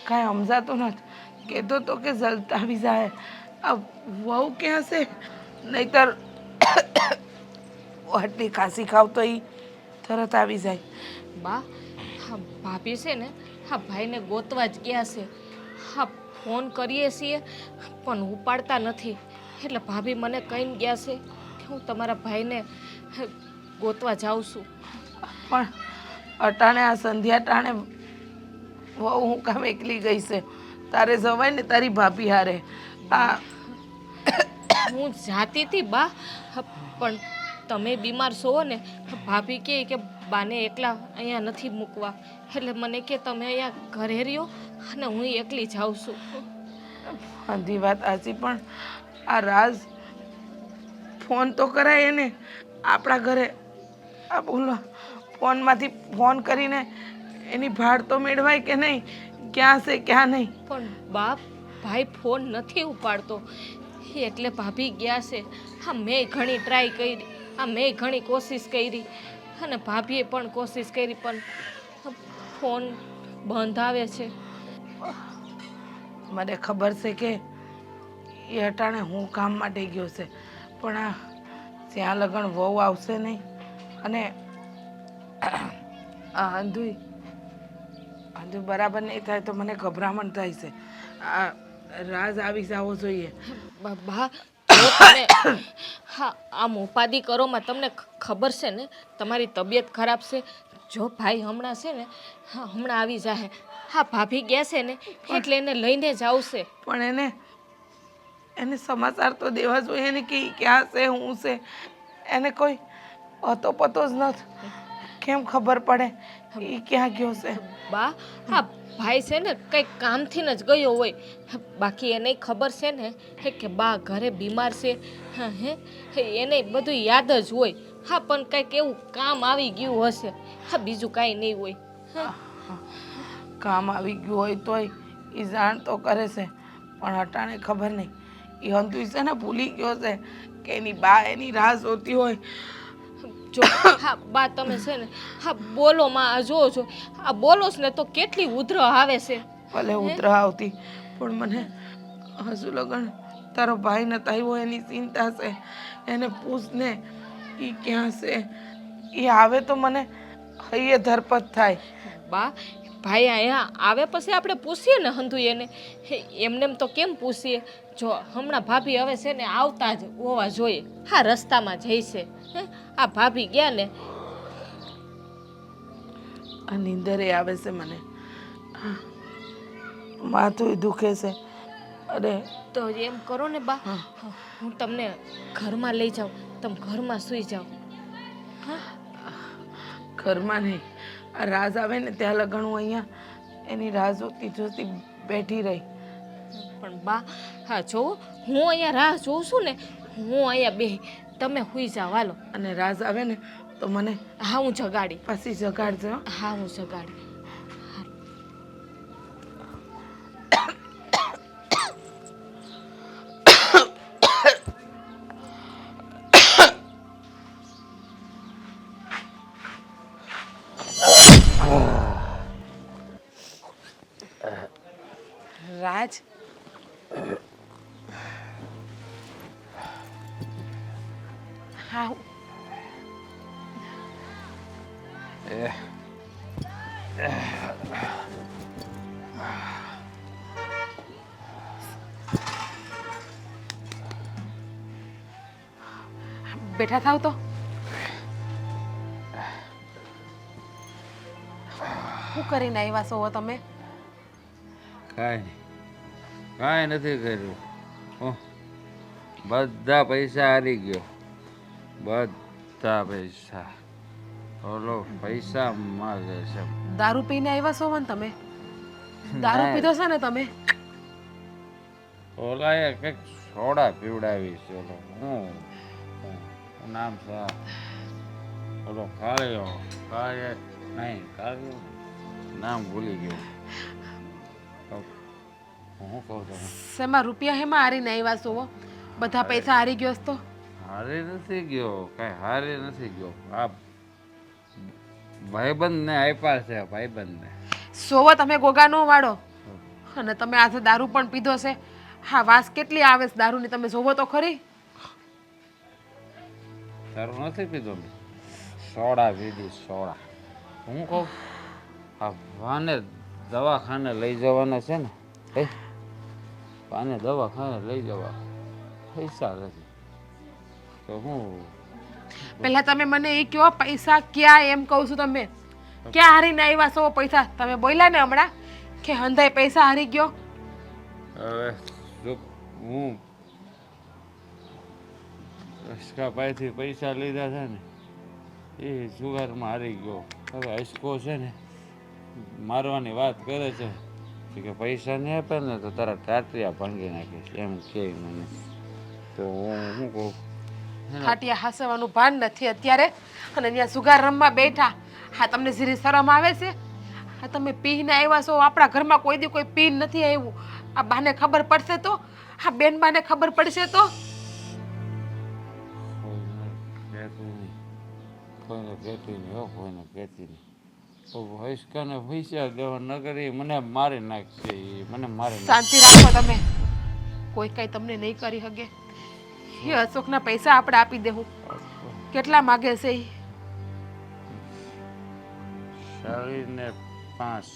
Speaker 5: કાંઈ સમજાતું નથી. કહેતો તો કે જલતા આવી જાય. આ વહુ ક્યાં છે? નહીતર આટલી ખાંસી ખાવ તો એ તરત આવી જાય.
Speaker 2: બા, હા ભાભી છે ને હા ભાઈને ગોતવા જ ગયા છે. હા ફોન કરીએ છીએ પણ ઉપાડતા નથી. એટલે ભાભી મને કહીને ગયા છે કે હું તમારા ભાઈને ગોતવા જાઉં છું.
Speaker 5: પણ અટાણે આ સંધ્યા ટાણે વહુ હું કામ એકલી ગઈ છે? તારે જવાય ને તારી ભાભી હારે. આ
Speaker 2: હું જાતી હતી બા, પણ તમે બીમાર છો ને, ભાભી કહે કે બાને એકલા અહીંયા નથી મૂકવા, એટલે મને કે તમે અહીંયા ઘરે રહ્યો અને હું એકલી જાઉં છું.
Speaker 5: બધી વાત સાચી, પણ આ રાજ ફોન તો કરાય એને આપણા ઘરે. આ બોલો, ફોનમાંથી ફોન કરીને એની ભાડ તો મેળવાય કે નહીં, ક્યાં છે ક્યાં નહીં.
Speaker 2: પણ બાપ ભાઈ ફોન નથી ઉપાડતો, એટલે ભાભી ગયા છે. હા, મેં ઘણી ટ્રાય કરી, હા મેં ઘણી કોશિશ કરી અને ભાભીએ પણ કોશિશ કરી, પણ ફોન બંધ આવે છે.
Speaker 5: મને ખબર છે કે એ અટાણે હું કામ માટે ગયો છે, પણ આ ત્યાં લગન વહુ આવશે નહીં અને આ અંધુય બરાબર નહીં થાય તો મને ગભરામણ થાય છે. આ રાજ આવી જવો જોઈએ.
Speaker 2: બા જો તમે હા આમ ઉપાધિ કરોમાં તમને ખબર છે ને તમારી તબિયત ખરાબ છે. જો ભાઈ હમણાં છે ને, હા હમણાં આવી જાય. હા ભાભી ગયા છે ને એટલે એને લઈને જ આવશે.
Speaker 5: પણ એને સમાચાર તો દેવા જોઈએ ને કે ઈ ક્યાં છે, હું છે. એને કોઈ હતો પતો જ નથી. કેમ ખબર પડે એ ક્યાં ગયો છે?
Speaker 2: બા હા ભાઈ છે ને કંઈક કામથી જ ગયો હોય, બાકી એને ખબર છે ને કે બા ઘરે બીમાર છે. હા એને બધું યાદ જ હોય. હા પણ કંઈક એવું કામ આવી ગયું હશે. હા બીજું કાંઈ નહીં હોય.
Speaker 5: કામ આવી ગયું હોય તોય એ જાણ તો કરે છે, પણ અટાણે ખબર નહીં એ હંતુ છે ને ભૂલી ગયો છે કે એની બા એની રાહ જોતી હોય.
Speaker 2: જો હા બા તમે છે ને હા બોલો માં, આ જો આ બોલો ને તો કેટલી ઉધર આવે છે.
Speaker 5: ભલે ઉતરા આવતી, પણ મને હજુ લગન તારો ભાઈ નતા આવ્યો એની ચિંતા છે. એને પૂછને એ ક્યાં છે. એ આવે તો મને હૈયે ધરપત થાય.
Speaker 2: બા ભાઈ અહીંયા આવે પછી આપણે પૂછીએ ને હંધુ એને. એમને તો કેમ પૂછીએ? જો હમણાં ભાભી હવે છે ને આવતા જ હોવા જોઈએ. હા રસ્તામાં જઈશે. આ ભાભી ગયા ને
Speaker 5: આ નીંદરે આવે છે મને, માથું દુખે છે. અરે
Speaker 2: તો એમ કરો ને બા, હું તમને ઘરમાં લઈ જાઉં, તમે ઘરમાં સૂઈ જાઓ.
Speaker 5: ઘરમાં નહીં, આ રાજ આવે ને ત્યાં લગન હું અહીંયા એની રાહ જોતી જોતી બેઠી રહી.
Speaker 2: પણ બા હા જો હું અહીંયા રાહ જોઉં છું ને, હું અહીંયા બે તમે સૂઈ જાઓ હાલો.
Speaker 5: અને રાજ આવે ને તો મને
Speaker 2: હા હું જગાડી,
Speaker 5: પાછી જગાડજો. હો.
Speaker 2: હા હું જગાડી.
Speaker 5: રાજ હા
Speaker 1: બેઠા થાવ તો. શું કરીને આવ્યા છો તમે?
Speaker 3: કાંઈ નથી કર્યું. બધા પૈસા હારી ગયો, બધા પૈસા. ઓલો પૈસા માગે છે.
Speaker 1: દારૂ પીને આવ્યા છો ને તમે? દારૂ પીધો છે ને તમે?
Speaker 3: ઓલાએ કંઈક સોડા પીવડાવી છે. ઓલો હું નામ છે ઓલો કાળિયો નહીં કાળિયો નામ ભૂલી ગયો. હું કહું છું
Speaker 1: શેમાં રૂપિયા હેમાં હારીને આવ્યા છો? બધા પૈસા હારી ગયો તો?
Speaker 3: હારી નથી ગયો, કાંઈ હારી નથી ગયો. આ ભાઈબંધને આપ્યા છે, ભાઈબંધને.
Speaker 1: સોવો તમે ગોગા નો વાળો અને તમે આજે દારૂ પણ પીધો છે. હા વાસ કેટલી આવે છે દારૂની, તમે જોવો તો ખરી.
Speaker 3: દારૂ નથી પીધો મેં, સોડા પીધી સોડા. હું કહું આ વાને દવાખાને લઈ જવાના છે ને, વાને દવાખાને લઈ જવા પૈસા નથી તો હું
Speaker 1: પહેલા તમે મને એ કહો પૈસા ક્યાં, એમ કહું છું. તમે ક્યાં હારીને આવ્યા છો પૈસા? તમે બોલ્યા ને હમણાં કે હંધાઈ પૈસા હારી ગયો.
Speaker 3: હવે જો હું રસકાભાઈથી પૈસા લીધા છે ને એ જુગારમાં હારી ગયો. હવે હસકો છે ને મારવાની વાત કરે છે કે પૈસા નહીં આપે ને તો તારા ટાટિયા ભાંગી નાખીશ એમ કે મને. તો હું શું કહું?
Speaker 1: ખાટિયા હાસવાનું ભાન નથી અત્યારે અને ત્યાં સુગાર રમવા બેઠા. હા તમને જીરી શરમ આવે છે? હા તમે પીને આવ્યા છો, આપણા ઘરમાં કોઈ દી કોઈ પીન નથી આવ્યું. આ બાને ખબર પડશે તો, હા બેન બાને ખબર પડશે તો?
Speaker 3: કોઈને કહેતી નહીં હો, કોઈને કહેતી નહીં. હસકાને પૈસા દેવા ન કરી મને મારી નાખશે, મને મારી નાખશે.
Speaker 1: શાંતિ રાખો તમે, કોઈ કઈ તમને નહીં કરી શકે. એ અશોકના પૈસા આપણે આપી દેવું. કેટલા માગે છે એ?
Speaker 3: 40 ને 5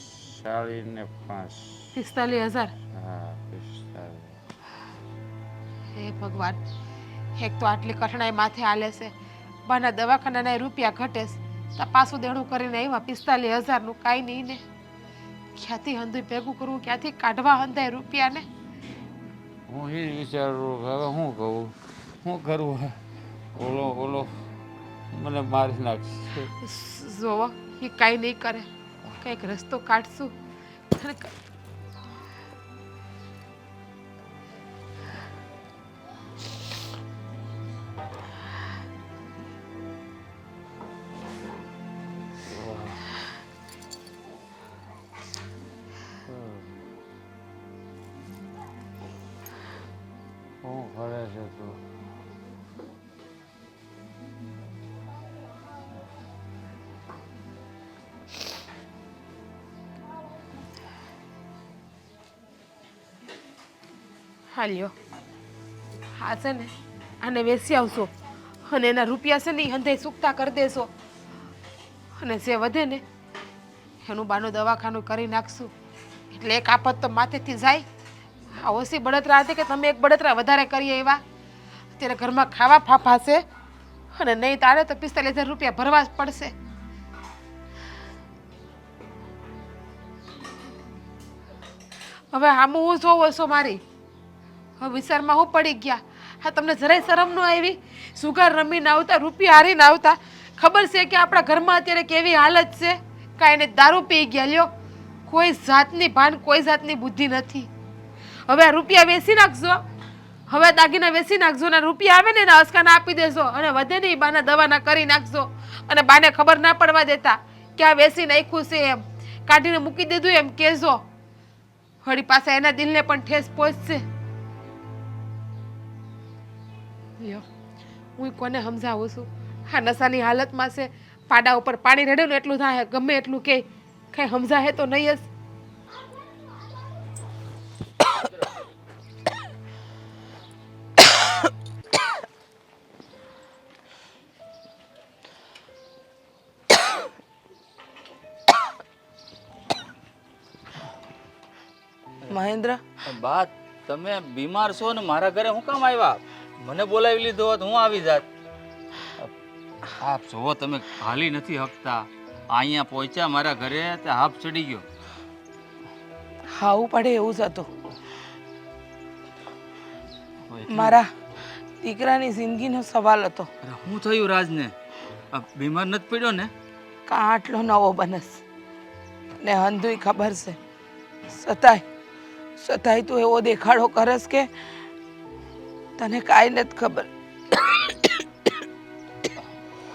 Speaker 1: 45,000.
Speaker 3: હા 45.
Speaker 1: હે ભગવાન, એક તો આટલી કઠણાઈ માથે હાલે છે, બાના દવાખાનાના રૂપિયા ઘટે છે, પાછું દેણું કરીને આવ્યા 45,000નું. કાંઈ નહીં ને, ક્યાંથી હંધુય ભેગું કરવું, ક્યાંથી કાઢવા હંધાય રૂપિયાને?
Speaker 3: હું એ વિચારું કે હવે શું કહું, શું કરવું? ઓલો મને મારી નાખશે.
Speaker 1: જોવો એ કાંઈ નહીં કરે, કંઈક રસ્તો કાઢશું. અને
Speaker 3: શું કરે છે તું?
Speaker 1: હાલ્યો હા છે ને, આને વેસી આવશો અને એના રૂપિયા છે ને એ હંધાઈ સૂકતા કરી દેશો અને જે વધે ને એનું બાનું દવાખાનું કરી નાખશું. એટલે એક આફત તો માથેથી જાય. આ ઓછી બળતરા હતી કે તમે એક બળતરા વધારે કરીએ એવા? અત્યારે ઘરમાં ખાવા ફાફાશે અને નહીં તારે તો 45,000 રૂપિયા ભરવા જ પડશે. હવે આમાં હું જોવો છો મારી? હવે વિચારમાં હું પડી ગયા. હા તમને જરાય શરમ ન આવી? સુગાર રમીને આવતા, રૂપિયા હારીને આવતા. ખબર છે કે આપણા ઘરમાં અત્યારે કેવી હાલત છે? કાંઈ ને દારૂ પી ગયા લ્યો. કોઈ જાતની ભાન, કોઈ જાતની બુદ્ધિ નથી. હવે આ રૂપિયા વેચી નાખજો, હવે દાગીના વેચી નાખજો ને રૂપિયા આવે ને એના અસકાના આપી દેજો અને વધે ને એ બાના દવાના કરી નાખજો અને બાને ખબર ના પડવા દેતા કે આ વેચી નાખ્યું છે એમ. કાઢીને મૂકી દીધું એમ કહેજો. વળી પાછા એના દિલને પણ ઠેસ પહોંચશે. લ્યો હું કોને સમજાવું છું? હા નશાની હાલતમાં છે, પાડા ઉપર પાણી રેડે ને એટલું થાય, ગમે એટલું કે કઈ સમજાય તો નહીં જ.
Speaker 5: મહેન્દ્ર,
Speaker 7: બા તમે બીમાર છો ને મારા ઘરે હું કામ આવ્યા? મને બોલાવી લીધો હોત હું આવી જાત. આપ જોવો તમે હાલી નથી હકતા. અહીંયા પહોંચ્યા મારા ઘરે તે હાફ ચડી ગયો.
Speaker 5: ખાવું પડે એવું જ હતું. મારા દીકરાની જિંદગીનો સવાલ હતો.
Speaker 7: અરે શું થયું રાજને? બીમાર નથી પડ્યો ને?
Speaker 5: કાં આટલો નવો બનસ ને હંધુય ખબર છે, સતાય તું એવો દેખાડો કરસ કે તને કાંઈ નથી ખબર.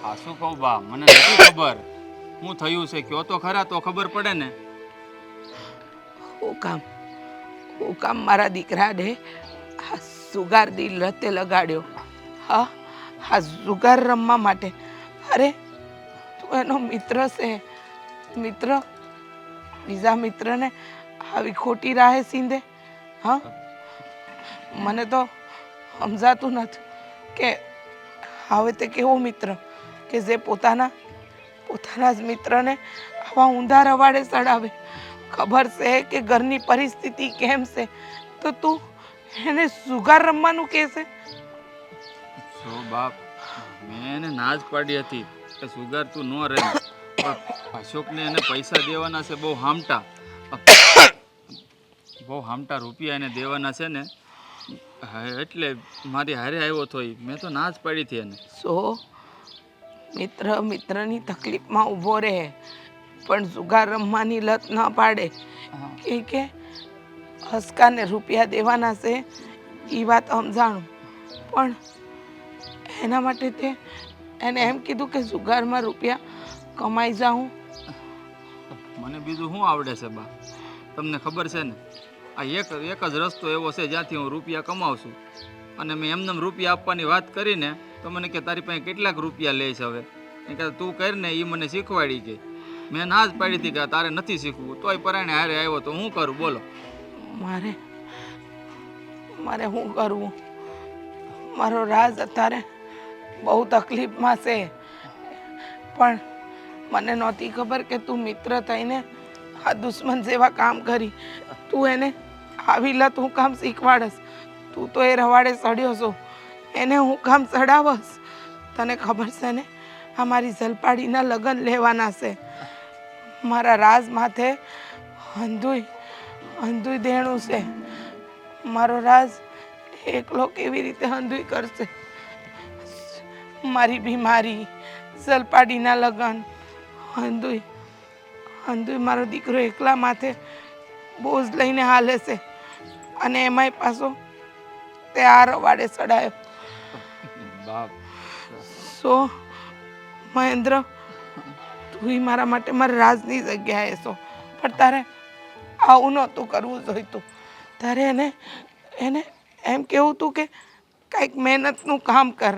Speaker 7: હા શું કહું બા, મને નથી ખબર શું થયું છે. કયો તો ખરા તો ખબર પડે ને.
Speaker 5: હું કામ મારા દીકરાને આ સુગારની લતે લગાડ્યો? હા આ સુગાર રમવા માટે? અરે તું એનો મિત્ર છે, મિત્ર બીજા મિત્રને આવી ખોટી રાહે સીંધે? હા મને તો સમજાતું નથી કે હવે તે કેવો મિત્ર કે જે પોતાના જ મિત્રને આવા ઊંધા રવાડે ચડાવે. ખબર છે કે ઘરની પરિસ્થિતિ કેમ છે તો તું એને સુગાર રમવાનું કહેશે?
Speaker 7: જો બાપ, મેં એને ના જ પાડી હતી કે સુગાર તું ન રહે, પણ અશોકને એને પૈસા દેવાના છે બહુ હામટા રૂપિયા એને દેવાના છે ને, હા એટલે મારી હારે આવ્યો તો ઈ. મેં તો ના જ પાડી હતી એને.
Speaker 5: સો મિત્ર મિત્રની તકલીફમાં ઊભો રહે પણ જુગાર રમવાની લત ન પાડે. કે હસકાને રૂપિયા દેવાના છે એ વાત સમજાણું, પણ એના માટે તે એને એમ કીધું કે જુગારમાં રૂપિયા કમાઈ જાઉં.
Speaker 7: મને બીજું શું આવડે છે બા? તમને ખબર છે ને, આ એક જ રસ્તો એવો છે જ્યાંથી હું રૂપિયા કમાવું છું. અને મેં એમને રૂપિયા આપવાની વાત કરીને તો મને કે તારી પાસે કેટલાક રૂપિયા લે છે હવે? એ કે તું કર ને, એ મને શીખવાડી કે. મેં ના જ પાડી હતી કે તારે નથી શીખવું, તોય પરાણે હારે આવ્યો તો હું કરું બોલો?
Speaker 5: મારે શું કરવું? મારો રાજ અત્યારે બહુ તકલીફમાં છે, પણ મને નહોતી ખબર કે તું મિત્ર થઈને આ દુશ્મન જેવા કામ કરી. તું એને આવી લત હું કામ શીખવાડસ? તું તો એ રવાડે ચડ્યો છો, એને હું કામ ચડાવસ? તને ખબર છે ને, આ મારી જલપાડીના લગ્ન લેવાના છે. મારા રાજ માથે અંધુય દેણું છે. મારો રાજ એકલો કેવી રીતે અંધુય કરશે? મારી બીમારી, જલપાડીના લગ્ન, અંધુય મારો દીકરો એકલા માથે બોજ લઈને હાલે છે, અને એમાંય પાછો તે આ રવાડે ચડાયો.
Speaker 7: બાપ
Speaker 5: સો મહેન્દ્ર, તું મારા માટે મારા રાજની જગ્યાએ છો, પણ તારે આવું નહોતું કરવું જોઈતું. તારે એને એમ કહેવું હતું કે કાંઈક મહેનતનું કામ કર,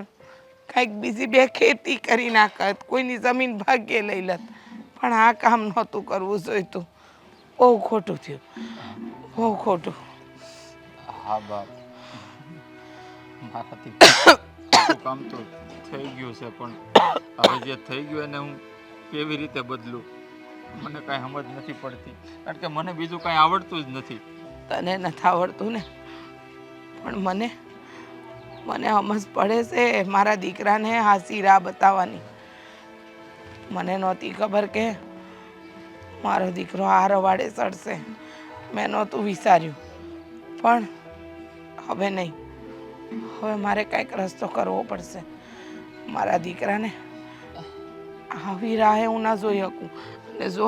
Speaker 5: કાંઈક બીજી બે ખેતી કરી નાખત, કોઈની જમીન ભાગ્યે લઈ લત, પણ આ કામ નહોતું કરવું જોઈતું. બહુ ખોટું થયું, બહુ ખોટું.
Speaker 7: હા બાપ, મારાથી ખોટું કામ તો થઈ ગયું છે, પણ હવે જે થઈ ગયું એને હું કેવી રીતે બદલું મને કાંઈ સમજ નથી પડતી, કારણ કે મને બીજું કાંઈ આવડતું જ નથી.
Speaker 5: તને નથી આવડતું ને, પણ મને સમજ પડે છે મારા દીકરાને હાસી રાહ બતાવવાની. મને નહોતી ખબર કે મારો દીકરો આ રવાડે ચડશે. મેં નહોતું વિચાર્યું, પણ હવે નહીં, હવે મારે કાંઈક રસ્તો કરવો પડશે. મારા દીકરાને આવી રાહે હું ના જોઈ શકું. અને જો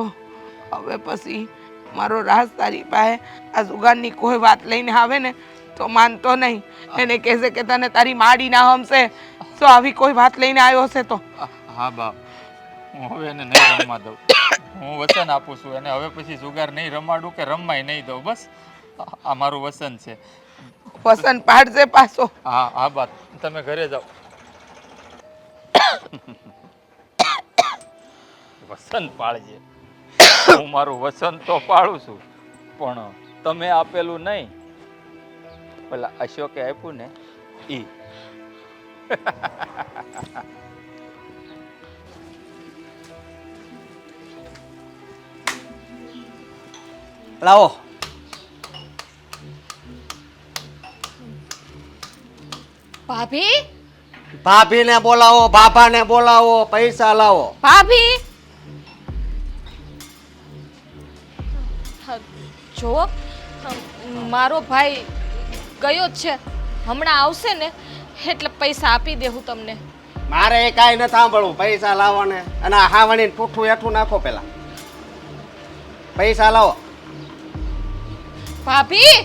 Speaker 5: હવે પછી મારો રાજ તારી પાસે આ જુગારની કોઈ વાત લઈને આવે ને તો માનતો નહીં. એને કહેશે કે તને તારી માડી ના હમશે, જો આવી કોઈ વાત લઈને આવ્યો હશે તો.
Speaker 7: હા બાપ, હું હવે એને નહીં રમવા દઉં. હું વચન આપું છું એને, હવે પછી જુગાર નહીં રમાડું કે રમાય નહીં દઉં. બસ આ મારું વચન છે.
Speaker 5: વસન પાડજે પાછો.
Speaker 7: હા હા બાપ, તમે ઘરે જાઓ. વચન પાળજે. હું મારું વચન તો પાળું છું, પણ તમે આપેલું નહીં, પેલા અશોકે આપ્યું ને ઈ.
Speaker 4: લાવો.
Speaker 2: ભાભી,
Speaker 4: ભાભીને બોલાવો, બાપાને બોલાવો, પૈસા લાવો.
Speaker 2: ભાભી, જો મારો ભાઈ ગયો જ છે, હમણાં આવશે ને એટલે પૈસા આપી દેવું તમને.
Speaker 4: મારે એ કાંઈ નથી સાંભળવું. પૈસા લાવો ને, અને આ હાવણીને પૂઠું હેઠું નાખો પેલા. પૈસા લાવો.
Speaker 2: ભાભી,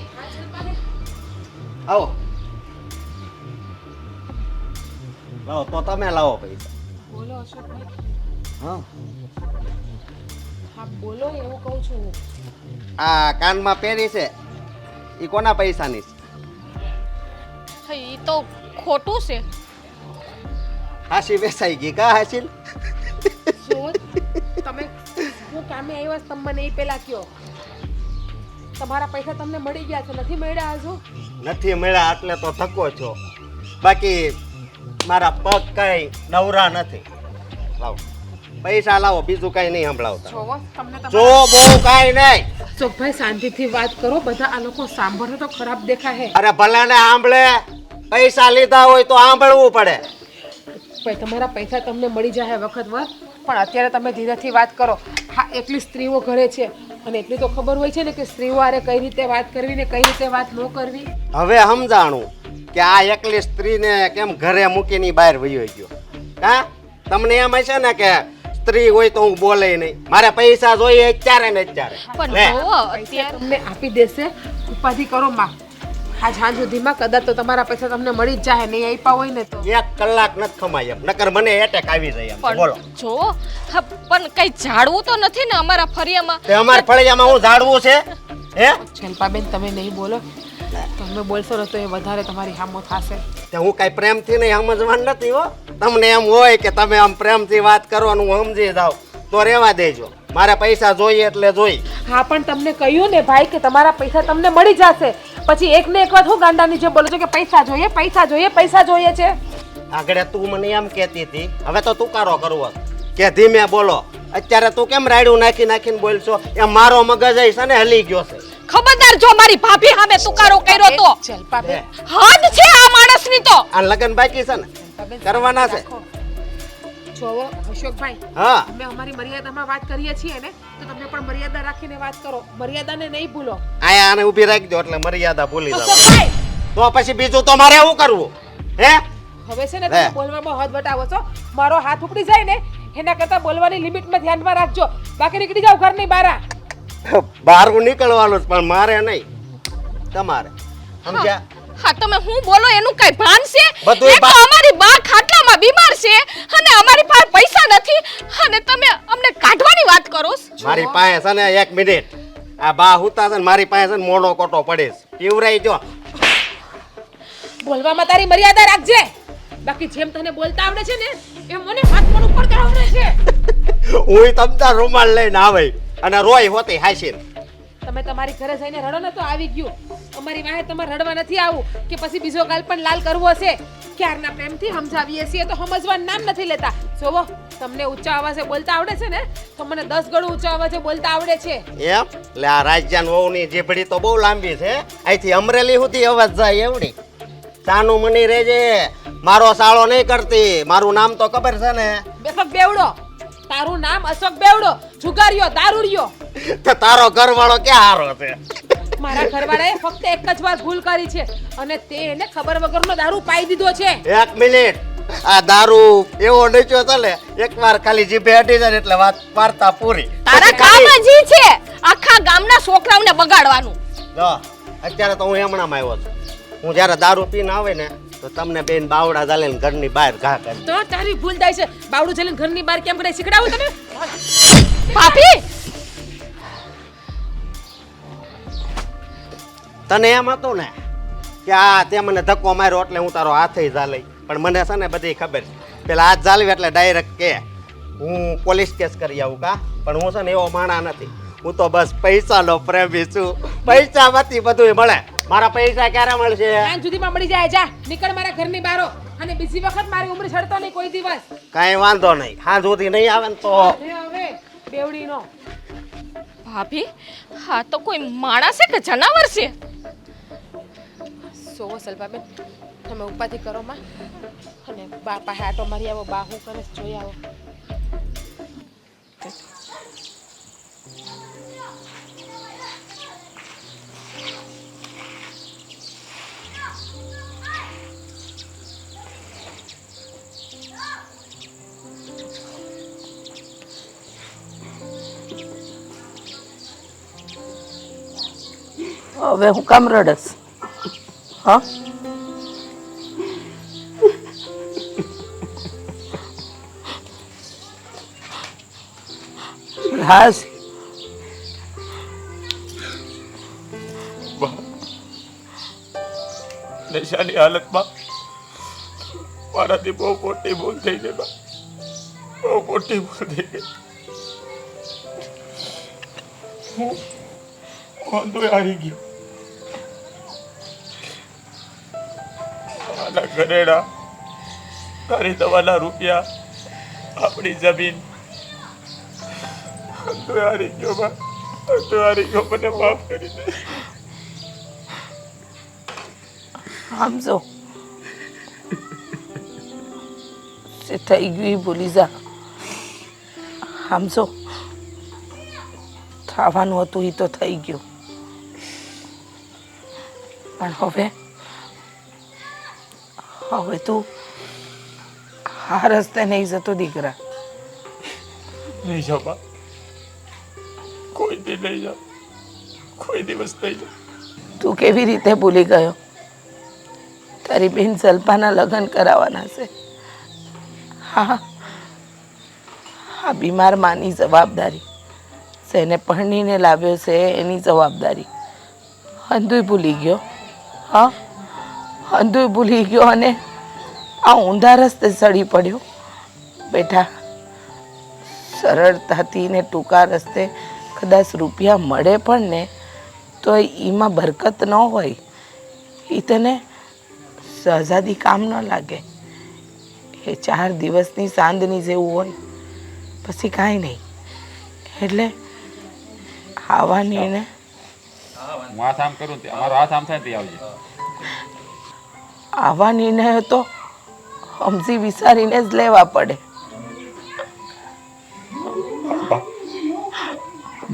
Speaker 4: આવો. લાવો તો તમે લાવો પૈસા.
Speaker 1: બોલો અશોકભાઈ.
Speaker 4: હા,
Speaker 1: હા બોલો, એવું કહું છું.
Speaker 4: આ કાનમાં પહેરી છે એ કોના પૈસાની છે?
Speaker 2: એ તો ખોટું છે.
Speaker 4: હાસી વેચાઈ ગઈ કા હાસી?
Speaker 1: શું તમે, હું કામે આવ્યા છો, તમે મને એ પહેલા કયો. તમારા પૈસા તમને મળી ગયા છે, નથી મળ્યા હજુ?
Speaker 4: નથી મળ્યા એટલે તો થકો છો, બાકી મારા પગ કઈ નવરા નથી. લાવો પૈસા લાવો, બીજું કઈ નહીં સંભળાવતા.
Speaker 1: જોવો તમને
Speaker 4: જો બહુ કઈ નહીં.
Speaker 1: અશોકભાઈ શાંતિથી વાત કરો, બધા આ લોકો સાંભળે તો ખરાબ દેખાય.
Speaker 4: અરે ભલે ને સાંભળે, પૈસા લીધા હોય તો સાંભળવું પડે.
Speaker 1: ભાઈ તમારા પૈસા તમને મળી જાય વખત વાર, પણ અત્યારે તમે ધીરેથી વાત કરો. હા, એટલી સ્ત્રીઓ ઘરે છે અને એટલી તો ખબર હોય છે ને કે સ્ત્રીઓ આરે કઈ રીતે વાત કરવી ને કઈ રીતે વાત ન કરવી.
Speaker 4: હવે સમજાણું કે આ એકલી સ્ત્રીને કેમ ઘરે મૂકીને બહાર વયો ગયો? હા, તમને એમ હશે ને કે સ્ત્રી હોય તો હું બોલે નહીં, મારે પૈસા જોઈએ અત્યારે ને અત્યારે.
Speaker 2: પણ
Speaker 4: લે.
Speaker 2: જો અત્યારે
Speaker 1: તમને આપી દેશે, ઉપાધિ કરો માં. આ સાંજ સુધીમાં કદાચ તો તમારા પૈસા તમને મળી જ જાય, નહીં આપ્યા હોય ને તો.
Speaker 4: 1 કલાક નથી ખમાય એમ, નકર મને એટેક આવી જાય એમ. બોલો.
Speaker 2: પણ જો હા, પણ કઈ ઝાડવું તો નથી ને અમારા ફરિયામાં?
Speaker 4: તે અમાર ફળિયામાં હું ઝાડવું છે? હે?
Speaker 1: શિલ્પાબેન તમે નહીં બોલો, તમે બોલશો ને તો એ વધારે તમારી હામો થશે.
Speaker 4: તે હું કઈ પ્રેમથી નહીં સમજવાનું નથી હો. તમને એમ હોય કે તમે આમ પ્રેમથી વાત કરવાનું હું સમજી જાવ તો રહેવા દેજો. મારે પૈસા જોઈએ એટલે જોઈ.
Speaker 1: હા પણ તમને કહ્યું ને ભાઈ કે તમારા પૈસા તમને મળી જશે. પછી એક ને એક વાત હું ગાંડાની જે બોલો છો કે પૈસા જોઈએ પૈસા જોઈએ પૈસા જોઈએ છે.
Speaker 4: આગળ તું મને એમ કહેતી હતી, હવે તો તુકારો કરવો કે ધીમે બોલો. અત્યારે તું કેમ રાયડું નાખી નાખીને બોલશો? એ મારો મગજ છે ને હલી ગયો છે.
Speaker 2: ખબરદાર જો મારી ભાભી સામે તુકારો કર્યો તો
Speaker 1: શિલ્પાબેન,
Speaker 2: હદ છે આ માણસની તો.
Speaker 4: આ લગન બાકી છે ને,
Speaker 1: શિલ્પાબેન,
Speaker 4: કરવાના છે.
Speaker 1: રાખો. જોવો અશોકભાઈ,
Speaker 4: હા,
Speaker 1: અમે અમારી મર્યાદામાં વાત કરીએ છીએ ને તો તમે પણ મર્યાદા રાખીને વાત કરો. મર્યાદાને નહીં ભૂલો.
Speaker 4: આયા આને ઊભી રાખી દો એટલે મર્યાદા ભૂલી જાવ.
Speaker 1: અશોકભાઈ,
Speaker 4: તો પછી બીજું તો મારે શું કરવું? હે?
Speaker 1: હવે છે ને તમે બોલવામાં હદ વટાવો છો. મારો હાથ ઉપડી જાય ને એના કરતા બોલવાની લિમિટમાં ધ્યાનમાં રાખજો, બાકી નીકળી જાવ ઘરની બહાર.
Speaker 4: બહાર હું નીકળવાનું જ, પણ મારે નહીં, તમારે. સમજ્યા?
Speaker 2: હા તમે હું બોલો એનું કઈ ભાન છે?
Speaker 4: બધુંય
Speaker 2: એક તો અમારી બા ખાટલામાં બીમાર છે અને અમારી પાસે પૈસા નથી અને તમે અમને કાઢવાની વાત કરો છો?
Speaker 4: મારી પાસે છે ને 1 મિનિટ, આ બા હુતા છે ને મારી પાસે છે ને મોનો કોટો પડે છે, પીવરાઈ જો.
Speaker 1: બોલવામાં તારી મર્યાદા રાખજે, બાકી જેમ તને બોલતા આવડે છે ને એમ મને હાથ પણ ઉપર આવડે છે.
Speaker 4: હું તમતા રૂમાલ લઈને આવે અને રોય હોતી હાસીને.
Speaker 1: તમે તમારી ઘરે જઈને રડો ને તો આવી ગયું. અમારી વાહે તમારે રડવા નથી આવું કે પછી બીજો ગાલ પણ લાલ કરવો છે. ક્યારના પ્રેમથી સમજાવીએ છીએ તો સમજવાનું નામ નથી લેતા. જોવો તમને ઊંચા અવાજે બોલતા આવડે છે ને તો મને 10 ગણું ઊંચા અવાજે બોલતા આવડે છે.
Speaker 4: એમ? એટલે આ રાજ્યાન વહુની જીભડી તો બહુ લાંબી છે. અહીંથી અમરેલી સુધી અવાજ જાય એવડી. સાનું મની રહેજે, મારો સાળો નહીં કરતી. મારું નામ તો ખબર છે ને?
Speaker 1: બેફક બેવડો. તારું નામ અશોક બેવડો, જુગારીયો, દારૂડિયો.
Speaker 4: તો તારો ઘરવાળો ક્યાં હારો છે?
Speaker 1: મારા ઘરવાળાએ ફક્ત એક જ વાર ભૂલ કરી છે અને તે એને ખબર વગરનો દારૂ પાઈ દીધો છે.
Speaker 4: 1 મિનિટ, આ દારૂ એવો નચ્યો ચાલે, એકવાર ખાલી જીભે અડી જાય એટલે વાત વાર્તા પૂરી.
Speaker 2: તારા કામ જ ઈ છે આખા ગામના છોકરાઓને બગાડવાનું.
Speaker 4: જો અત્યારે તો હું હમણાં આવ્યો છું. હું જ્યારે દારૂ પીને આવે ને તો તમને બેન બાવડા ચાલીને ઘરની બહાર ઘા કરી.
Speaker 1: તો તારી ભૂલ થાય છે. બાવડું જઈને ઘરની બહાર કેમ કરે શીખડાવું તને?
Speaker 2: ભાભી
Speaker 4: તને એમ હતું ને કે આ તે મને ધક્કો માર્યો એટલે હું તારો હાથે ઝાલી, પણ મને છે ને બધી ખબર છે. પેલા હાથ ઝાલવી એટલે ડાયરેક્ટ કે હું પોલીસ કેસ કરી આવું કા, પણ હું છે ને એવો માણા નથી. હું તો બસ પૈસાનો પ્રેમી છું. પૈસામાંથી બધું મળે. મારા પૈસા ક્યારે મળશે?
Speaker 1: સાંજ સુધીમાં મળી જાય. જા નીકળ મારા ઘરની બહાર અને બીજી વખત મારી ઉંમર છડતો નહીં કોઈ દિવસ.
Speaker 4: કાંઈ વાંધો નહીં, સાંજ સુધી નહીં આવે ને તો
Speaker 1: હવે બેવડીનો.
Speaker 2: ભાભી હા તો કોઈ માણસ છે કે જનાવર છે?
Speaker 1: સોવો સલભાબેન, તમે ઉપાધિ કરો માં અને બા પાસે આટો મારી આવો. બા હું કરે છે જોઈ આવો.
Speaker 5: હવે હું કામ રડસ? હા, રાજ
Speaker 7: નશાની હાલતમાં મારાથી બહુ મોટી ભૂલ થઈ ગઈ બા, બહુ મોટી ભૂલ થઈ ગઈ. હું વાંધો હારી ગયો. આના ઘરેડા, તારી દવાના રૂપિયા, આપણી જમીન તો હારી ગયો બા, તો હારી ગયો. મને માફ કરી દે.
Speaker 5: સમજો જે થઈ ગયું એ ભૂલી જા. સમજો થવાનું હતું એ તો થઈ ગયું, પણ હવે હવે તું આ રસ્તે નહીં જતો દીકરા.
Speaker 7: નહીં જાઓ બા, કોઈ દી નહીં જાઓ, કોઈ દિવસ નહીં જાઓ.
Speaker 5: તું કેવી રીતે ભૂલી ગયો? તારી બેન સલ્પાના લગ્ન કરાવવાના છે. હા, આ બીમાર માની જવાબદારી છે, એને પરણીને લાવ્યો છે એની જવાબદારી. અંધુય ભૂલી ગયો. હા, અંધુય ભૂલી ગયો અને આ ઊંધા રસ્તે ચડી પડ્યો. બેટા, સરળતાથી ને ટૂંકા રસ્તે કદાચ રૂપિયા મળે પણ ને તો એમાં બરકત ન હોય. એ તને સહજાદી કામ ન લાગે. એ 4 દિવસની સાંજની જેવું હોય, પછી કાંઈ નહીં. એટલે આવવાની ને
Speaker 3: હું હાથ આમ કરું તે અમારો હાથ આમ થાય ને તે આવજે.
Speaker 5: આવવાની ને તો સમજી વિચારીને જ લેવા પડે.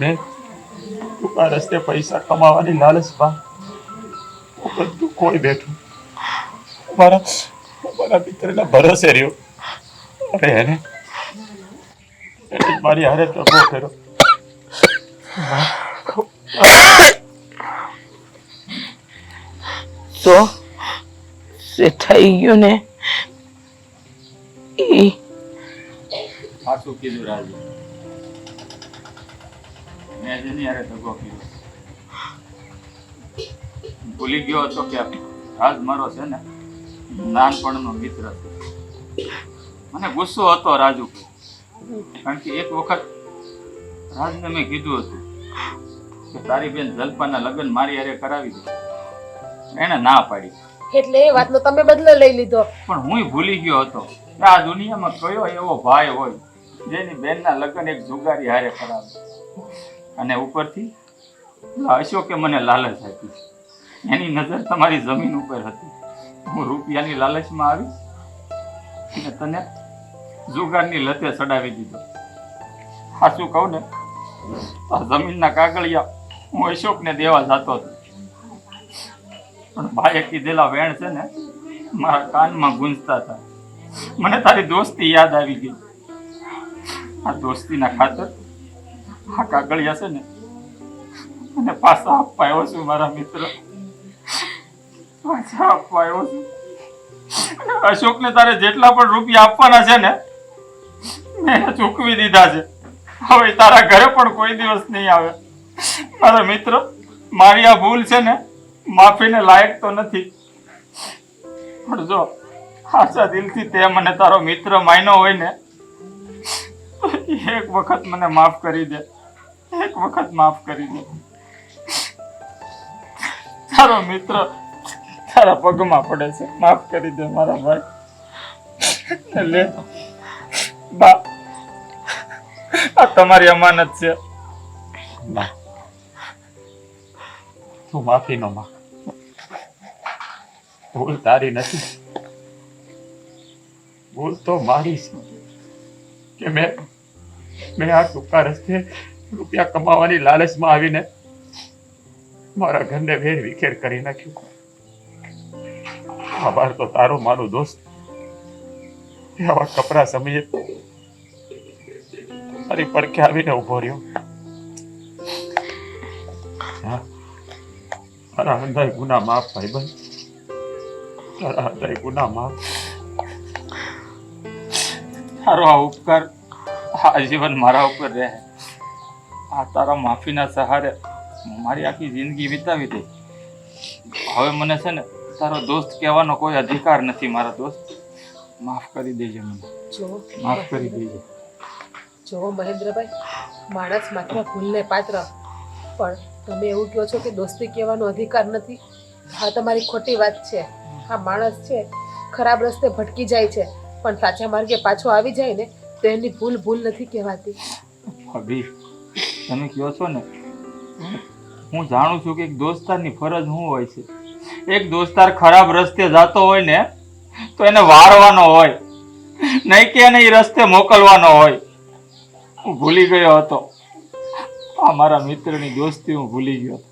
Speaker 7: મેં ટૂંકા રસ્તે પૈસા કમાવાની લાલચમાં હું બધું કોઈ બેઠું. મારા મિત્રના ભરોસે રહ્યો અને એને મારી હારે ટકો કર્યો.
Speaker 5: તો જે થઈ ગયું ને એ
Speaker 7: સાચું કીધું રાજુ, મેં જેની હારે દગો કર્યો. ભૂલી ગયો હતો કે રાજ મારો છે ને નાનપણનો મિત્ર છે. મને ગુસ્સો હતો રાજુ પર. કારણ કે એક વખત રાજને મેં કીધું હતું કે તારી બેન જલ્પાના લગ્ન મારી હારે કરાવી દે. એને ના પાડી.
Speaker 1: એટલે એ વાતનો તમે બદલો લઈ લીધો.
Speaker 7: પણ હું ભૂલી ગયો હતો કે આ દુનિયામાં કયો એવો ભાઈ હોય જેની બેનના લગ્ન એક જુગારી હારે કરાવે. અને ઉપરથી અશોકે મને લાલચ આપી. એની નજર તમારી જમીન ઉપર હતી. હું રૂપિયાની લાલચમાં આવી અને તને જુગારની લતે ચડાવી દીધો. સાચું કહું ને, આ જમીનના કાગળિયા હું અશોકને દેવા જતો હતો. પણ ભાઈએ કીધેલા વેણ છે ને મારા કાનમાં ગુંજતા હતા. મને તારી દોસ્તી યાદ આવી ગઈ. આ દોસ્તીના ખાતર આ કાગળિયા છે ને અને પાછા આપવા આવ્યો છું મારા મિત્ર. પાછા આપવા આવ્યો છું. અશોકને તારે જેટલા પણ રૂપિયા આપવાના છે ને મેં ચૂકવી દીધા છે. હવે તારા ઘરે પણ કોઈ દિવસ નહીં આવે. મારા મિત્ર, મારી આ ભૂલ છે ને માફીને લાયક તો નથી, પણ જો સાચા દિલથી તે મને તારો મિત્ર માન્યો હોય ને એક વખત મને માફ કરી દે. એક વખત માફ કરી દે. તારો મિત્ર તારા પગમાં પડે છે, માફ કરી દે મારા ભાઈ. લે બા, આ તમારી અમાનત છે. બા, તું માફી નો માંગ. ભૂલ તારી નથી, ભૂલ તો મારી છે કે મેં આ ટૂંકા રસ્તે રૂપિયા કમાવાની લાલચમાં આવીને મારા ઘરને વેર વિખેર કરી નાખ્યું. આભાર તો તારો મારો દોસ્ત આવા કપરા સમયે તારી પડખે આવીને ઉભો રહ્યો. હા, તારા અંધાય ગુના માફ ભાઈબંધ, તારા અંધાય ગુના માફ. તારો આ ઉપકાર આ જીવન મારા ઉપર રહે. આ તારા માફીના સહારે મારી આખી જિંદગી વિતાવી દે. હવે મને છે ને તારો દોસ્ત કહેવાનો કોઈ અધિકાર નથી. મારા દોસ્ત, માફ કરી દેજે મને,
Speaker 1: જો
Speaker 7: માફ કરી દેજે.
Speaker 1: જો મહેન્દ્રભાઈ, માણસ માત્ર ભૂલને પાત્ર, પણ તમે એવું કહો છો કે દોસ્તી કહેવાનો અધિકાર નથી. હા, તમારી ખોટી વાત છે. આ માણસ છે ખરાબ રસ્તે ભટકી જાય છે, પણ સાચા માર્ગે પાછો આવી જાય ને તો એની ભૂલ ભૂલ નથી કહેવાતી.
Speaker 7: ભાભી, તમે કહો છો ને, હું જાણું છું કે એક દોસ્તારની ફરજ શું હોય છે. એક દોસ્તાર ખરાબ રસ્તે જતો હોય ને તો એને વારવાનો હોય, નહીં કે એને એ રસ્તે મોકલવાનો હોય. હું ભૂલી ગયો હતો. આ મારા મિત્રની દોસ્તી હું ભૂલી ગયો હતો.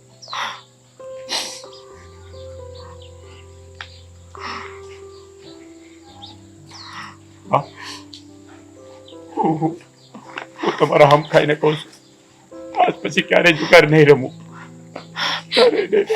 Speaker 8: હું તમારા હમ ખાઈને કહું છું, આજ પછી ક્યારેય જુગાર નહીં રમું, ક્યારેય નહીં.